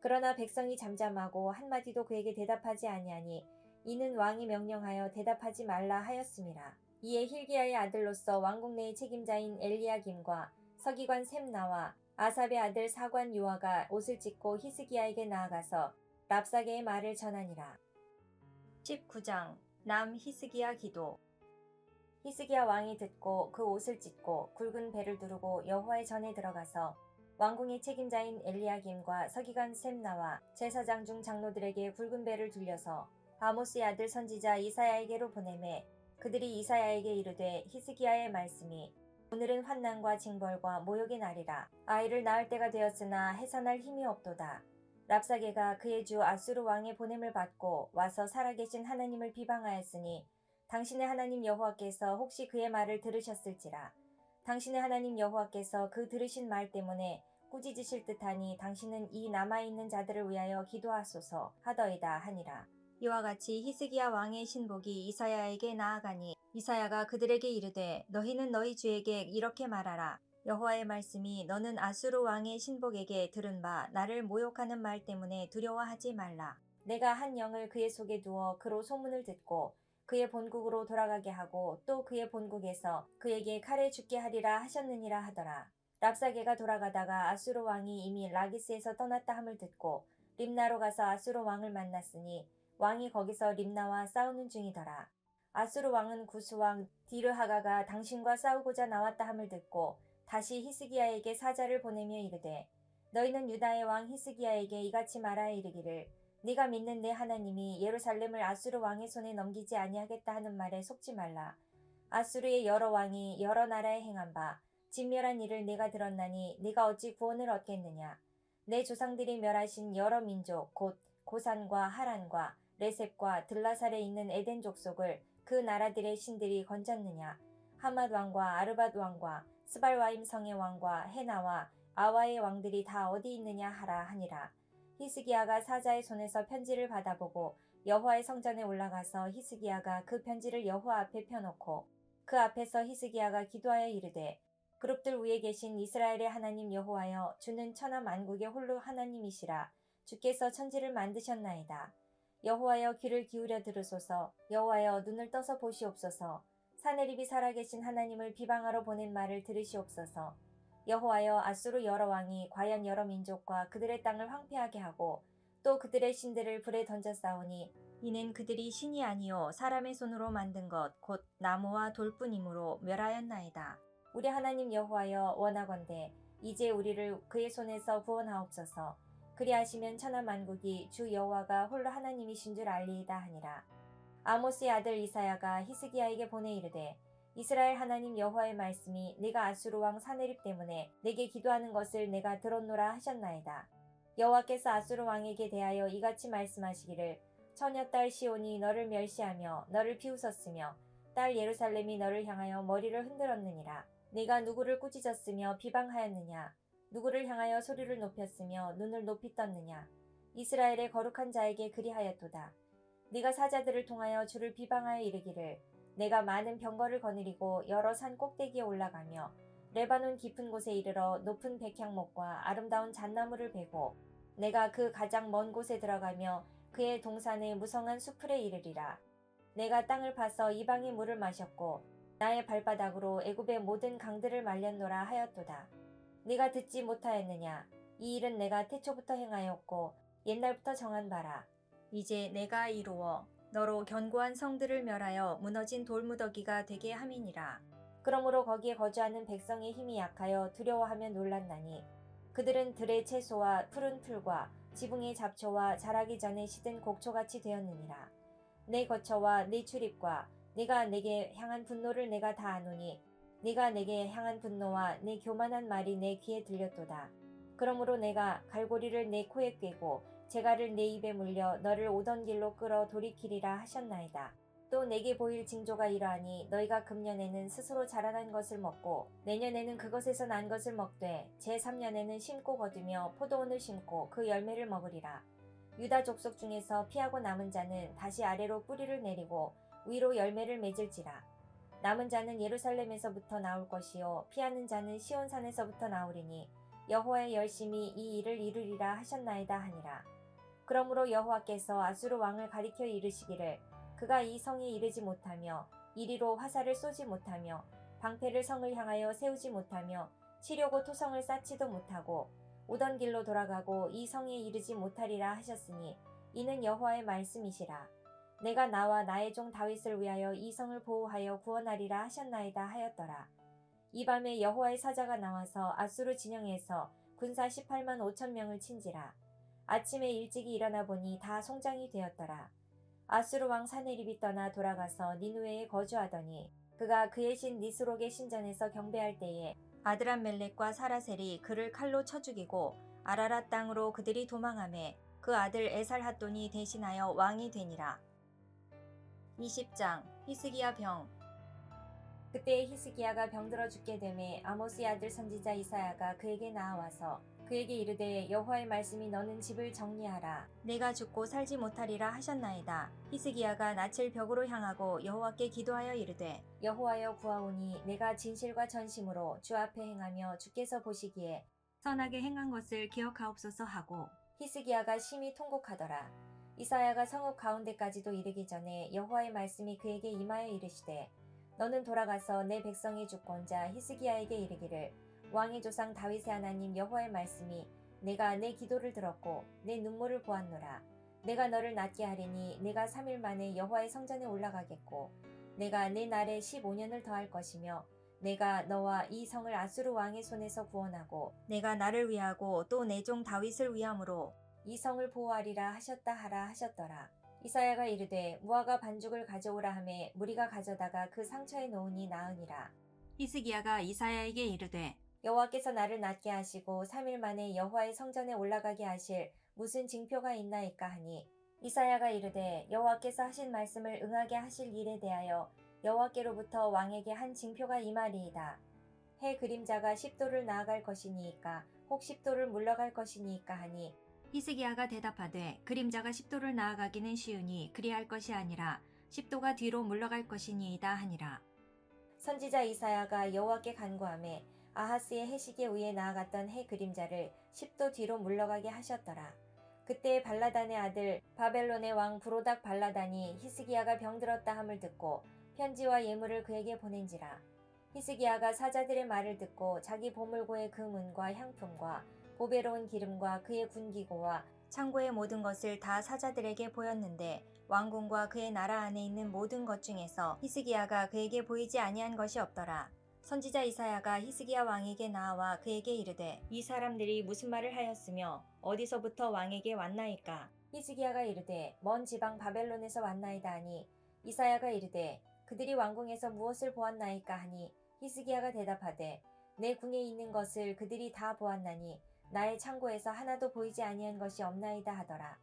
그러나 백성이 잠잠하고 한마디도 그에게 대답하지 아니하니 이는 왕이 명령하여 대답하지 말라 하였음이라. 이에 힐기야의 아들로서 왕궁 내의 책임자인 엘리야김과 서기관 셈나와 아삽의 아들 사관 요아가 옷을 찢고 히스기야에게 나아가서 랍사게의 말을 전하니라. 19장 남 히스기야 기도. 히스기야 왕이 듣고 그 옷을 찢고 굵은 배를 두르고 여호와의 전에 들어가서 왕궁의 책임자인 엘리야김과 서기관 셈나와 제사장 중 장로들에게 굵은 배를 둘려서 아모스의 아들 선지자 이사야에게로 보내매 그들이 이사야에게 이르되 히스기야의 말씀이 오늘은 환난과 징벌과 모욕의 날이라. 아이를 낳을 때가 되었으나 해산할 힘이 없도다. 랍사게가 그의 주 아수르 왕의 보냄을 받고 와서 살아계신 하나님을 비방하였으니 당신의 하나님 여호와께서 혹시 그의 말을 들으셨을지라. 당신의 하나님 여호와께서 그 들으신 말 때문에 꾸짖으실 듯하니 당신은 이 남아있는 자들을 위하여 기도하소서 하더이다 하니라. 이와 같이 히스기야 왕의 신복이 이사야에게 나아가니 이사야가 그들에게 이르되 너희는 너희 주에게 이렇게 말하라. 여호와의 말씀이 너는 아수르 왕의 신복에게 들은 바 나를 모욕하는 말 때문에 두려워하지 말라. 내가 한 영을 그의 속에 두어 그로 소문을 듣고 그의 본국으로 돌아가게 하고 또 그의 본국에서 그에게 칼에 죽게 하리라 하셨느니라 하더라. 랍사게가 돌아가다가 아수르 왕이 이미 라기스에서 떠났다 함을 듣고 림나로 가서 아수르 왕을 만났으니 왕이 거기서 림나와 싸우는 중이더라. 아수르 왕은 구스왕 디르하가가 당신과 싸우고자 나왔다 함을 듣고 다시 히스기야에게 사자를 보내며 이르되 너희는 유다의 왕 히스기야에게 이같이 말하여 이르기를 네가 믿는 내 하나님이 예루살렘을 아수르 왕의 손에 넘기지 아니하겠다 하는 말에 속지 말라. 아수르의 여러 왕이 여러 나라에 행한 바 진멸한 일을 네가 들었나니 네가 어찌 구원을 얻겠느냐. 내 조상들이 멸하신 여러 민족 곧 고산과 하란과 레셉과 들라살에 있는 에덴 족속을 그 나라들의 신들이 건졌느냐. 하맛 왕과 아르밧 왕과 스발와임 성의 왕과 헤나와 아와의 왕들이 다 어디 있느냐 하라 하니라. 히스기야가 사자의 손에서 편지를 받아보고 여호와의 성전에 올라가서 히스기야가 그 편지를 여호와 앞에 펴놓고 그 앞에서 히스기야가 기도하여 이르되 그룹들 위에 계신 이스라엘의 하나님 여호와여 주는 천하 만국의 홀로 하나님이시라. 주께서 천지를 만드셨나이다. 여호와여 귀를 기울여 들으소서. 여호와여 눈을 떠서 보시옵소서. 사내립이 살아계신 하나님을 비방하러 보낸 말을 들으시옵소서. 여호와여 아수르 여러 왕이 과연 여러 민족과 그들의 땅을 황폐하게 하고 또 그들의 신들을 불에 던져 싸우니 이는 그들이 신이 아니요 사람의 손으로 만든 것 곧 나무와 돌뿐이므로 멸하였나이다. 우리 하나님 여호와여 원하건대 이제 우리를 그의 손에서 구원하옵소서. 그리하시면 천하 만국이 주 여호와가 홀로 하나님이신 줄 알리이다 하니라. 아모스의 아들 이사야가 히스기야에게 보내 이르되 이스라엘 하나님 여호와의 말씀이 네가 아수르 왕 사네립 때문에 내게 기도하는 것을 내가 들었노라 하셨나이다. 여호와께서 아수르 왕에게 대하여 이같이 말씀하시기를 처녀딸 시온이 너를 멸시하며 너를 비웃었으며 딸 예루살렘이 너를 향하여 머리를 흔들었느니라. 네가 누구를 꾸짖었으며 비방하였느냐? 누구를 향하여 소리를 높였으며 눈을 높이 떴느냐? 이스라엘의 거룩한 자에게 그리하였도다. 네가 사자들을 통하여 주를 비방하여 이르기를 내가 많은 병거를 거느리고 여러 산 꼭대기에 올라가며 레바논 깊은 곳에 이르러 높은 백향목과 아름다운 잣나무를 베고 내가 그 가장 먼 곳에 들어가며 그의 동산의 무성한 수풀에 이르리라. 내가 땅을 파서 이방의 물을 마셨고 나의 발바닥으로 애굽의 모든 강들을 말렸노라 하였도다. 네가 듣지 못하였느냐? 이 일은 내가 태초부터 행하였고 옛날부터 정한 바라. 이제 내가 이루어 너로 견고한 성들을 멸하여 무너진 돌무더기가 되게 함이니라. 그러므로 거기에 거주하는 백성의 힘이 약하여 두려워하며 놀랐나니 그들은 들의 채소와 푸른 풀과 지붕의 잡초와 자라기 전에 시든 곡초같이 되었느니라. 내 거처와 내 출입과 네가 내게 향한 분노를 내가 다 아노니 네가 내게 향한 분노와 내 교만한 말이 내 귀에 들렸도다. 그러므로 내가 갈고리를 내 코에 꿰고 재갈을 내 입에 물려 너를 오던 길로 끌어 돌이키리라 하셨나이다. 또 내게 보일 징조가 이러하니 너희가 금년에는 스스로 자라난 것을 먹고 내년에는 그것에서 난 것을 먹되 제3년에는 심고 거두며 포도원을 심고 그 열매를 먹으리라. 유다 족속 중에서 피하고 남은 자는 다시 아래로 뿌리를 내리고 위로 열매를 맺을지라. 남은 자는 예루살렘에서부터 나올 것이요 피하는 자는 시온산에서부터 나오리니 여호와의 열심히 이 일을 이루리라 하셨나이다 하니라. 그러므로 여호와께서 아수르 왕을 가리켜 이르시기를 그가 이 성에 이르지 못하며 이리로 화살을 쏘지 못하며 방패를 성을 향하여 세우지 못하며 치려고 토성을 쌓지도 못하고 오던 길로 돌아가고 이 성에 이르지 못하리라 하셨으니 이는 여호와의 말씀이시라. 내가 나와 나의 종 다윗을 위하여 이 성을 보호하여 구원하리라 하셨나이다 하였더라. 이 밤에 여호와의 사자가 나와서 아수르 진영에서 군사 18만 5천 명을 친지라. 아침에 일찍이 일어나 보니 다 송장이 되었더라. 아수르 왕 사네립이 떠나 돌아가서 니누에에 거주하더니 그가 그의 신 니스록의 신전에서 경배할 때에 아드람멜렉과 사라셀이 그를 칼로 쳐 죽이고 아라랏 땅으로 그들이 도망하매 그 아들 에살핫돈이 대신하여 왕이 되니라. 20장 히스기야 병. 그때 히스기야가 병들어 죽게 되매 아모스의 아들 선지자 이사야가 그에게 나아와서 그에게 이르되 여호와의 말씀이 너는 집을 정리하라. 내가 죽고 살지 못하리라 하셨나이다. 히스기야가 낯을 벽으로 향하고 여호와께 기도하여 이르되 여호와여 구하오니 내가 진실과 전심으로 주 앞에 행하며 주께서 보시기에 선하게 행한 것을 기억하옵소서 하고 히스기야가 심히 통곡하더라. 이사야가 성읍 가운데까지도 이르기 전에 여호와의 말씀이 그에게 임하여 이르시되 너는 돌아가서 내 백성의 주권자 히스기야에게 이르기를 왕의 조상 다윗의 하나님 여호와의 말씀이 내가 내 기도를 들었고 내 눈물을 보았노라. 내가 너를 낫게 하리니 내가 3일 만에 여호와의 성전에 올라가겠고 내가 내 날에 15년을 더할 것이며 내가 너와 이 성을 아수르 왕의 손에서 구원하고 내가 나를 위하고 또 내 종 다윗을 위함으로 이 성을 보호하리라 하셨다 하라 하셨더라. 이사야가 이르되 무화과 반죽을 가져오라 하매 무리가 가져다가 그 상처에 놓으니 나으니라. 히스기야가 이사야에게 이르되 여호와께서 나를 낫게 하시고 3일 만에 여호와의 성전에 올라가게 하실 무슨 징표가 있나이까 하니 이사야가 이르되 여호와께서 하신 말씀을 응하게 하실 일에 대하여 여호와께로부터 왕에게 한 징표가 임하리이다. 해 그림자가 10도를 나아갈 것이니이까 혹 10도를 물러갈 것이니이까 하니 히스기야가 대답하되 그림자가 10도를 나아가기는 쉬우니 그리할 것이 아니라 10도가 뒤로 물러갈 것이니이다 하니라. 선지자 이사야가 여호와께 간구하매 아하스의 해식에 의해 나아갔던 해 그림자를 10도 뒤로 물러가게 하셨더라. 그때 발라단의 아들 바벨론의 왕 브로닥 발라단이 히스기야가 병들었다 함을 듣고 편지와 예물을 그에게 보낸지라. 히스기야가 사자들의 말을 듣고 자기 보물고의 그 문과 향품과 보배로운 기름과 그의 군기고와 창고의 모든 것을 다 사자들에게 보였는데 왕궁과 그의 나라 안에 있는 모든 것 중에서 히스기야가 그에게 보이지 아니한 것이 없더라. 선지자 이사야가 히스기야 왕에게 나아와 그에게 이르되 이 사람들이 무슨 말을 하였으며 어디서부터 왕에게 왔나이까? 히스기야가 이르되 먼 지방 바벨론에서 왔나이다 하니 이사야가 이르되 그들이 왕궁에서 무엇을 보았나이까 하니 히스기야가 대답하되 내 궁에 있는 것을 그들이 다 보았나니 나의 창고에서 하나도 보이지 아니한 것이 없나이다 하더라.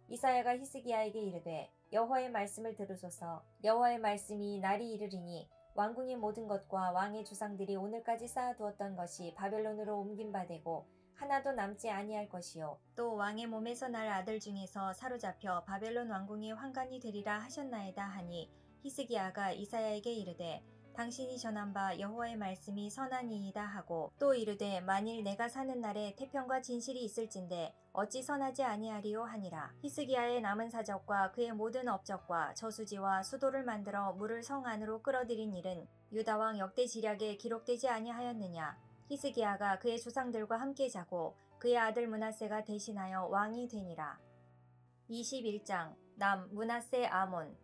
이사야가 히스기야에게 이르되 여호와의 말씀을 들으소서. 여호와의 말씀이 날이 이르리니 왕궁의 모든 것과 왕의 조상들이 오늘까지 쌓아두었던 것이 바벨론으로 옮긴 바 되고 하나도 남지 아니할 것이요. 또 왕의 몸에서 날 아들 중에서 사로잡혀 바벨론 왕궁의 환관이 되리라 하셨나이다 하니 히스기야가 이사야에게 이르되 당신이 전한 바 여호와의 말씀이 선하니이다 하고 또 이르되 만일 내가 사는 날에 태평과 진실이 있을진데 어찌 선하지 아니하리요 하니라. 히스기야의 남은 사적과 그의 모든 업적과 저수지와 수도를 만들어 물을 성 안으로 끌어들인 일은 유다 왕 역대 지략에 기록되지 아니하였느냐. 히스기야가 그의 조상들과 함께 자고 그의 아들 므낫세가 대신하여 왕이 되니라. 21장 남 므낫세 아몬.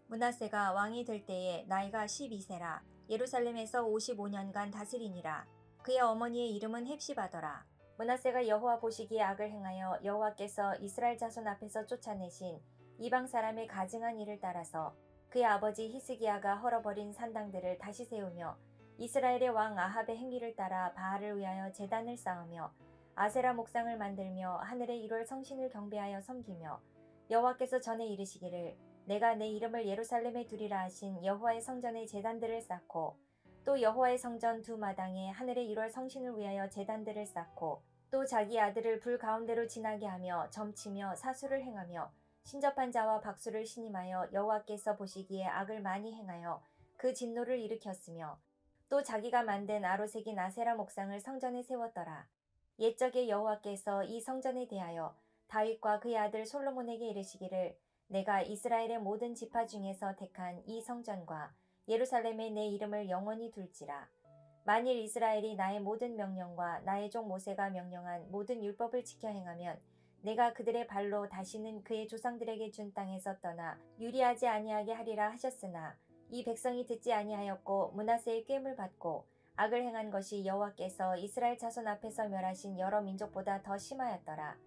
므낫세가 왕이 될 때에 나이가 12세라. 예루살렘에서 55년간 다스리니라. 그의 어머니의 이름은 헵시바더라. 므낫세가 여호와 보시기에 악을 행하여 여호와께서 이스라엘 자손 앞에서 쫓아내신 이방 사람의 가증한 일을 따라서 그의 아버지 히스기야가 헐어버린 산당들을 다시 세우며 이스라엘의 왕 아합의 행위를 따라 바알을 위하여 제단을 쌓으며 아세라 목상을 만들며 하늘의 1월 성신을 경배하여 섬기며 여호와께서 전에 이르시기를 내가 내 이름을 예루살렘에 두리라 하신 여호와의 성전에 제단들을 쌓고 또 여호와의 성전 두 마당에 하늘의 1월 성신을 위하여 제단들을 쌓고 또 자기 아들을 불 가운데로 지나게 하며 점치며 사수를 행하며 신접한 자와 박수를 신임하여 여호와께서 보시기에 악을 많이 행하여 그 진노를 일으켰으며 또 자기가 만든 아로색인 아세라 목상을 성전에 세웠더라. 옛적에 여호와께서 이 성전에 대하여 다윗과 그의 아들 솔로몬에게 이르시기를 내가 이스라엘의 모든 지파 중에서 택한 이 성전과 예루살렘에 내 이름을 영원히 둘지라. 만일 이스라엘이 나의 모든 명령과 나의 종 모세가 명령한 모든 율법을 지켜 행하면 내가 그들의 발로 다시는 그의 조상들에게 준 땅에서 떠나 유리하지 아니하게 하리라 하셨으나 이 백성이 듣지 아니하였고 므낫세의 꾀물 받고 악을 행한 것이 여호와께서 이스라엘 자손 앞에서 멸하신 여러 민족보다 더 심하였더라.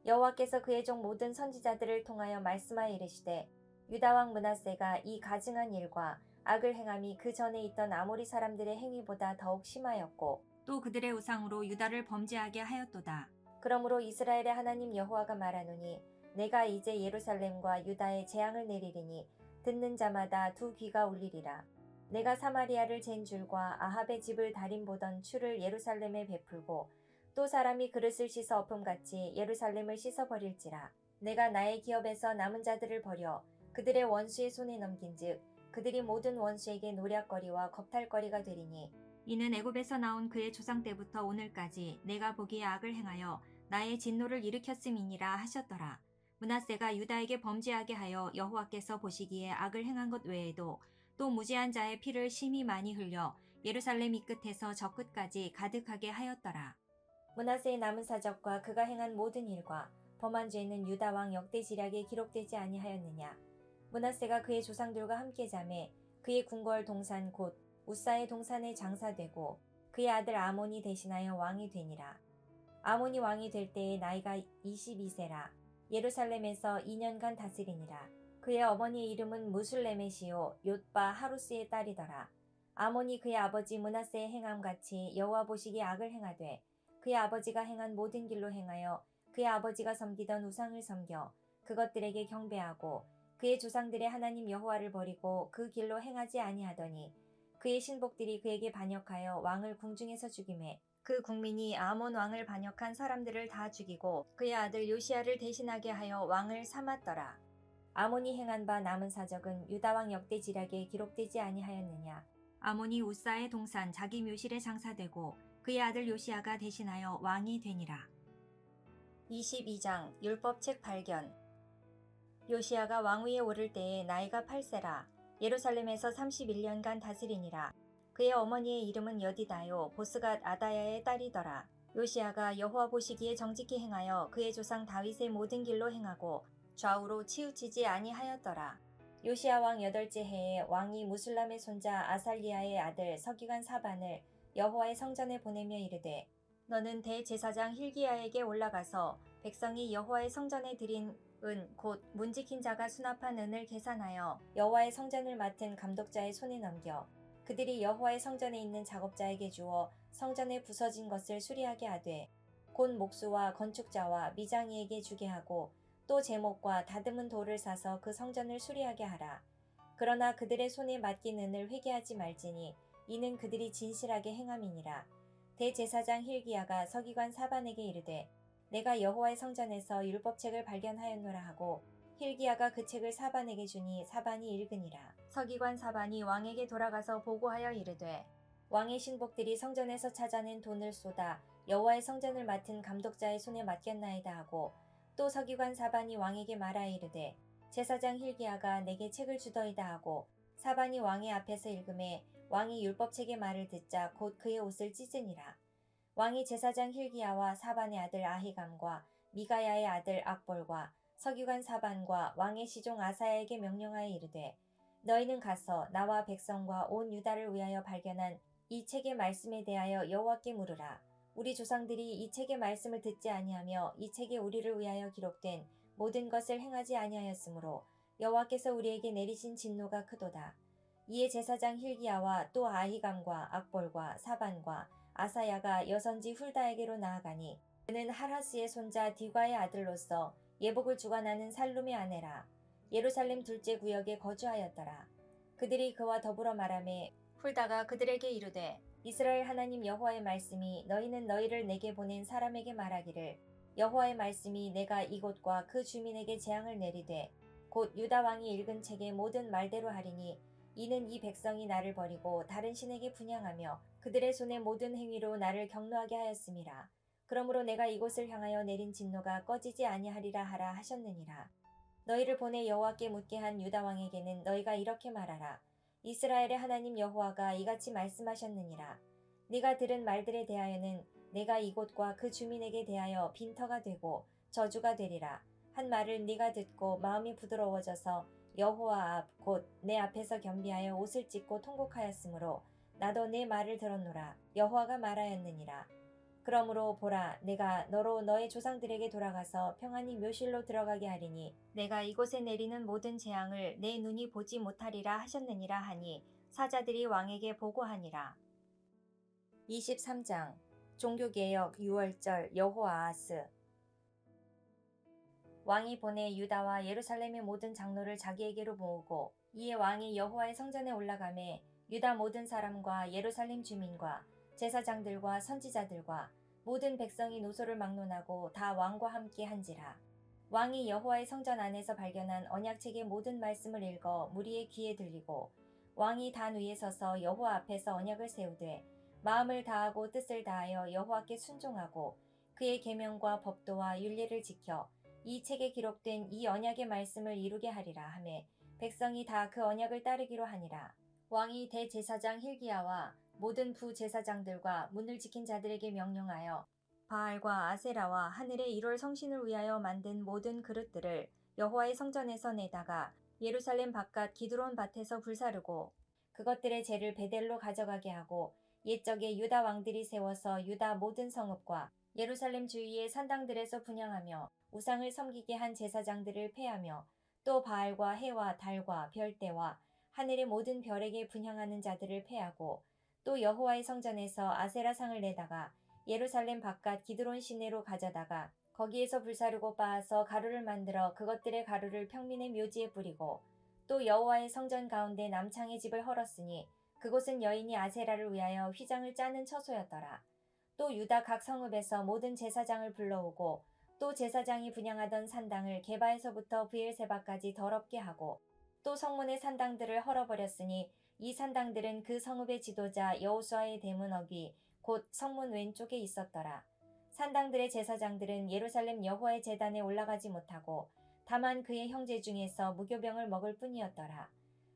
여호와께서 그의 종 모든 선지자들을 통하여 말씀하여 이르시되 유다 왕 므낫세가 이 가증한 일과 악을 행함이 그 전에 있던 아모리 사람들의 행위보다 더욱 심하였고 또 그들의 우상으로 유다를 범죄하게 하였도다. 그러므로 이스라엘의 하나님 여호와가 말하노니 내가 이제 예루살렘과 유다에 재앙을 내리리니 듣는 자마다 두 귀가 울리리라. 내가 사마리아를 잰 줄과 아합의 집을 달인 보던 추를 예루살렘에 베풀고 또 사람이 그릇을 씻어 엎음같이 예루살렘을 씻어버릴지라. 내가 나의 기업에서 남은 자들을 버려 그들의 원수의 손에 넘긴즉 그들이 모든 원수에게 노략거리와 겁탈거리가 되리니 이는 애굽에서 나온 그의 조상 때부터 오늘까지 내가 보기에 악을 행하여 나의 진노를 일으켰음이니라 하셨더라. 므낫세가 유다에게 범죄하게 하여 여호와께서 보시기에 악을 행한 것 외에도 또 무죄한 자의 피를 심히 많이 흘려 예루살렘 이 끝에서 저 끝까지 가득하게 하였더라. 므낫세의 남은 사적과 그가 행한 모든 일과 범한 죄는 유다 왕 역대 지략에 기록되지 아니하였느냐. 므낫세가 그의 조상들과 함께 자매 그의 궁궐 동산 곧 우사의 동산에 장사되고 그의 아들 아몬이 대신하여 왕이 되니라. 아몬이 왕이 될 때의 나이가 22세라. 예루살렘에서 2년간 다스리니라. 그의 어머니의 이름은 무술레메시오 욤바 하루스의 딸이더라. 아몬이 그의 아버지 므낫세의 행함같이 여호와 보시기에 악을 행하되 그의 아버지가 행한 모든 길로 행하여 그의 아버지가 섬기던 우상을 섬겨 그것들에게 경배하고 그의 조상들의 하나님 여호와를 버리고 그 길로 행하지 아니하더니 그의 신복들이 그에게 반역하여 왕을 궁중에서 죽이매 그 국민이 아몬 왕을 반역한 사람들을 다 죽이고 그의 아들 요시야를 대신하게 하여 왕을 삼았더라. 아몬이 행한 바 남은 사적은 유다 왕 역대 지략에 기록되지 아니하였느냐. 아몬이 우사의 동산 자기 묘실에 장사되고 그의 아들 요시야가 대신하여 왕이 되니라. 22장 율법책 발견. 요시야가 왕위에 오를 때에 나이가 8세라. 예루살렘에서 31년간 다스리니라. 그의 어머니의 이름은 여디다요 보스갓 아다야의 딸이더라. 요시야가 여호와 보시기에 정직히 행하여 그의 조상 다윗의 모든 길로 행하고 좌우로 치우치지 아니하였더라. 요시야 왕 8째 해에 왕이 무술람의 손자 아살리야의 아들 서기관 사반을 여호와의 성전에 보내며 이르되 너는 대제사장 힐기야에게 올라가서 백성이 여호와의 성전에 드린 은 곧 문지킨 자가 수납한 은을 계산하여 여호와의 성전을 맡은 감독자의 손에 넘겨 그들이 여호와의 성전에 있는 작업자에게 주어 성전에 부서진 것을 수리하게 하되 곧 목수와 건축자와 미장이에게 주게 하고 또 제목과 다듬은 돌을 사서 그 성전을 수리하게 하라. 그러나 그들의 손에 맡긴 은을 회개하지 말지니 이는 그들이 진실하게 행함이니라. 대제사장 힐기야가 서기관 사반에게 이르되 내가 여호와의 성전에서 율법책을 발견하였노라 하고 힐기야가 그 책을 사반에게 주니 사반이 읽으니라. 서기관 사반이 왕에게 돌아가서 보고하여 이르되 왕의 신복들이 성전에서 찾아낸 돈을 쏟아 여호와의 성전을 맡은 감독자의 손에 맡겼나이다 하고 또 서기관 사반이 왕에게 말하여 이르되 제사장 힐기야가 내게 책을 주더이다 하고 사반이 왕의 앞에서 읽음에 왕이 율법책의 말을 듣자 곧 그의 옷을 찢으니라. 왕이 제사장 힐기야와 사반의 아들 아히감과 미가야의 아들 악볼과 서기관 사반과 왕의 시종 아사야에게 명령하여 이르되 너희는 가서 나와 백성과 온 유다를 위하여 발견한 이 책의 말씀에 대하여 여호와께 물으라. 우리 조상들이 이 책의 말씀을 듣지 아니하며 이 책에 우리를 위하여 기록된 모든 것을 행하지 아니하였으므로 여호와께서 우리에게 내리신 진노가 크도다. 이에 제사장 힐기야와 또 아히감과 악볼과 사반과 아사야가 여선지 훌다에게로 나아가니 그는 하라스의 손자 디과의 아들로서 예복을 주관하는 살룸의 아내라. 예루살렘 둘째 구역에 거주하였더라. 그들이 그와 더불어 말하매 훌다가 그들에게 이르되 이스라엘 하나님 여호와의 말씀이 너희는 너희를 내게 보낸 사람에게 말하기를 여호와의 말씀이 내가 이곳과 그 주민에게 재앙을 내리되 곧 유다 왕이 읽은 책의 모든 말대로 하리니 이는 이 백성이 나를 버리고 다른 신에게 분향하며 그들의 손의 모든 행위로 나를 경노하게 하였음이라. 그러므로 내가 이곳을 향하여 내린 진노가 꺼지지 아니하리라 하라 하셨느니라. 너희를 보내 여호와께 묻게 한 유다 왕에게는 너희가 이렇게 말하라. 이스라엘의 하나님 여호와가 이같이 말씀하셨느니라. 네가 들은 말들에 대하여는 내가 이곳과 그 주민에게 대하여 빈터가 되고 저주가 되리라. 한 말을 네가 듣고 마음이 부드러워져서 여호와 앞 곧 내 앞에서 겸비하여 옷을 찢고 통곡하였으므로 나도 내 말을 들었노라. 여호와가 말하였느니라. 그러므로 보라 내가 너로 너의 조상들에게 돌아가서 평안히 묘실로 들어가게 하리니 내가 이곳에 내리는 모든 재앙을 내 눈이 보지 못하리라 하셨느니라 하니 사자들이 왕에게 보고하니라. 23장 종교개혁 6월절 여호아하스. 왕이 보내 유다와 예루살렘의 모든 장로를 자기에게로 모으고 이에 왕이 여호와의 성전에 올라가매 유다 모든 사람과 예루살렘 주민과 제사장들과 선지자들과 모든 백성이 노소를 막론하고 다 왕과 함께 한지라. 왕이 여호와의 성전 안에서 발견한 언약책의 모든 말씀을 읽어 무리의 귀에 들리고 왕이 단 위에 서서 여호와 앞에서 언약을 세우되 마음을 다하고 뜻을 다하여 여호와께 순종하고 그의 계명과 법도와 율례를 지켜 이 책에 기록된 이 언약의 말씀을 이루게 하리라 하매 백성이 다 그 언약을 따르기로 하니라. 왕이 대제사장 힐기야와 모든 부제사장들과 문을 지킨 자들에게 명령하여 바알과 아세라와 하늘의 1월 성신을 위하여 만든 모든 그릇들을 여호와의 성전에서 내다가 예루살렘 바깥 기드론 밭에서 불사르고 그것들의 재를 베델로 가져가게 하고 옛적에 유다 왕들이 세워서 유다 모든 성읍과 예루살렘 주위의 산당들에서 분향하며 우상을 섬기게 한 제사장들을 폐하며 또 바알과 해와 달과 별대와 하늘의 모든 별에게 분향하는 자들을 폐하고 또 여호와의 성전에서 아세라상을 내다가 예루살렘 바깥 기드론 시내로 가져다가 거기에서 불사르고 빻아서 가루를 만들어 그것들의 가루를 평민의 묘지에 뿌리고 또 여호와의 성전 가운데 남창의 집을 헐었으니 그곳은 여인이 아세라를 위하여 휘장을 짜는 처소였더라. 또 유다 각 성읍에서 모든 제사장을 불러오고 또 제사장이 분향하던 산당을 게바에서부터 브엘세바까지 더럽게 하고 또 성문의 산당들을 헐어버렸으니 이 산당들은 그 성읍의 지도자 여호수아의 대문 어귀 곧 성문 왼쪽에 있었더라. 산당들의 제사장들은 예루살렘 여호와의 제단에 올라가지 못하고 다만 그의 형제 중에서 무교병을 먹을 뿐이었더라.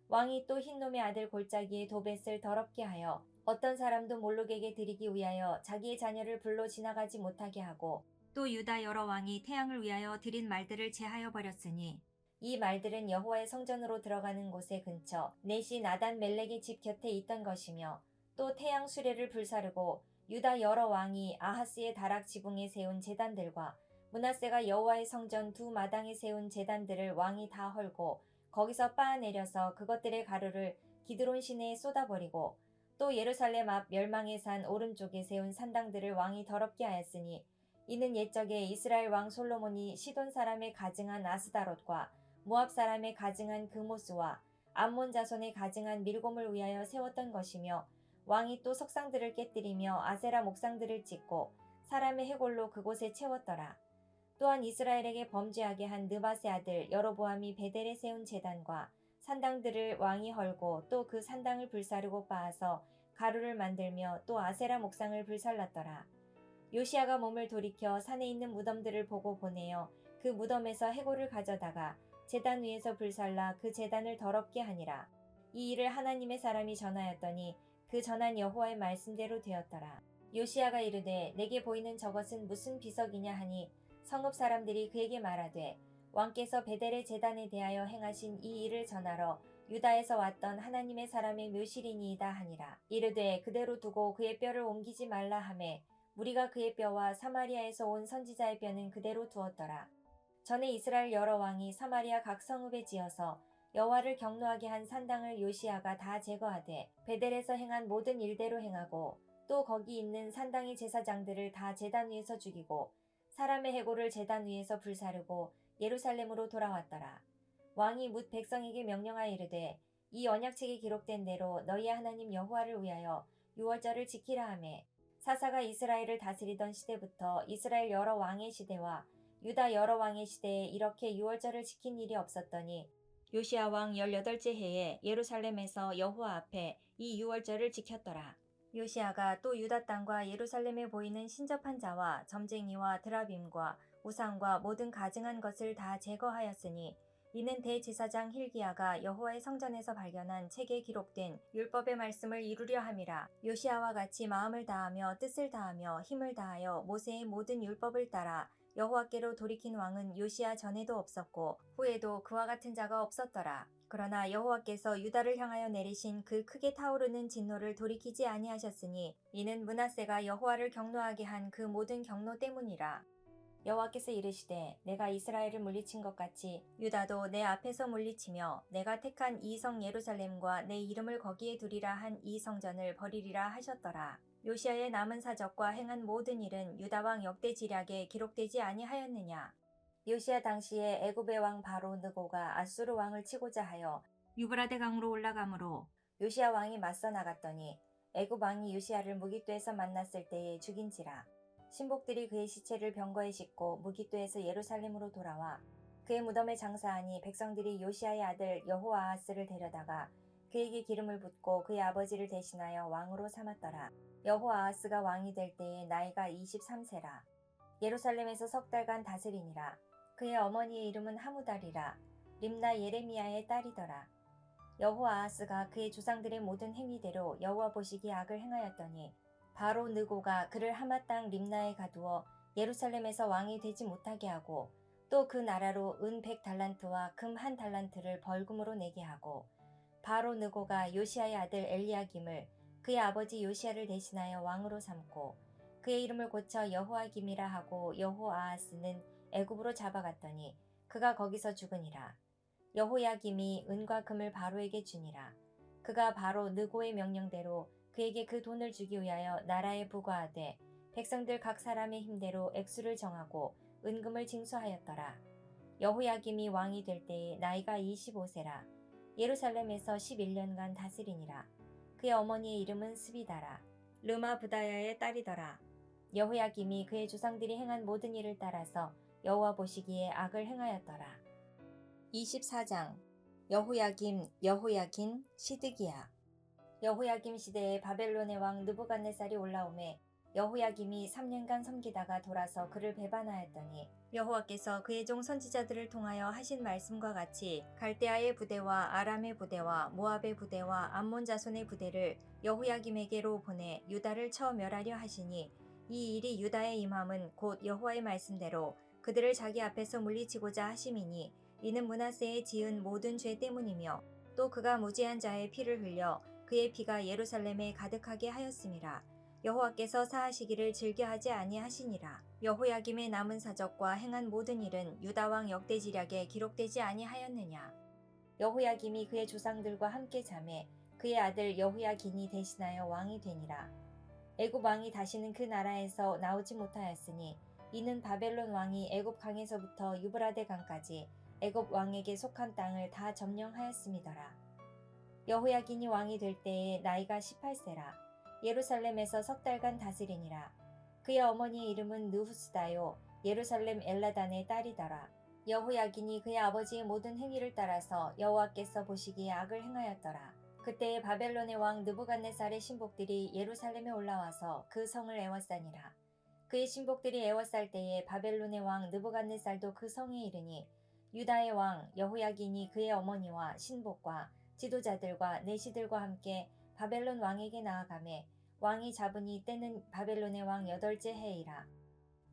왕이 또 흰놈의 아들 골짜기에 도벳을 더럽게 하여 어떤 사람도 몰록에게 드리기 위하여 자기의 자녀를 불로 지나가지 못하게 하고 또 유다 여러 왕이 태양을 위하여 드린 말들을 제하여 버렸으니 이 말들은 여호와의 성전으로 들어가는 곳의 근처 넷이 나단 멜렉의 집 곁에 있던 것이며 또 태양 수레를 불사르고 유다 여러 왕이 아하스의 다락 지붕에 세운 제단들과 므낫세가 여호와의 성전 두 마당에 세운 제단들을 왕이 다 헐고 거기서 빻아내려서 그것들의 가루를 기드론 시내에 쏟아버리고 또 예루살렘 앞 멸망의 산 오른쪽에 세운 산당들을 왕이 더럽게 하였으니 이는 옛적에 이스라엘 왕 솔로몬이 시돈 사람의 가증한 아스다롯과 모압 사람의 가증한 그모스와 암몬 자손의 가증한 밀곰을 위하여 세웠던 것이며 왕이 또 석상들을 깨뜨리며 아세라 목상들을 짓고 사람의 해골로 그곳에 채웠더라. 또한 이스라엘에게 범죄하게 한 느밧의 아들 여로보암이 베델에 세운 제단과 산당들을 왕이 헐고 또 그 산당을 불사르고 빻아서 가루를 만들며 또 아세라 목상을 불살랐더라. 요시야가 몸을 돌이켜 산에 있는 무덤들을 보고 보내어 그 무덤에서 해골을 가져다가 제단 위에서 불살라 그 제단을 더럽게 하니라. 이 일을 하나님의 사람이 전하였더니 그 전한 여호와의 말씀대로 되었더라. 요시야가 이르되 내게 보이는 저것은 무슨 비석이냐 하니 성읍 사람들이 그에게 말하되 왕께서 베델의 제단에 대하여 행하신 이 일을 전하러 유다에서 왔던 하나님의 사람의 묘실이니이다 하니라. 이르되 그대로 두고 그의 뼈를 옮기지 말라 하매 무리가 그의 뼈와 사마리아에서 온 선지자의 뼈는 그대로 두었더라. 전에 이스라엘 여러 왕이 사마리아 각 성읍에 지어서 여호와를 경노하게 한 산당을 요시야가 다 제거하되 베델에서 행한 모든 일대로 행하고 또 거기 있는 산당의 제사장들을 다 제단 위에서 죽이고 사람의 해골을 제단 위에서 불사르고 예루살렘으로 돌아왔더라. 왕이 뭇 백성에게 명령하여 이르되 이 언약책에 기록된 대로 너희의 하나님 여호와를 위하여 유월절을 지키라 하매 사사가 이스라엘을 다스리던 시대부터 이스라엘 여러 왕의 시대와 유다 여러 왕의 시대에 이렇게 유월절을 지킨 일이 없었더니 요시야 왕 18째 해에 예루살렘에서 여호와 앞에 이 유월절을 지켰더라. 요시야가 또 유다 땅과 예루살렘에 보이는 신접한 자와 점쟁이와 드라빔과 우상과 모든 가증한 것을 다 제거하였으니 이는 대제사장 힐기야가 여호와의 성전에서 발견한 책에 기록된 율법의 말씀을 이루려 함이라. 요시야와 같이 마음을 다하며 뜻을 다하며 힘을 다하여 모세의 모든 율법을 따라 여호와께로 돌이킨 왕은 요시야 전에도 없었고 후에도 그와 같은 자가 없었더라. 그러나 여호와께서 유다를 향하여 내리신 그 크게 타오르는 진노를 돌이키지 아니하셨으니 이는 므낫세가 여호와를 경노하게 한 그 모든 경노 때문이라. 여호와께서 이르시되 내가 이스라엘을 물리친 것 같이 유다도 내 앞에서 물리치며 내가 택한 이 성 예루살렘과 내 이름을 거기에 두리라 한 이 성전을 버리리라 하셨더라. 요시야의 남은 사적과 행한 모든 일은 유다 왕 역대 지략에 기록되지 아니하였느냐. 요시야 당시에 애굽의 왕 바로 느고가 아수르 왕을 치고자 하여 유브라데 강으로 올라가므로 요시야 왕이 맞서 나갔더니 애굽 왕이 요시야를 무깃도에서 만났을 때에 죽인지라. 신복들이 그의 시체를 병거에 싣고 무깃도에서 예루살렘으로 돌아와 그의 무덤에 장사하니 백성들이 요시야의 아들 여호아하스를 데려다가 그에게 기름을 붓고 그의 아버지를 대신하여 왕으로 삼았더라. 여호아하스가 왕이 될 때에 나이가 23세라. 예루살렘에서 석 달간 다스리니라. 그의 어머니의 이름은 하무달이라. 림나 예레미야의 딸이더라. 여호아하스가 그의 조상들의 모든 행위대로 여호와 보시기에 악을 행하였더니 바로 느고가 그를 하마 땅 림나에 가두어 예루살렘에서 왕이 되지 못하게 하고 또 그 나라로 은 100달란트와 금 1달란트를 벌금으로 내게 하고 바로 느고가 요시야의 아들 엘리야김을 그의 아버지 요시야를 대신하여 왕으로 삼고 그의 이름을 고쳐 여호아김이라 하고 여호아하스는 애굽으로 잡아갔더니 그가 거기서 죽으니라. 여호야김이 은과 금을 바로에게 주니라. 그가 바로 느고의 명령대로 그에게 그 돈을 주기 위하여 나라에 부과하되 백성들 각 사람의 힘대로 액수를 정하고 은금을 징수하였더라. 여호야김이 왕이 될 때에 나이가 25세라. 예루살렘에서 11년간 다스리니라. 그의 어머니의 이름은 스비다라. 르마 부다야의 딸이더라. 여호야김이 그의 조상들이 행한 모든 일을 따라서 여호와 보시기에 악을 행하였더라. 24장 여호야김, 여호야긴, 시드기야. 여호야김 시대에 바벨론의 왕 느부갓네살이 올라오매 여호야김이 3년간 섬기다가 돌아서 그를 배반하였더니 여호와께서 그의 종 선지자들을 통하여 하신 말씀과 같이 갈대아의 부대와 아람의 부대와 모압의 부대와 암몬 자손의 부대를 여호야김에게로 보내 유다를 쳐 멸하려 하시니 이 일이 유다의 임함은 곧 여호와의 말씀대로 그들을 자기 앞에서 물리치고자 하심이니 이는 므낫세의 지은 모든 죄 때문이며 또 그가 무지한 자의 피를 흘려 그의 피가 예루살렘에 가득하게 하였음이라. 여호와께서 사하시기를 즐겨하지 아니하시니라. 여호야김의 남은 사적과 행한 모든 일은 유다 왕 역대지략에 기록되지 아니하였느냐. 여호야김이 그의 조상들과 함께 잠에 그의 아들 여호야긴이 대신하여 왕이 되니라. 애굽 왕이 다시는 그 나라에서 나오지 못하였으니 이는 바벨론 왕이 애굽 강에서부터 유브라데 강까지 애굽 왕에게 속한 땅을 다 점령하였음이더라. 여호야긴이 왕이 될 때에 나이가 18세라. 예루살렘에서 석 달간 다스리니라. 그의 어머니의 이름은 느후스다요 예루살렘 엘라단의 딸이더라. 여호야긴이 그의 아버지의 모든 행위를 따라서 여호와께서 보시기에 악을 행하였더라. 그때에 바벨론의 왕 느부갓네살의 신복들이 예루살렘에 올라와서 그 성을 애워싸니라. 그의 신복들이 애워쌀 때에 바벨론의 왕 느부갓네살도 그 성에 이르니 유다의 왕 여호야긴이 그의 어머니와 신복과 지도자들과 내시들과 함께 바벨론 왕에게 나아가매 왕이 잡으니 때는 바벨론의 왕 8째 해이라.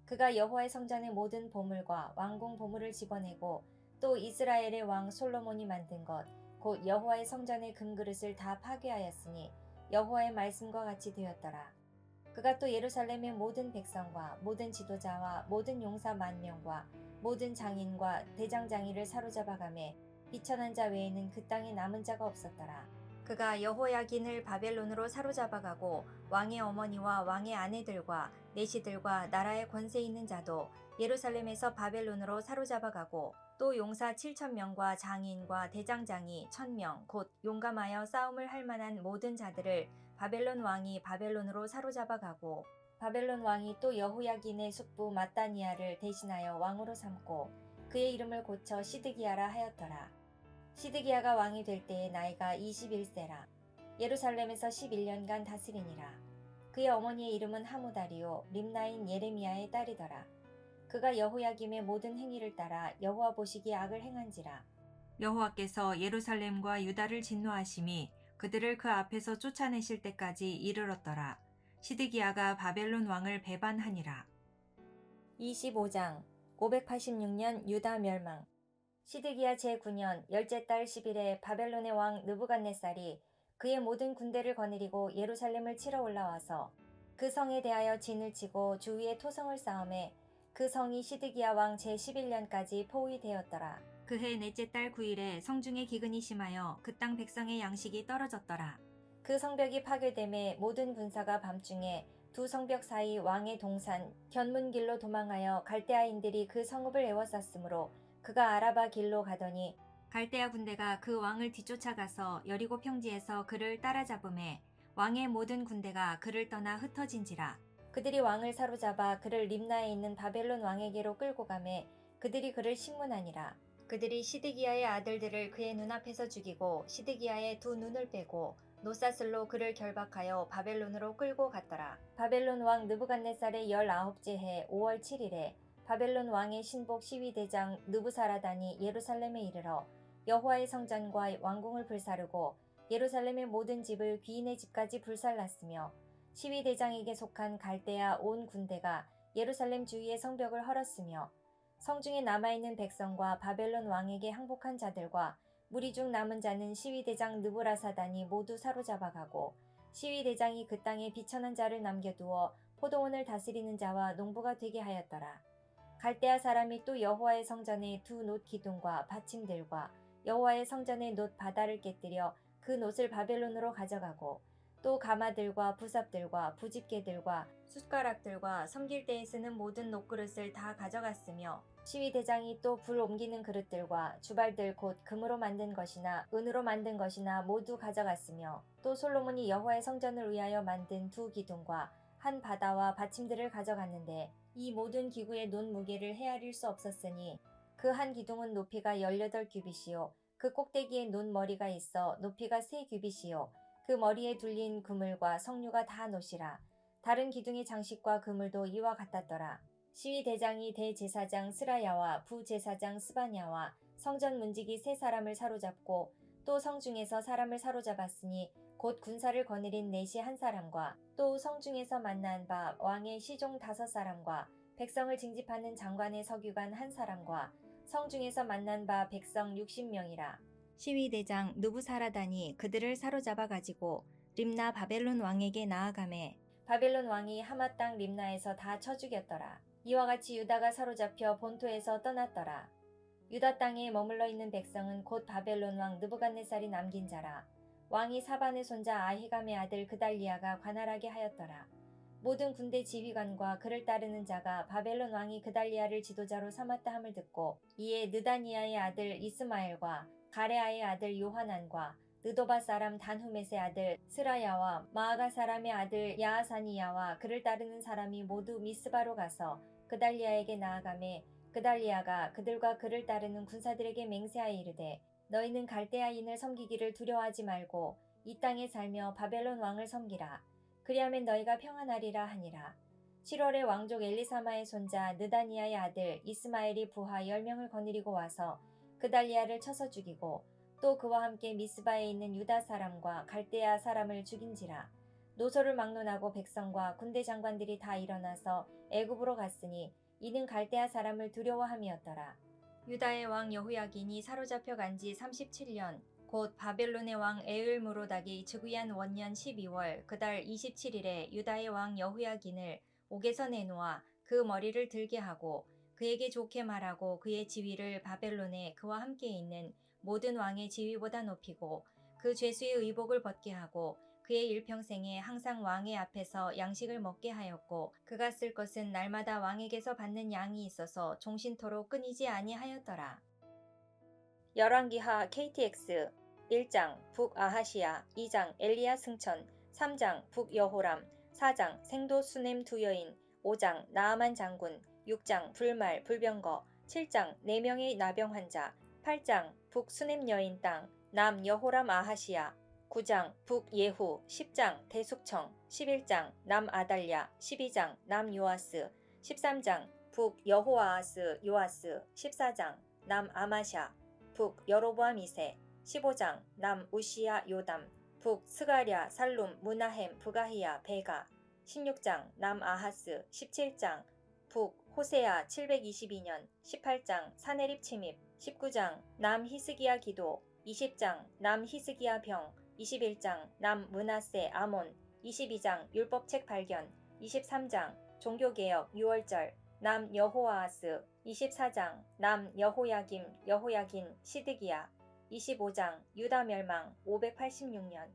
그가 여호와의 성전의 모든 보물과 왕궁 보물을 집어내고 또 이스라엘의 왕 솔로몬이 만든 것 곧 여호와의 성전의 금그릇을 다 파괴하였으니 여호와의 말씀과 같이 되었더라. 그가 또 예루살렘의 모든 백성과 모든 지도자와 모든 용사 10,000명과 모든 장인과 대장장이를 사로잡아가매 비천한 자 외에는 그 땅에 남은 자가 없었더라. 그가 여호야긴을 바벨론으로 사로잡아가고 왕의 어머니와 왕의 아내들과 내시들과 나라의 권세 있는 자도 예루살렘에서 바벨론으로 사로잡아가고 또 용사 7,000명과 장인과 대장장이 1,000명 곧 용감하여 싸움을 할 만한 모든 자들을 바벨론 왕이 바벨론으로 사로잡아가고 바벨론 왕이 또 여호야긴의 숙부 마따니아를 대신하여 왕으로 삼고 그의 이름을 고쳐 시드기야라 하였더라. 시드기야가 왕이 될 때에 나이가 21세라. 예루살렘에서 11년간 다스리니라. 그의 어머니의 이름은 하무다리요 림나인 예레미야의 딸이더라. 그가 여호야김의 모든 행위를 따라 여호와 보시기에 악을 행한지라. 여호와께서 예루살렘과 유다를 진노하심이 그들을 그 앞에서 쫓아내실 때까지 이르렀더라. 시드기야가 바벨론 왕을 배반하니라. 25장 586년 유다 멸망. 시드기야 제9년 10째 달 10일에 바벨론의 왕 느부갓네살이 그의 모든 군대를 거느리고 예루살렘을 치러 올라와서 그 성에 대하여 진을 치고 주위에 토성을 쌓음에 그 성이 시드기야 왕 제11년까지 포위되었더라. 그해 넷째 달 9일에 성중에 기근이 심하여 그 땅 백성의 양식이 떨어졌더라. 그 성벽이 파괴됨에 모든 군사가 밤중에 두 성벽 사이 왕의 동산 견문길로 도망하여 갈대아인들이 그 성읍을 에워쌌으므로 그가 아라바 길로 가더니 갈대아 군대가 그 왕을 뒤쫓아가서 여리고 평지에서 그를 따라잡음에 왕의 모든 군대가 그를 떠나 흩어진지라. 그들이 왕을 사로잡아 그를 림나에 있는 바벨론 왕에게로 끌고 가매 그들이 그를 심문하니라. 그들이 시드기야의 아들들을 그의 눈앞에서 죽이고 시드기야의 두 눈을 빼고 노사슬로 그를 결박하여 바벨론으로 끌고 갔더라. 바벨론 왕 느부갓네살의 19째 해 5월 7일에 바벨론 왕의 신복 시위대장 느부사라단이 예루살렘에 이르러 여호와의 성전과 왕궁을 불사르고 예루살렘의 모든 집을 귀인의 집까지 불살랐으며 시위대장에게 속한 갈대아 온 군대가 예루살렘 주위의 성벽을 헐었으며 성중에 남아있는 백성과 바벨론 왕에게 항복한 자들과 무리 중 남은 자는 시위대장 느부라사단이 모두 사로잡아가고 시위대장이 그 땅에 비천한 자를 남겨두어 포도원을 다스리는 자와 농부가 되게 하였더라. 갈대아 사람이 또 여호와의 성전의 두 놋 기둥과 받침들과 여호와의 성전의 놋 바다를 깨뜨려 그 놋을 바벨론으로 가져가고 또 가마들과 부삽들과 부집개들과 숟가락들과 섬길 때에 쓰는 모든 놋그릇을 다 가져갔으며 시위대장이 또 불 옮기는 그릇들과 주발들 곧 금으로 만든 것이나 은으로 만든 것이나 모두 가져갔으며 또 솔로몬이 여호와의 성전을 위하여 만든 두 기둥과 한 바다와 받침들을 가져갔는데 이 모든 기구의 논 무게를 헤아릴 수 없었으니 그 한 기둥은 높이가 18규빗이요 그 꼭대기에 논 머리가 있어 높이가 3규빗이요 그 머리에 둘린 그물과 석류가 다 놋이라. 다른 기둥의 장식과 그물도 이와 같았더라. 시위대장이 대제사장 스라야와 부제사장 스바냐와 성전 문지기 세 사람을 사로잡고 또 성중에서 사람을 사로잡았으니 곧 군사를 거느린 넷이 한 사람과 또 성중에서 만난 바 왕의 시종 5사람과 백성을 징집하는 장관의 서기관 한 사람과 성중에서 만난 바 백성 60명이라. 시위대장 느부사라단이 그들을 사로잡아 가지고 림나 바벨론 왕에게 나아가매 바벨론 왕이 하마 땅 림나에서 다 쳐 죽였더라. 이와 같이 유다가 사로잡혀 본토에서 떠났더라. 유다 땅에 머물러 있는 백성은 곧 바벨론 왕 느부갓네살이 남긴 자라. 왕이 사반의 손자 아히감의 아들 그달리아가 관할하게 하였더라. 모든 군대 지휘관과 그를 따르는 자가 바벨론 왕이 그달리아를 지도자로 삼았다 함을 듣고 이에 느다니아의 아들 이스마엘과 가레아의 아들 요하난과 느도바 사람 단후мет의 아들 스라야와 마아가 사람의 아들 야하사니야와 그를 따르는 사람이 모두 미스바로 가서 그달리아에게 나아가매 그달리아가 그들과 그를 따르는 군사들에게 맹세하여 이르되 너희는 갈대아인을 섬기기를 두려워하지 말고 이 땅에 살며 바벨론 왕을 섬기라. 그리하면 너희가 평안하리라 하니라. 7월에 왕족 엘리사마의 손자 느다니아의 아들 이스마엘이 부하 10명을 거느리고 와서 그달리아를 쳐서 죽이고 또 그와 함께 미스바에 있는 유다 사람과 갈대아 사람을 죽인지라. 노소를 막론하고 백성과 군대 장관들이 다 일어나서 애굽으로 갔으니 이는 갈대아 사람을 두려워함이었더라. 유다의 왕 여호야긴이 사로잡혀 간 지 37년 곧 바벨론의 왕 에을무로닥이 즉위한 원년 12월 그달 27일에 유다의 왕 여호야긴을 옥에서 내놓아 그 머리를 들게 하고 그에게 좋게 말하고 그의 지위를 바벨론에 그와 함께 있는 모든 왕의 지위보다 높이고 그 죄수의 의복을 벗게 하고 그의 일평생에 항상 왕의 앞에서 양식을 먹게 하였고 그가 쓸 것은 날마다 왕에게서 받는 양이 있어서 종신토록 끊이지 아니하였더라. 열왕기하 KTX 1장 북아하시야 2장 엘리야 승천 3장 북여호람 4장 생도 수넴 두 여인 5장 나아만 장군 6장 불말 불병거 7장 4명의 나병 환자 8장 북수넴 여인 땅 남 여호람 아하시야 9장 북예후 10장 대숙청 11장 남아달랴 12장 남요아스 13장 북여호아하스 요아스 14장 남아마샤 북여로보암 2세 15장 남우시야 요담 북스가랴 살룸 무나헴 부가히야 베가 16장 남아하스 17장 북호세아 722년 18장 사네립 침입 19장 남히스기야 기도 20장 남히스기야 병 21장 남므낫세 아몬 22장 율법책 발견 23장 종교개혁 6월절 남여호아하스 24장 남여호야김 여호야긴 시드기야 25장 유다 멸망 586년